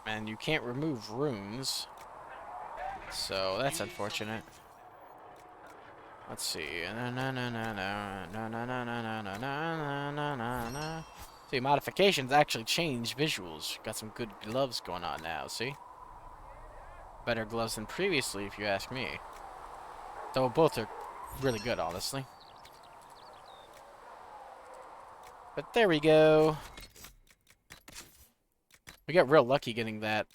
And you can't remove runes. So that's unfortunate. Let's see. See, modifications actually change visuals. Got some good gloves going on now, see? Better gloves than previously, if you ask me. Though both are really good, honestly. But there we go. We got real lucky getting that.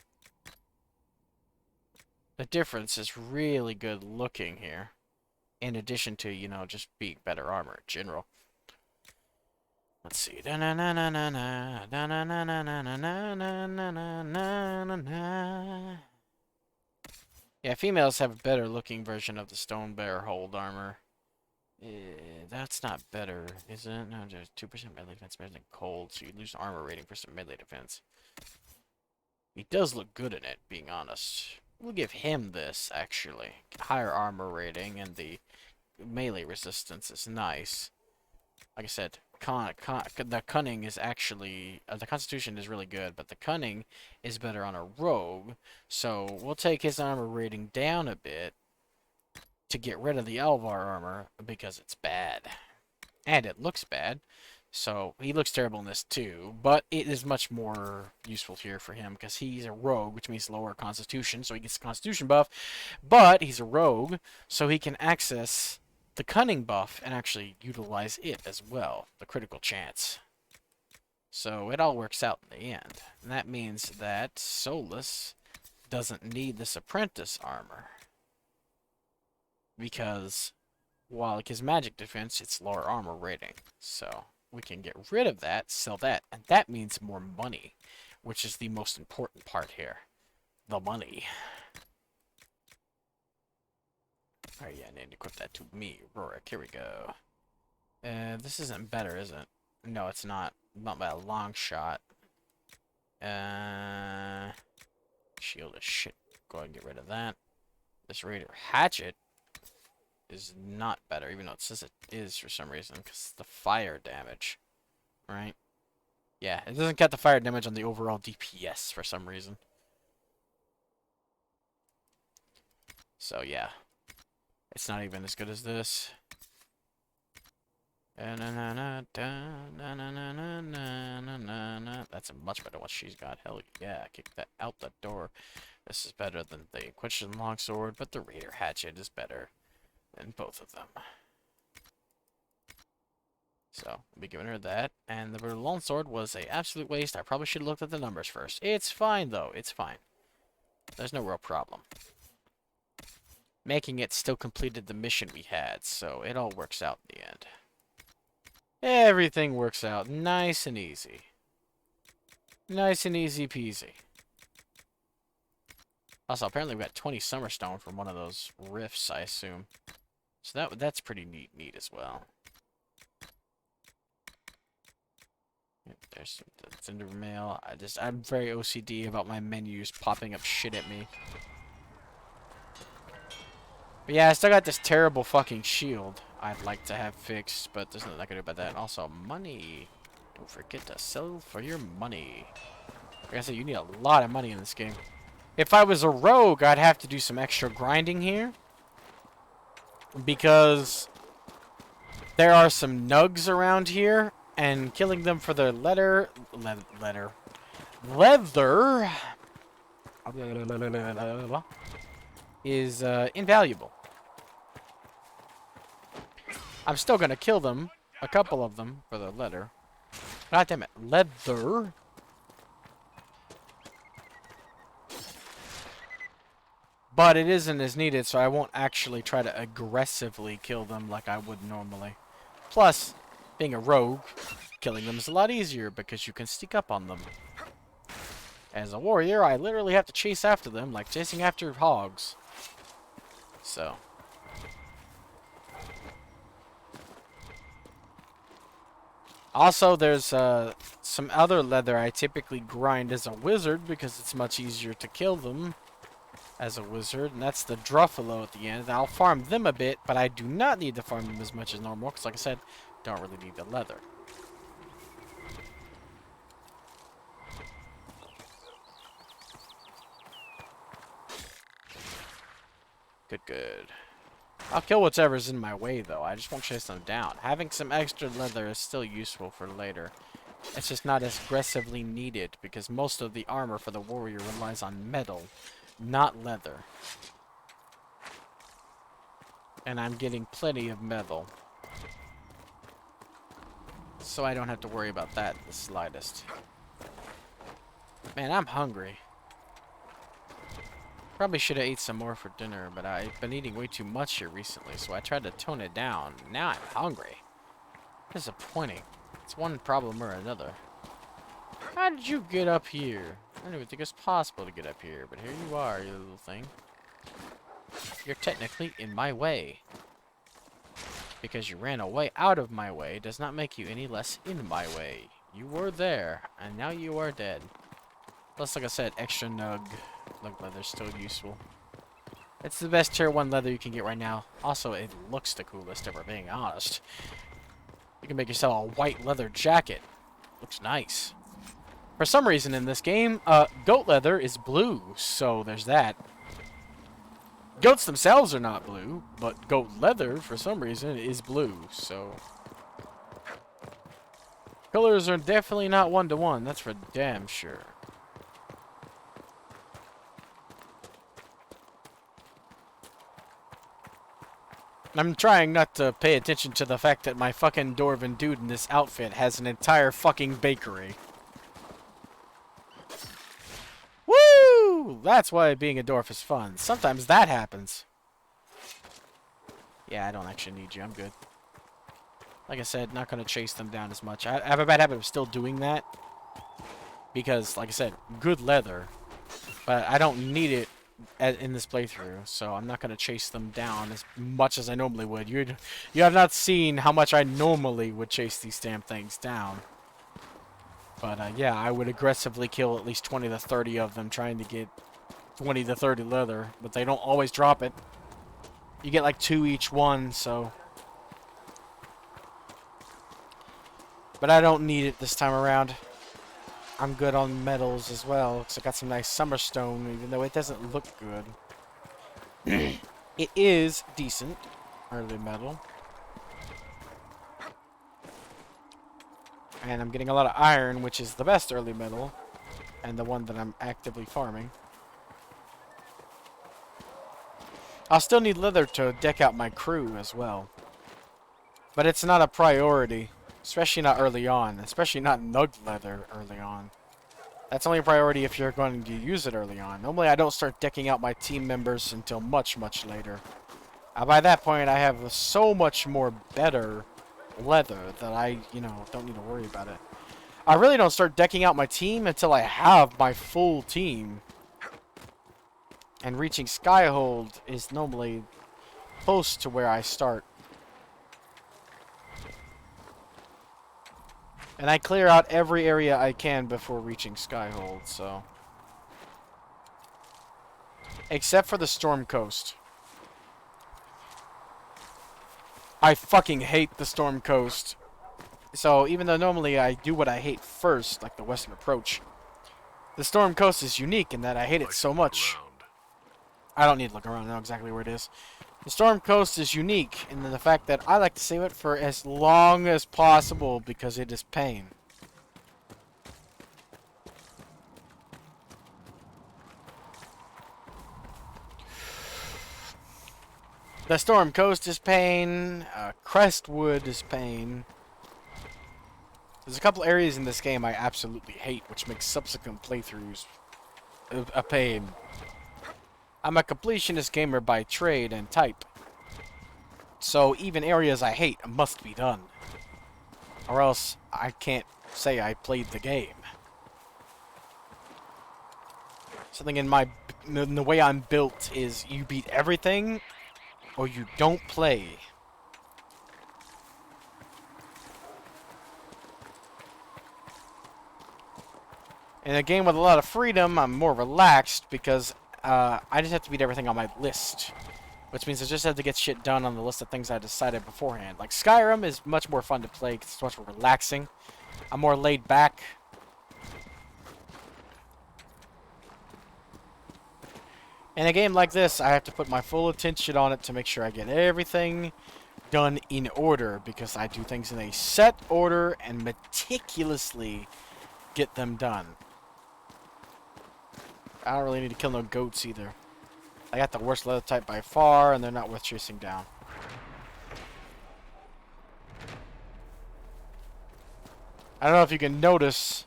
The difference is really good looking here. In addition to, you know, just being better armor in general. Let's see. Yeah, females have a better looking version of the Stone Bear Hold armor. That's not better, is it? No, there's 2% melee defense better than cold, so you lose armor rating for some melee defense. He does look good in it, being honest. We'll give him this, actually. Higher armor rating, and the melee resistance is nice. Like I said, the cunning is actually... the constitution is really good, but the cunning is better on a rogue. So we'll take his armor rating down a bit to get rid of the Alvar armor, because it's bad. And it looks bad. So he looks terrible in this too, but it is much more useful here for him because he's a rogue, which means lower constitution, so he gets a constitution buff. But he's a rogue, so he can access the cunning buff and actually utilize it as well, the critical chance. So it all works out in the end. And that means that Solus doesn't need this apprentice armor. Because while like his magic defense, it's lower armor rating. So we can get rid of that, sell that, and that means more money, which is the most important part here. The money. Alright, yeah, I need to equip that to me, Rorik. Here we go. This isn't better, is it? No, it's not. Not by a long shot. Shield is shit. Go ahead and get rid of that. This Raider Hatchet is not better, even though it says it is for some reason, because the fire damage, right? Yeah, it doesn't get the fire damage on the overall DPS for some reason. So yeah, it's not even as good as this. That's a much better one she's got. Hell yeah, kick that out the door. This is better than the Inquisition Longsword, but the Raider Hatchet is better than both of them. So, I'll be giving her that. And the Longsword was an absolute waste. I probably should have looked at the numbers first. It's fine, though. It's fine. There's no real problem. Making it still completed the mission we had, so it all works out in the end. Everything works out nice and easy. Nice and easy peasy. Also, apparently we got 20 Summerstone from one of those rifts, I assume. So that's pretty neat as well. There's the Cinder Mail. I'm very OCD about my menus popping up shit at me. But yeah, I still got this terrible fucking shield I'd like to have fixed, but there's nothing I can do about that. Also, money. Don't forget to sell for your money. Like I said, you need a lot of money in this game. If I was a rogue, I'd have to do some extra grinding here. Because there are some nugs around here, and killing them for their leather is invaluable. I'm still gonna kill them, a couple of them, for their leather. God damn it, leather. But it isn't as needed, so I won't actually try to aggressively kill them like I would normally. Plus, being a rogue, killing them is a lot easier because you can sneak up on them. As a warrior, I literally have to chase after them like chasing after hogs. So. Also, there's some other leather I typically grind as a wizard because it's much easier to kill them as a wizard, and that's the Druffalo at the end. I'll farm them a bit, but I do not need to farm them as much as normal, because like I said, don't really need the leather. Good, good. I'll kill whatever's in my way, though. I just won't chase them down. Having some extra leather is still useful for later. It's just not as aggressively needed, because most of the armor for the warrior relies on metal, not leather. And I'm getting plenty of metal. So I don't have to worry about that the slightest. Man, I'm hungry. Probably should have ate some more for dinner, but I've been eating way too much here recently, so I tried to tone it down. Now I'm hungry. Disappointing. It's one problem or another. How did you get up here? I didn't even think it was possible to get up here, but here you are, you little thing. You're technically in my way. Because you ran away out of my way does not make you any less in my way. You were there, and now you are dead. Plus, like I said, extra nug leather's still useful. It's the best tier 1 leather you can get right now. Also, it looks the coolest, if we're being honest. You can make yourself a white leather jacket. Looks nice. For some reason in this game, goat leather is blue, so there's that. Goats themselves are not blue, but goat leather, for some reason, is blue, so... Colors are definitely not one-to-one, that's for damn sure. I'm trying not to pay attention to the fact that my fucking dwarven dude in this outfit has an entire fucking bakery. Woo! That's why being a dwarf is fun. Sometimes that happens. Yeah, I don't actually need you. I'm good. Like I said, not going to chase them down as much. I have a bad habit of still doing that. Because, like I said, good leather. But I don't need it in this playthrough. So I'm not going to chase them down as much as I normally would. You have not seen how much I normally would chase these damn things down. But, yeah, I would aggressively kill at least 20 to 30 of them trying to get 20 to 30 leather. But they don't always drop it. You get like 2 each one, so... But I don't need it this time around. I'm good on metals as well, because I got some nice summer stone, even though it doesn't look good. It is decent, early metal. And I'm getting a lot of iron, which is the best early metal, and the one that I'm actively farming. I'll still need leather to deck out my crew as well. But it's not a priority, especially not early on, especially not nug leather early on. That's only a priority if you're going to use it early on. Normally I don't start decking out my team members until much, much later. By that point I have so much more better leather that I, don't need to worry about it. I really don't start decking out my team until I have my full team. And reaching Skyhold is normally close to where I start. And I clear out every area I can before reaching Skyhold, so... Except for the Storm Coast. I fucking hate the Storm Coast. So, even though normally I do what I hate first, like the Western Approach, the Storm Coast is unique in that I hate it so much. I don't need to look around, I know exactly where it is. The Storm Coast is unique in the fact that I like to save it for as long as possible because it is pain. The Storm Coast is pain. Crestwood is pain. There's a couple areas in this game I absolutely hate, which makes subsequent playthroughs a pain. I'm a completionist gamer by trade and type. So even areas I hate must be done. Or else I can't say I played the game. Something in the way I'm built is you beat everything or you don't play. In a game with a lot of freedom, I'm more relaxed because I just have to beat everything on my list. Which means I just have to get shit done on the list of things I decided beforehand. Like Skyrim is much more fun to play because it's much more relaxing. I'm more laid back. In a game like this, I have to put my full attention on it to make sure I get everything done in order, because I do things in a set order and meticulously get them done. I don't really need to kill no goats either. I got the worst leather type by far, and they're not worth chasing down. I don't know if you can notice,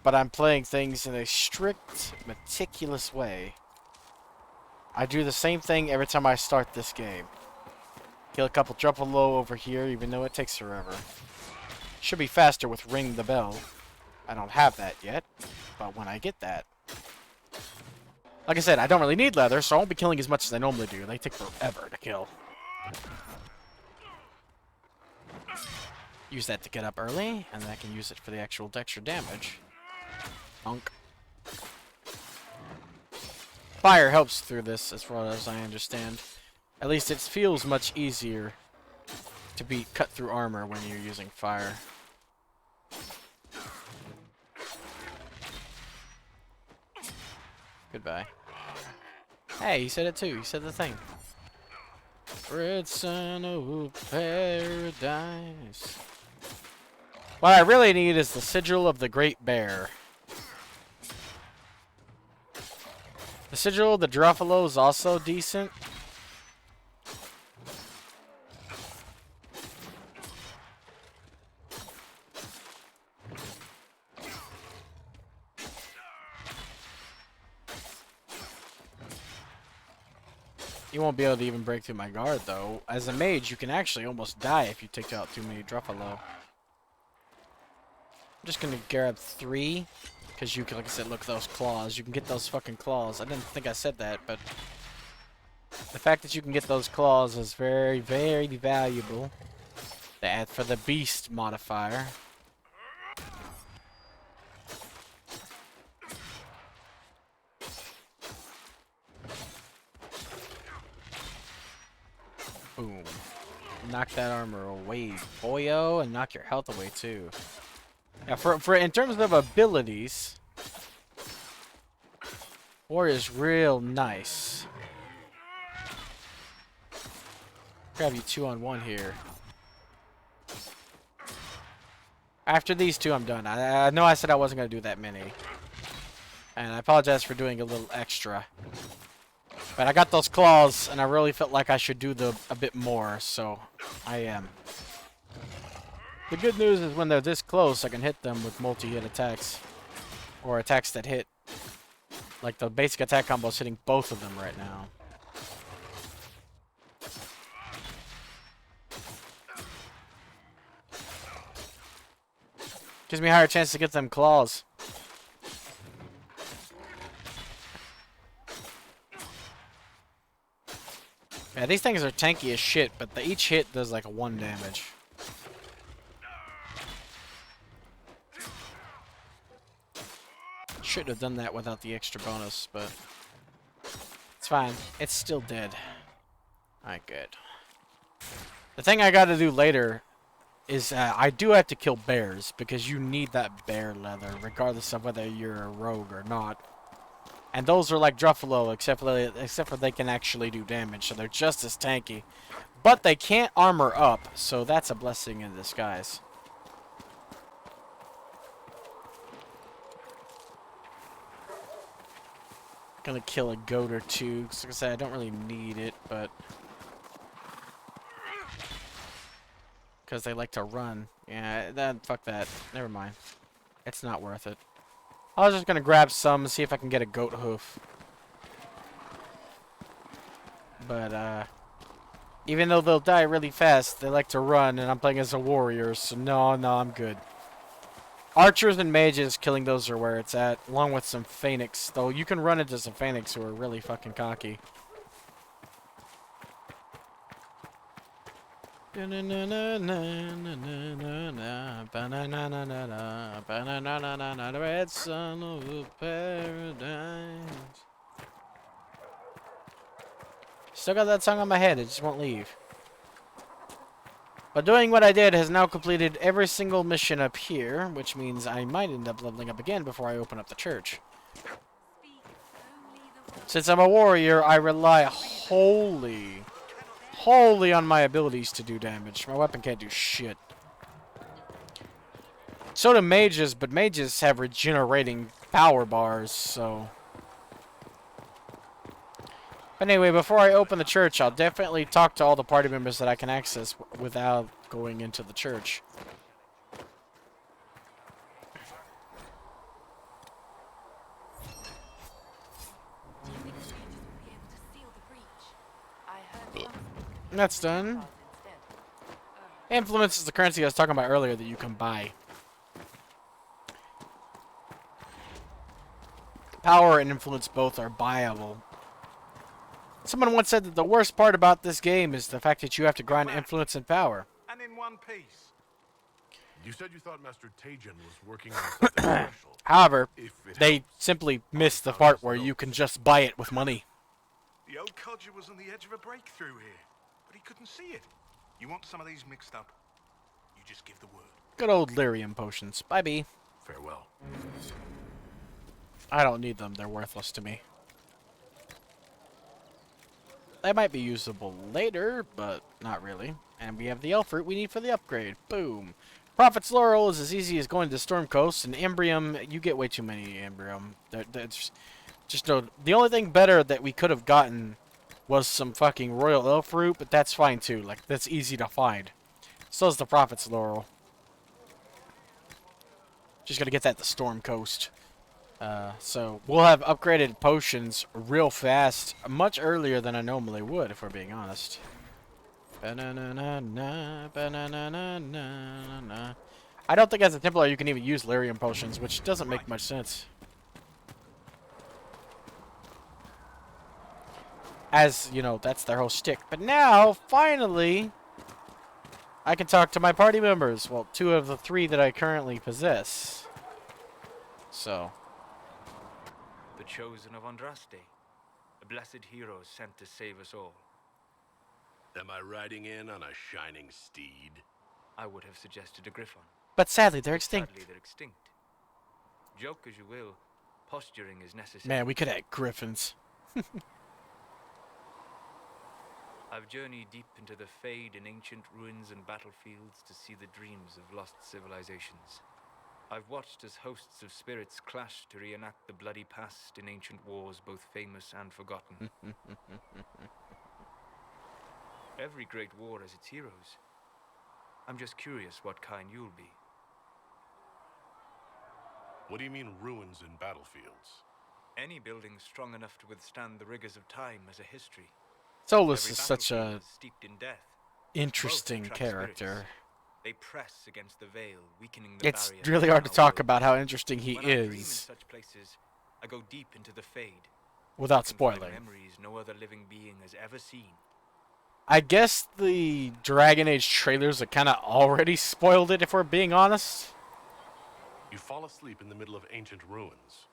but I'm playing things in a strict, meticulous way. I do the same thing every time I start this game. Kill a couple Druffalo over here, even though it takes forever. Should be faster with Ring the Bell. I don't have that yet, but when I get that... Like I said, I don't really need leather, so I won't be killing as much as I normally do. They take forever to kill. Use that to get up early, and then I can use it for the actual extra damage. Honk. Fire helps through this, as far as I understand. At least it feels much easier to be cut through armor when you're using fire. Goodbye. Hey, he said it too. He said the thing. Red sun of paradise. What I really need is the sigil of the Great Bear. The sigil of the Druffalo is also decent. You won't be able to even break through my guard, though. As a mage, you can actually almost die if you take out too many Druffalo. I'm just gonna grab 3, because you can, like I said, look at those claws. You can get those fucking claws. I didn't think I said that, but the fact that you can get those claws is very, very valuable. That for the beast modifier. Boom. Knock that armor away, boyo, and knock your health away too. Now, for in terms of abilities, Warrior's real nice. Grab you 2-on-1 here. After these 2, I'm done. I know I said I wasn't gonna do that many, and I apologize for doing a little extra. But I got those claws, and I really felt like I should do a bit more, so I am. The good news is when they're this close, I can hit them with multi-hit attacks. Or attacks that hit. Like the basic attack combo is hitting both of them right now. Gives me a higher chance to get them claws. Yeah, these things are tanky as shit, but each hit does like a 1 damage. Should have done that without the extra bonus, but it's fine. It's still dead. Alright, good. The thing I gotta do later is I do have to kill bears, because you need that bear leather, regardless of whether you're a rogue or not. And those are like Druffalo, except for they can actually do damage, so they're just as tanky. But they can't armor up, so that's a blessing in disguise. Gonna kill a goat or 2, because like I said, I don't really need it, but... because they like to run. Yeah, fuck that. Never mind. It's not worth it. I was just gonna grab some, see if I can get a goat hoof. But, even though they'll die really fast, they like to run, and I'm playing as a warrior, so no, I'm good. Archers and mages, killing those are where it's at, along with some Phoenix. Though you can run into some Phoenix who are really fucking cocky. Red sun of paradise. Still got that song on my head, it just won't leave. But doing what I did has now completed every single mission up here, which means I might end up leveling up again before I open up the church. Since I'm a warrior, I rely wholly on my abilities to do damage. My weapon can't do shit. So do mages, but mages have regenerating power bars, so... Anyway, before I open the church, I'll definitely talk to all the party members that I can access without going into the church. That's done. Influence is the currency I was talking about earlier that you can buy. Power and influence both are buyable. Someone once said that the worst part about this game is the fact that you have to grind influence and power. And in one piece. You said you thought Master Tajin was working on something special. However, they simply missed the part where you can just buy it with money. The old codger was on the edge of a breakthrough here, but he couldn't see it. You want some of these mixed up? You just give the word. Good old lyrium potions. Bye, B. Farewell. I don't need them. They're worthless to me. They might be usable later, but not really. And we have the elf fruit we need for the upgrade. Boom. Prophet's Laurel is as easy as going to Storm Coast, and Embrium, you get way too many Embrium. That's just no. The only thing better that we could have gotten was some fucking Royal Elf Fruit, but that's fine too. Like, that's easy to find. So is the Prophet's Laurel. Just gotta get that to Storm Coast. So we'll have upgraded potions real fast, much earlier than I normally would, if we're being honest. I don't think as a Templar you can even use lyrium potions, which doesn't make much sense. As, you know, that's their whole shtick. But now, finally, I can talk to my party members. Well, 2 of the 3 that I currently possess. So... The chosen of Andraste, a blessed hero sent to save us all. Am I riding in on a shining steed? I would have suggested a griffon. But sadly, they're extinct. Sadly, they're extinct. Joke as you will, posturing is necessary. Man, we could have griffins. I've journeyed deep into the Fade in ancient ruins and battlefields to see the dreams of lost civilizations. I've watched as hosts of spirits clash to reenact the bloody past in ancient wars, both famous and forgotten. Every great war has its heroes. I'm just curious what kind you'll be. What do you mean, ruins and battlefields? Any building strong enough to withstand the rigors of time has a history. Solus is such a steeped in death. interesting character. Spirits. They press against the veil, weakening the It's barrier really hard to talk about how interesting he when I dream in is such places, I go deep into the Fade. without I can find spoiling. memories no other living being has ever seen. I guess the Dragon Age trailers are kind of already spoiled it, if we're being honest. You fall asleep in the middle of ancient ruins.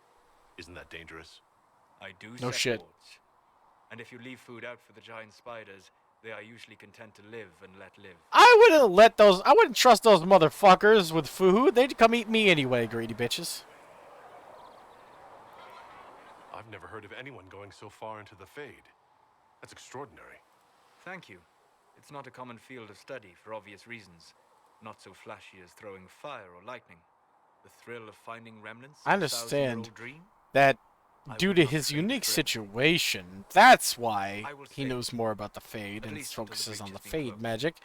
Isn't that dangerous? I do No set shit. wards. And if you leave food out for the giant spiders, they are usually content to live and let live. I wouldn't trust those motherfuckers with food. They'd come eat me anyway, greedy bitches. I've never heard of anyone going so far into the Fade. That's extraordinary. Thank you. It's not a common field of study for obvious reasons. Not so flashy as throwing fire or lightning. The thrill of finding remnants I of a understand 1,000-year-old dream? that I due would to not his trade it unique for anything. situation, that's why I will he say, knows more about the Fade at and least until the focuses on breach the has been Fade closed. magic.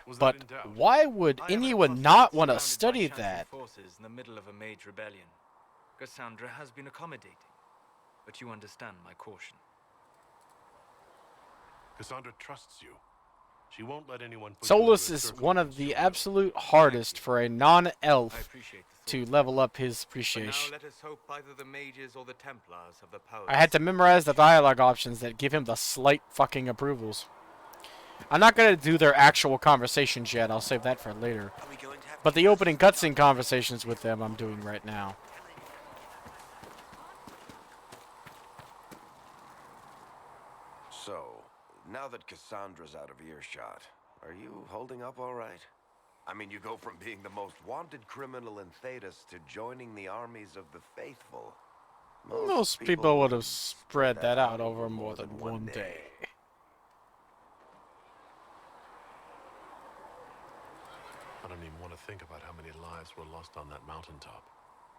Was But that in doubt? why would I am an anyone apostate not want to surrounded by study Chancellor that? forces in the middle of a mage rebellion. Cassandra has been accommodating, but you understand my caution. Cassandra trusts you. She won't let anyone put Solus you into a is circle one of against the your will. absolute hardest for a I non-elf appreciate the to thought. level up his But now appreciation. let us hope either the mages or the Templars have the power. I had to memorize the dialogue options that give him the slight fucking approvals. I'm not going to do their actual conversations yet. I'll save that for later. Are we going to have But the opening cutscene conversations with them I'm doing right now. So, now that Cassandra's out of earshot, are you holding up all right? I mean, you go from being the most wanted criminal in Thedas to joining the armies of the faithful. Most people would have spread that out over more than one day. I don't even want to think about how many lives were lost on that mountaintop.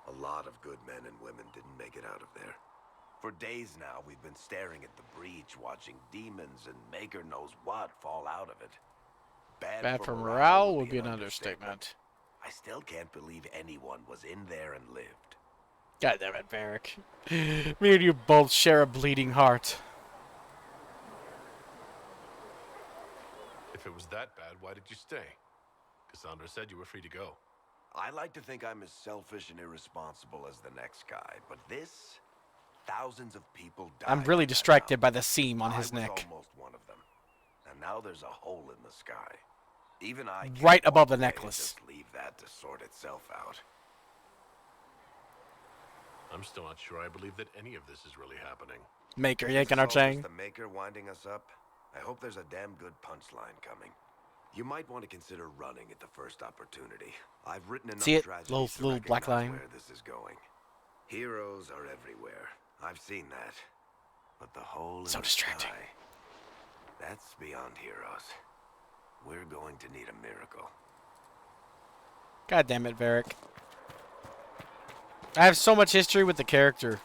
A lot of good men and women didn't make it out of there. For days now, we've been staring at the breach, watching demons and Maker knows what fall out of it. Bad for morale would be an understatement. I still can't believe anyone was in there and lived. God damn it, Varric. Me and you both share a bleeding heart. If it was that bad, why did you stay? Cassandra said you were free to go. I like to think I'm as selfish and irresponsible as the next guy, but this... Thousands of people died. I'm really distracted by the seam on his neck. Almost one of them. And now there's a hole in the sky. Even I right above the necklace. Just leave that to sort itself out. I'm still not sure I believe that any of this is really happening. Maker yanking our chain. The Maker winding us up? I hope there's a damn good punchline coming. You might want to consider running at the first opportunity. I've written enough tragedies to little black line. Where this is going. Heroes are everywhere. I've seen that. But the hole in the distracting. sky, that's beyond heroes. We're going to need a miracle. God damn it, Varric. I have so much history with the character.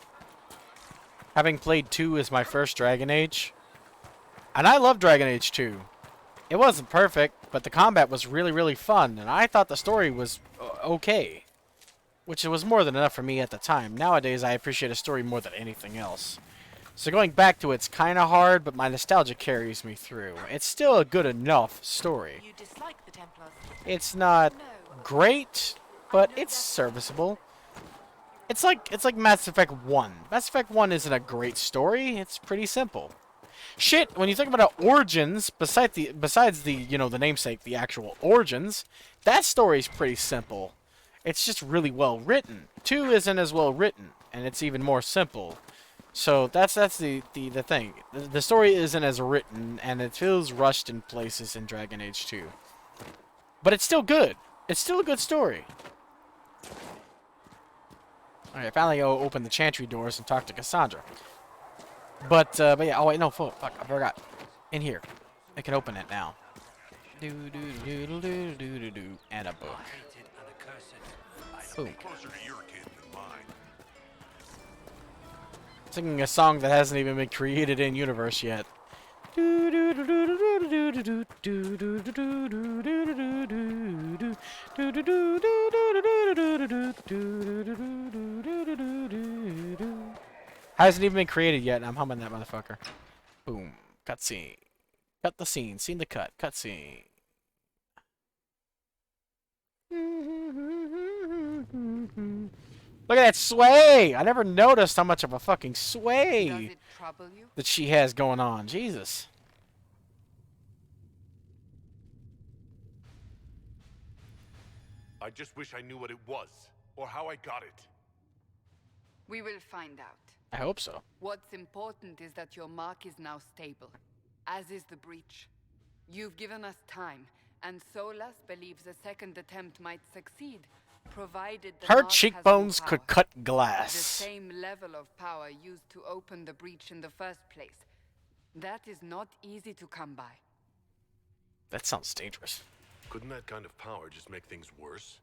Having played 2 as my first Dragon Age. And I love Dragon Age 2. It wasn't perfect, but the combat was really, really fun. And I thought the story was okay. Which was more than enough for me at the time. Nowadays, I appreciate a story more than anything else. So going back to it's kind of hard, but my nostalgia carries me through. It's still a good enough story. You dislike the Templars? It's not great, but it's serviceable. It's like Mass Effect 1. Mass Effect 1 isn't a great story. It's pretty simple. Shit, when you think about Origins, besides the you know, the namesake, the actual Origins, that story's pretty simple. It's just really well written. 2 isn't as well written, and it's even more simple. So that's the thing. The story isn't as written, and it feels rushed in places in Dragon Age 2. But it's still good. It's still a good story. Alright, I finally go open the chantry doors and talk to Cassandra. But yeah, oh wait, no, fuck, I forgot. In here. I can open it now. And a book. Boom. Singing a song that hasn't even been created in universe yet. Hasn't even been created yet, and I'm humming that motherfucker. Boom. Cutscene. Cut the scene. Scene to cut. Cutscene. Look at that sway! I never noticed how much of a fucking sway Does it trouble you? that she has going on. Jesus. I just wish I knew what it was, or how I got it. We will find out. I hope so. What's important is that your mark is now stable, as is the breach. You've given us time, and Solas believes a second attempt might succeed, provided the Her mark cheekbones has more could power. cut The glass. same level of power used to open the breach in the first place. That is not easy to come by. That sounds dangerous. Couldn't that kind of power just make things worse?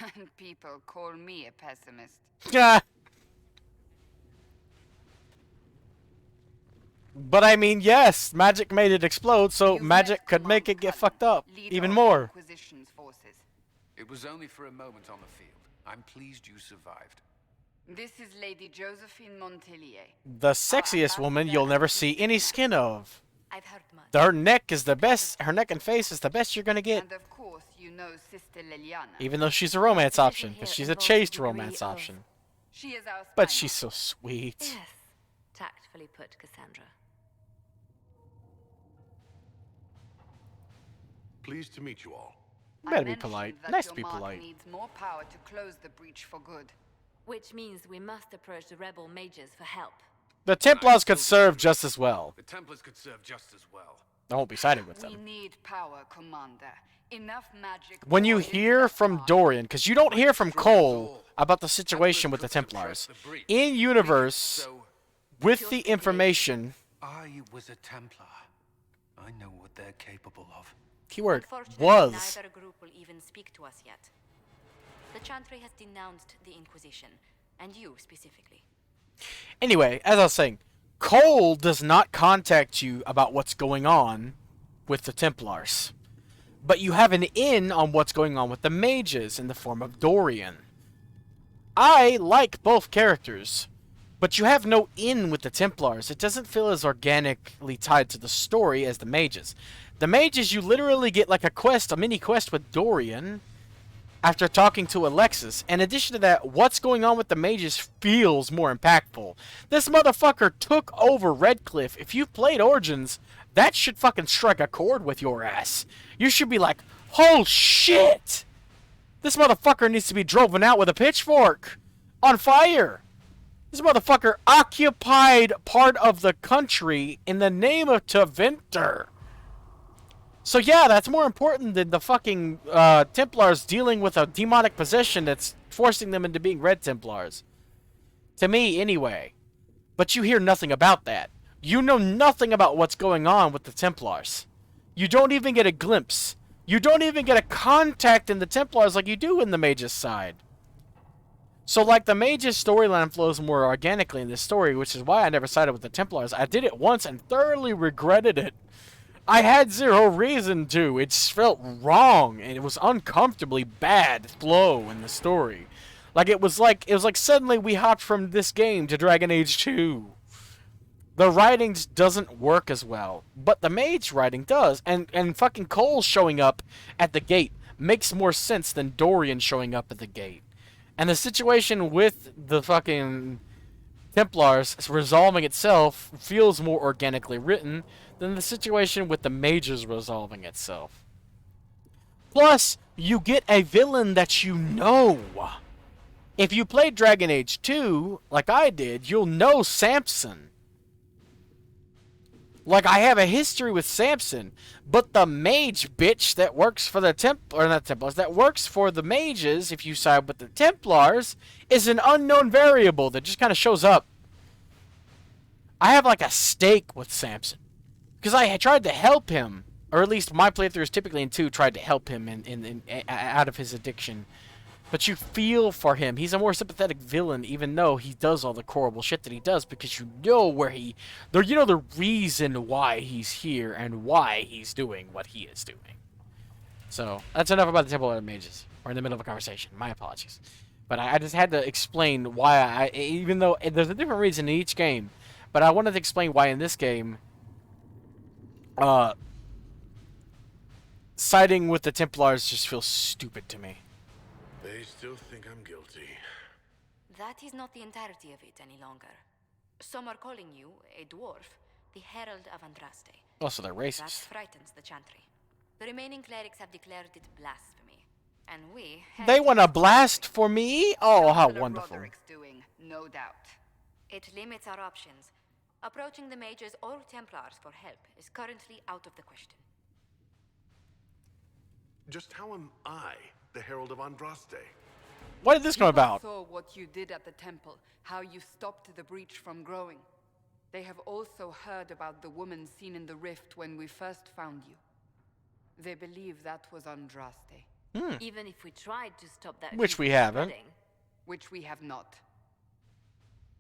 And people call me a pessimist. Yeah. But I mean, yes, magic made it explode, so magic could make it get fucked up even more. Inquisition's forces. It was only for a moment on the field. I'm pleased you survived. This is Lady Josephine Montelier. The sexiest woman you'll never see any skin of. I've heard much. Her neck is the best. Her neck and face is the best you're gonna get. And of course, you know Sister Liliana. Even though she's a romance option, because she's a chaste romance option. She is our But spy she's so sweet. Yes, tactfully put, Cassandra. Pleased to meet you all. You better I be mentioned polite. that Nice to your be mark polite. needs more power to close the breach for good. Which means we must approach the rebel mages for help. The Templars could serve just as well. The Templars could serve just as well. I won't be siding with We them. need power, Commander. Enough magic. When you poured into hear that from mark. Dorian, because you don't hear from Cole about the situation with the Templars. In universe, with the information. I was a Templar. I know what they're capable of. Keyword Unfortunately, was. neither group will even speak to us yet. The Chantry has denounced the Inquisition, and you specifically. Anyway, as I was saying, Cole does not contact you about what's going on with the Templars. But you have an in on what's going on with the mages in the form of Dorian. I like both characters, but you have no in with the Templars. It doesn't feel as organically tied to the story as the mages. The mages, you literally get like a quest, a mini quest with Dorian after talking to Alexis. In addition to that, what's going on with the mages feels more impactful. This motherfucker took over Redcliffe. If you've played Origins, that should fucking strike a chord with your ass. You should be like, oh shit! This motherfucker needs to be driven out with a pitchfork. On fire. This motherfucker occupied part of the country in the name of Tevinter. So yeah, that's more important than the fucking Templars dealing with a demonic possession that's forcing them into being Red Templars. To me, anyway. But you hear nothing about that. You know nothing about what's going on with the Templars. You don't even get a glimpse. You don't even get a contact in the Templars like you do in the Mage's side. So like the Mage's storyline flows more organically in this story, which is why I never sided with the Templars. I did it once and thoroughly regretted it. I had zero reason to. It just felt wrong, and it was uncomfortably bad flow in the story. It was like suddenly we hopped from this game to Dragon Age 2. The writing doesn't work as well, but the Mage writing does, and fucking Cole showing up at the gate makes more sense than Dorian showing up at the gate. And the situation with the fucking Templars resolving itself feels more organically written than the situation with the Mages resolving itself. Plus, you get a villain that you know. If you played Dragon Age 2, like I did, you'll know Samson. Like, I have a history with Samson, but the mage bitch that works for the that works for the mages, if you side with the Templars, is an unknown variable that just kind of shows up. I have like a stake with Samson, because I had tried to help him, or at least my playthroughs typically in 2 tried to help him out of his addiction. But you feel for him. He's a more sympathetic villain, even though he does all the horrible shit that he does, because you know where you know the reason why he's here and why he's doing what he is doing. So that's enough about the Temple of Mages. We're in the middle of a conversation. My apologies, but I just had to explain why even though there's a different reason in each game, but I wanted to explain why in this game, siding with the Templars just feels stupid to me. They still think I'm guilty. That is not the entirety of it any longer. Some are calling you, a dwarf, the Herald of Andraste. Oh, so they're racist. That frightens the Chantry. The remaining clerics have declared it blasphemy, and we... They want to blast for me? Oh, how wonderful. Roderick's doing, no doubt. It limits our options. Approaching the mages or Templars for help is currently out of the question. Just how am I the Herald of Andraste? What did this come about? Saw what you did at the temple, how you stopped the breach from growing. They have also heard about the woman seen in the rift when we first found you. They believe that was Andraste. Even if we tried to stop that, which we haven't. Which we have not.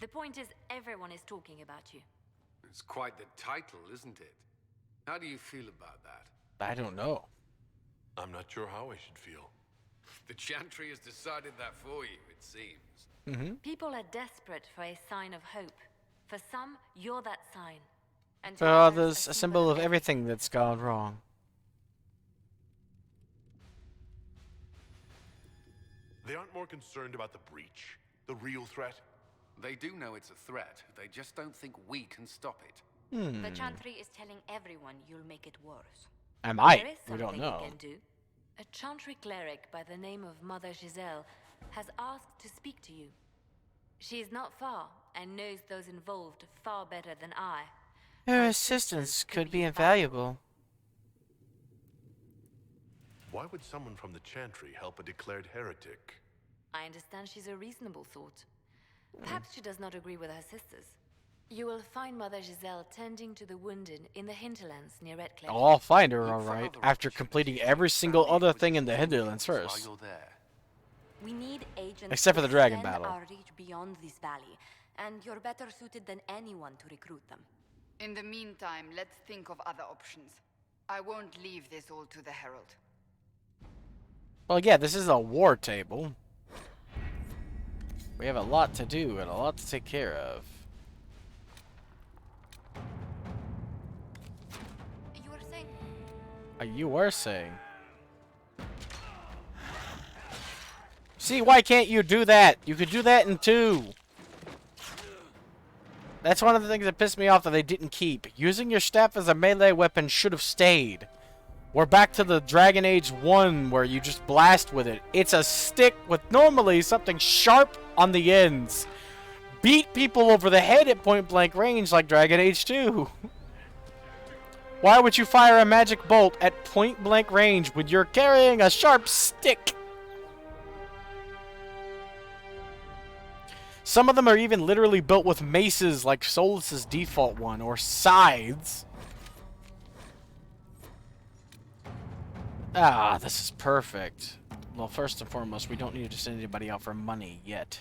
The point is, everyone is talking about you. It's quite the title, isn't it? How do you feel about that? I don't know. I'm not sure how I should feel. The Chantry has decided that for you, it seems. People are desperate for a sign of hope. For some, you're that sign. And For others, a symbol of everything that's gone wrong. They aren't more concerned about the breach, the real threat? They do know it's a threat. They just don't think we can stop it. The Chantry is telling everyone you'll make it worse. Am I? There is We something don't you know. can do. A Chantry cleric by the name of Mother Giselle has asked to speak to you. She is not far and knows those involved far better than I. Her assistance could be invaluable. Why would someone from the Chantry help a declared heretic? I understand she's a reasonable thought. Perhaps she does not agree with her sisters. You will find Mother Giselle tending to the wounded in the hinterlands near Redcliffe. Oh, I'll find her, alright, after completing every single other thing in the hinterlands first. We need agents Except for to the dragon extend battle. our reach beyond this valley, and you're better suited than anyone to recruit them. In the meantime, let's think of other options. I won't leave this all to the Herald. Well, yeah, this is a war table. We have a lot to do and a lot to take care of. You were saying... You were saying. See, why can't you do that? You could do that in 2. That's one of the things that pissed me off that they didn't keep. Using your staff as a melee weapon should have stayed. We're back to the Dragon Age 1 where you just blast with it. It's a stick with normally something sharp on the ends. Beat people over the head at point blank range like Dragon Age 2. Why would you fire a magic bolt at point blank range when you're carrying a sharp stick? Some of them are even literally built with maces like Solus's default one, or scythes. Ah, this is perfect. Well, first and foremost, we don't need to send anybody out for money yet.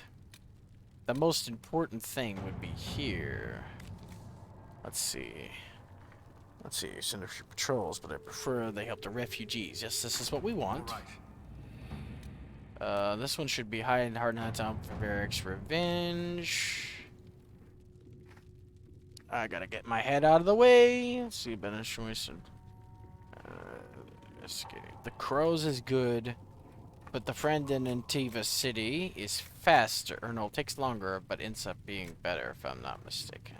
The most important thing would be here. Let's see. Send a few patrols, but I prefer they help the refugees. Yes, this is what we want. This one should be high and hard and time for Varric's revenge. I gotta get my head out of the way. Let's see, better choice. The Crows is good, but the friend in Antiva City is faster. Or no, it takes longer, but ends up being better if I'm not mistaken.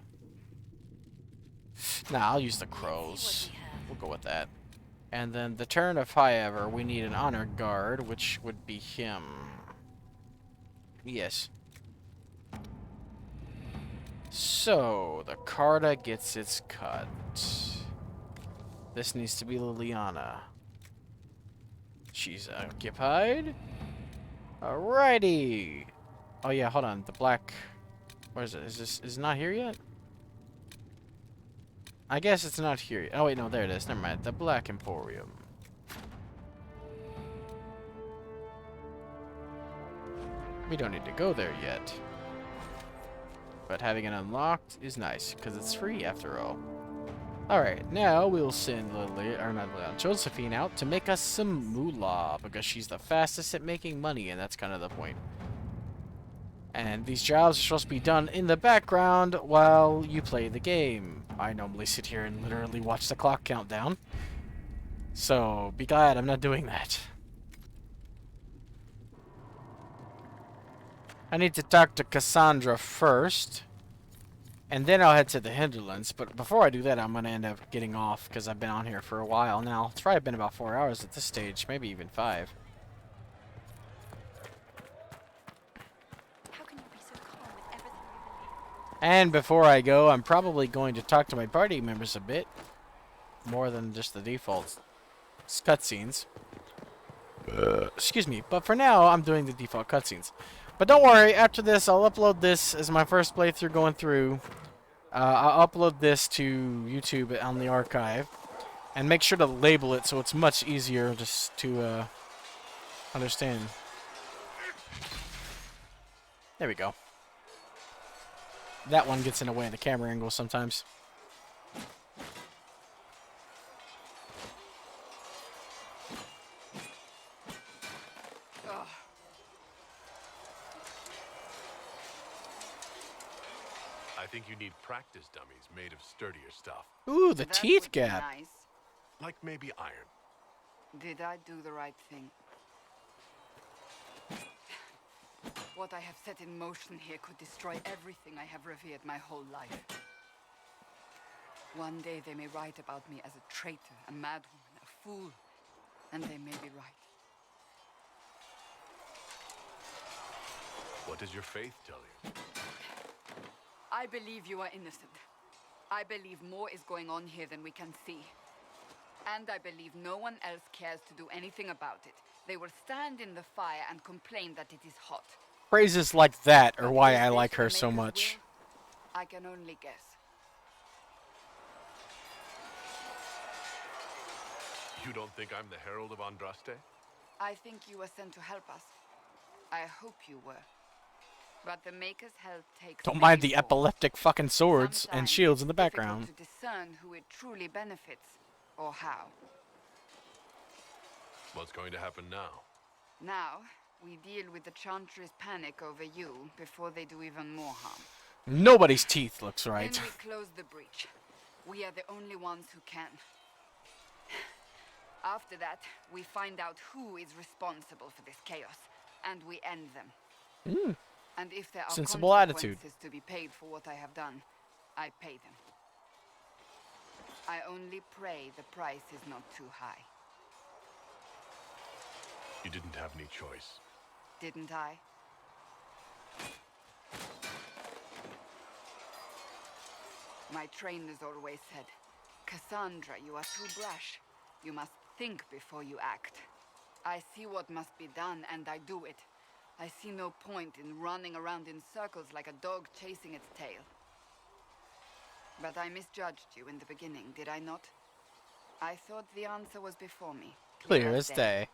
Nah, I'll use the Crows. We'll go with that. And then the turn of Highever, we need an honor guard, which would be him. Yes. So, the Carta gets its cut. This needs to be Liliana. She's occupied. Alrighty. Oh yeah, hold on. The black... Where is it? Is it not here yet? I guess it's not here yet. Oh wait, no, there it is. Never mind. The Black Emporium. We don't need to go there yet. But having it unlocked is nice, because it's free after all. Alright, now we'll send Josephine out to make us some moolah, because she's the fastest at making money, and that's kind of the point. And these jobs are supposed to be done in the background while you play the game. I normally sit here and literally watch the clock count down. So, be glad I'm not doing that. I need to talk to Cassandra first. And then I'll head to the hinterlands. But before I do that, I'm going to end up getting off because I've been on here for a while now. It's probably been about 4 hours at this stage. Maybe even 5. How can you be so calm with everything you believe? And before I go, I'm probably going to talk to my party members a bit. More than just the default cutscenes. Excuse me. But for now, I'm doing the default cutscenes. But don't worry, after this, I'll upload this as my first playthrough going through. I'll upload this to YouTube on the archive. And make sure to label it so it's much easier just to understand. There we go. That one gets in the way of the camera angle sometimes. I think you need practice dummies made of sturdier stuff. Ooh, the teeth gap. Nice. Like maybe iron. Did I do the right thing? What I have set in motion here could destroy everything I have revered my whole life. One day they may write about me as a traitor, a madwoman, a fool, and they may be right. What does your faith tell you? I believe you are innocent. I believe more is going on here than we can see. And I believe no one else cares to do anything about it. They will stand in the fire and complain that it is hot. Phrases like that are why Is I this like the her so Maker's much. will? I can only guess. You don't think I'm the Herald of Andraste? I think you were sent to help us. I hope you were. But the Maker's help takes Don't many mind the forms. epileptic fucking swords and Sometimes shields in the it's difficult background. to discern who it truly benefits, or how. What's going to happen now? Now, we deal with the Chantry's panic over you before they do even more harm. Nobody's teeth looks right. Then we close the breach. We are the only ones who can. After that, we find out who is responsible for this chaos, and we end them. And if there are Sensible attitude. consequences to be paid for what I have done, I pay them. I only pray the price is not too high. You didn't have any choice. Didn't I? My trainers always said, Cassandra, you are too brash. You must think before you act. I see what must be done, and I do it. I see no point in running around in circles like a dog chasing its tail. But I misjudged you in the beginning, did I not? I thought the answer was before me. Clear as day.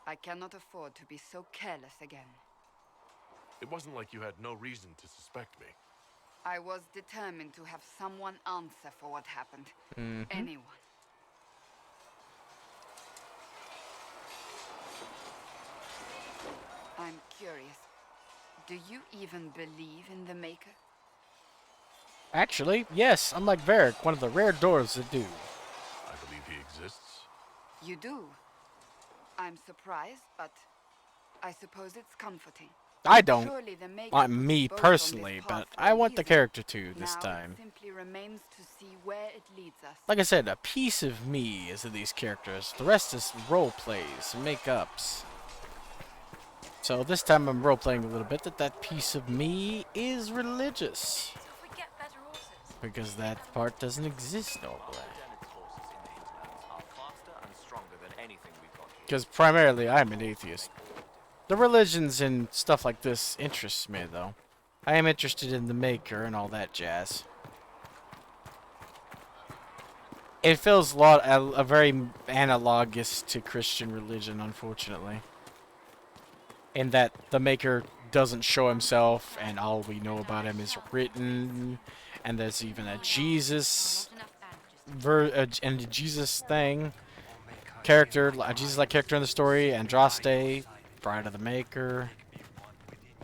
I cannot afford to be so careless again. It wasn't like you had no reason to suspect me. I was determined to have someone answer for what happened. Anyone. I'm curious. Do you even believe in the Maker? Actually, yes, unlike Varric, one of the rare dwarves that do. I believe he exists. You do. I'm surprised, but I suppose it's comforting. I don't. Surely the Maker Not puts me us both on personally, this but path for I a want the reason. character to this Now time. it simply remains to see where it leads us. Like I said, a piece of me is in these characters. The rest is role plays and make-ups. So this time I'm role playing a little bit that piece of me is religious. Because that part doesn't exist normally. Because primarily I'm an atheist. The religions and stuff like this interests me though. I am interested in the Maker and all that jazz. It feels a very analogous to Christian religion, unfortunately. In that the Maker doesn't show himself, and all we know about him is written, and there's even a Jesus and a Jesus thing character, a Jesus-like character in the story, Andraste, bride of the Maker.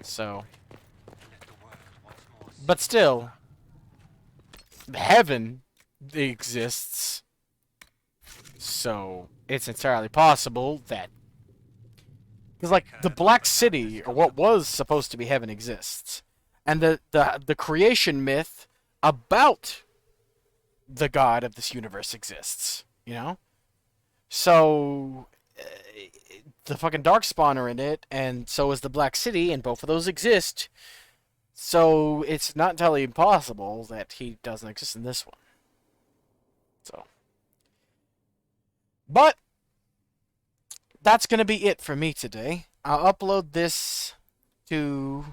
So, but still, heaven exists, so it's entirely possible that. Because, like, the Black City, or what was supposed to be heaven, exists. And the creation myth about the god of this universe exists, you know? So, the fucking Darkspawn are in it, and so is the Black City, and both of those exist. So, it's not entirely impossible that he doesn't exist in this one. So. But that's going to be it for me today. I'll upload this to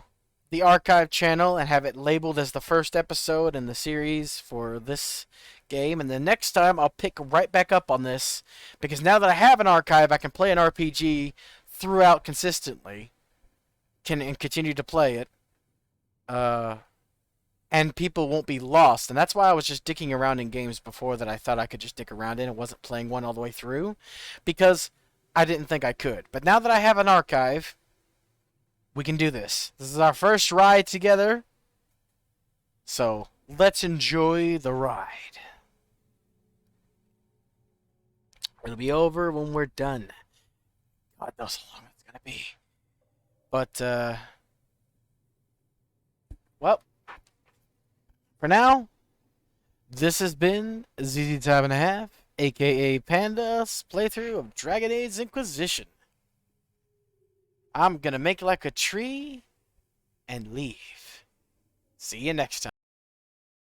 the archive channel and have it labeled as the first episode in the series for this game. And the next time I'll pick right back up on this, because now that I have an archive, I can play an RPG throughout consistently and continue to play it. And people won't be lost. And that's why I was just dicking around in games before that I thought I could just dick around in and wasn't playing one all the way through. Because I didn't think I could. But now that I have an archive, we can do this. This is our first ride together. So, let's enjoy the ride. It'll be over when we're done. God knows how long it's gonna be. But, well, for now, this has been zztopandahalf, aka Panda's playthrough of Dragon Age Inquisition. I'm gonna make like a tree and leave. See you next time.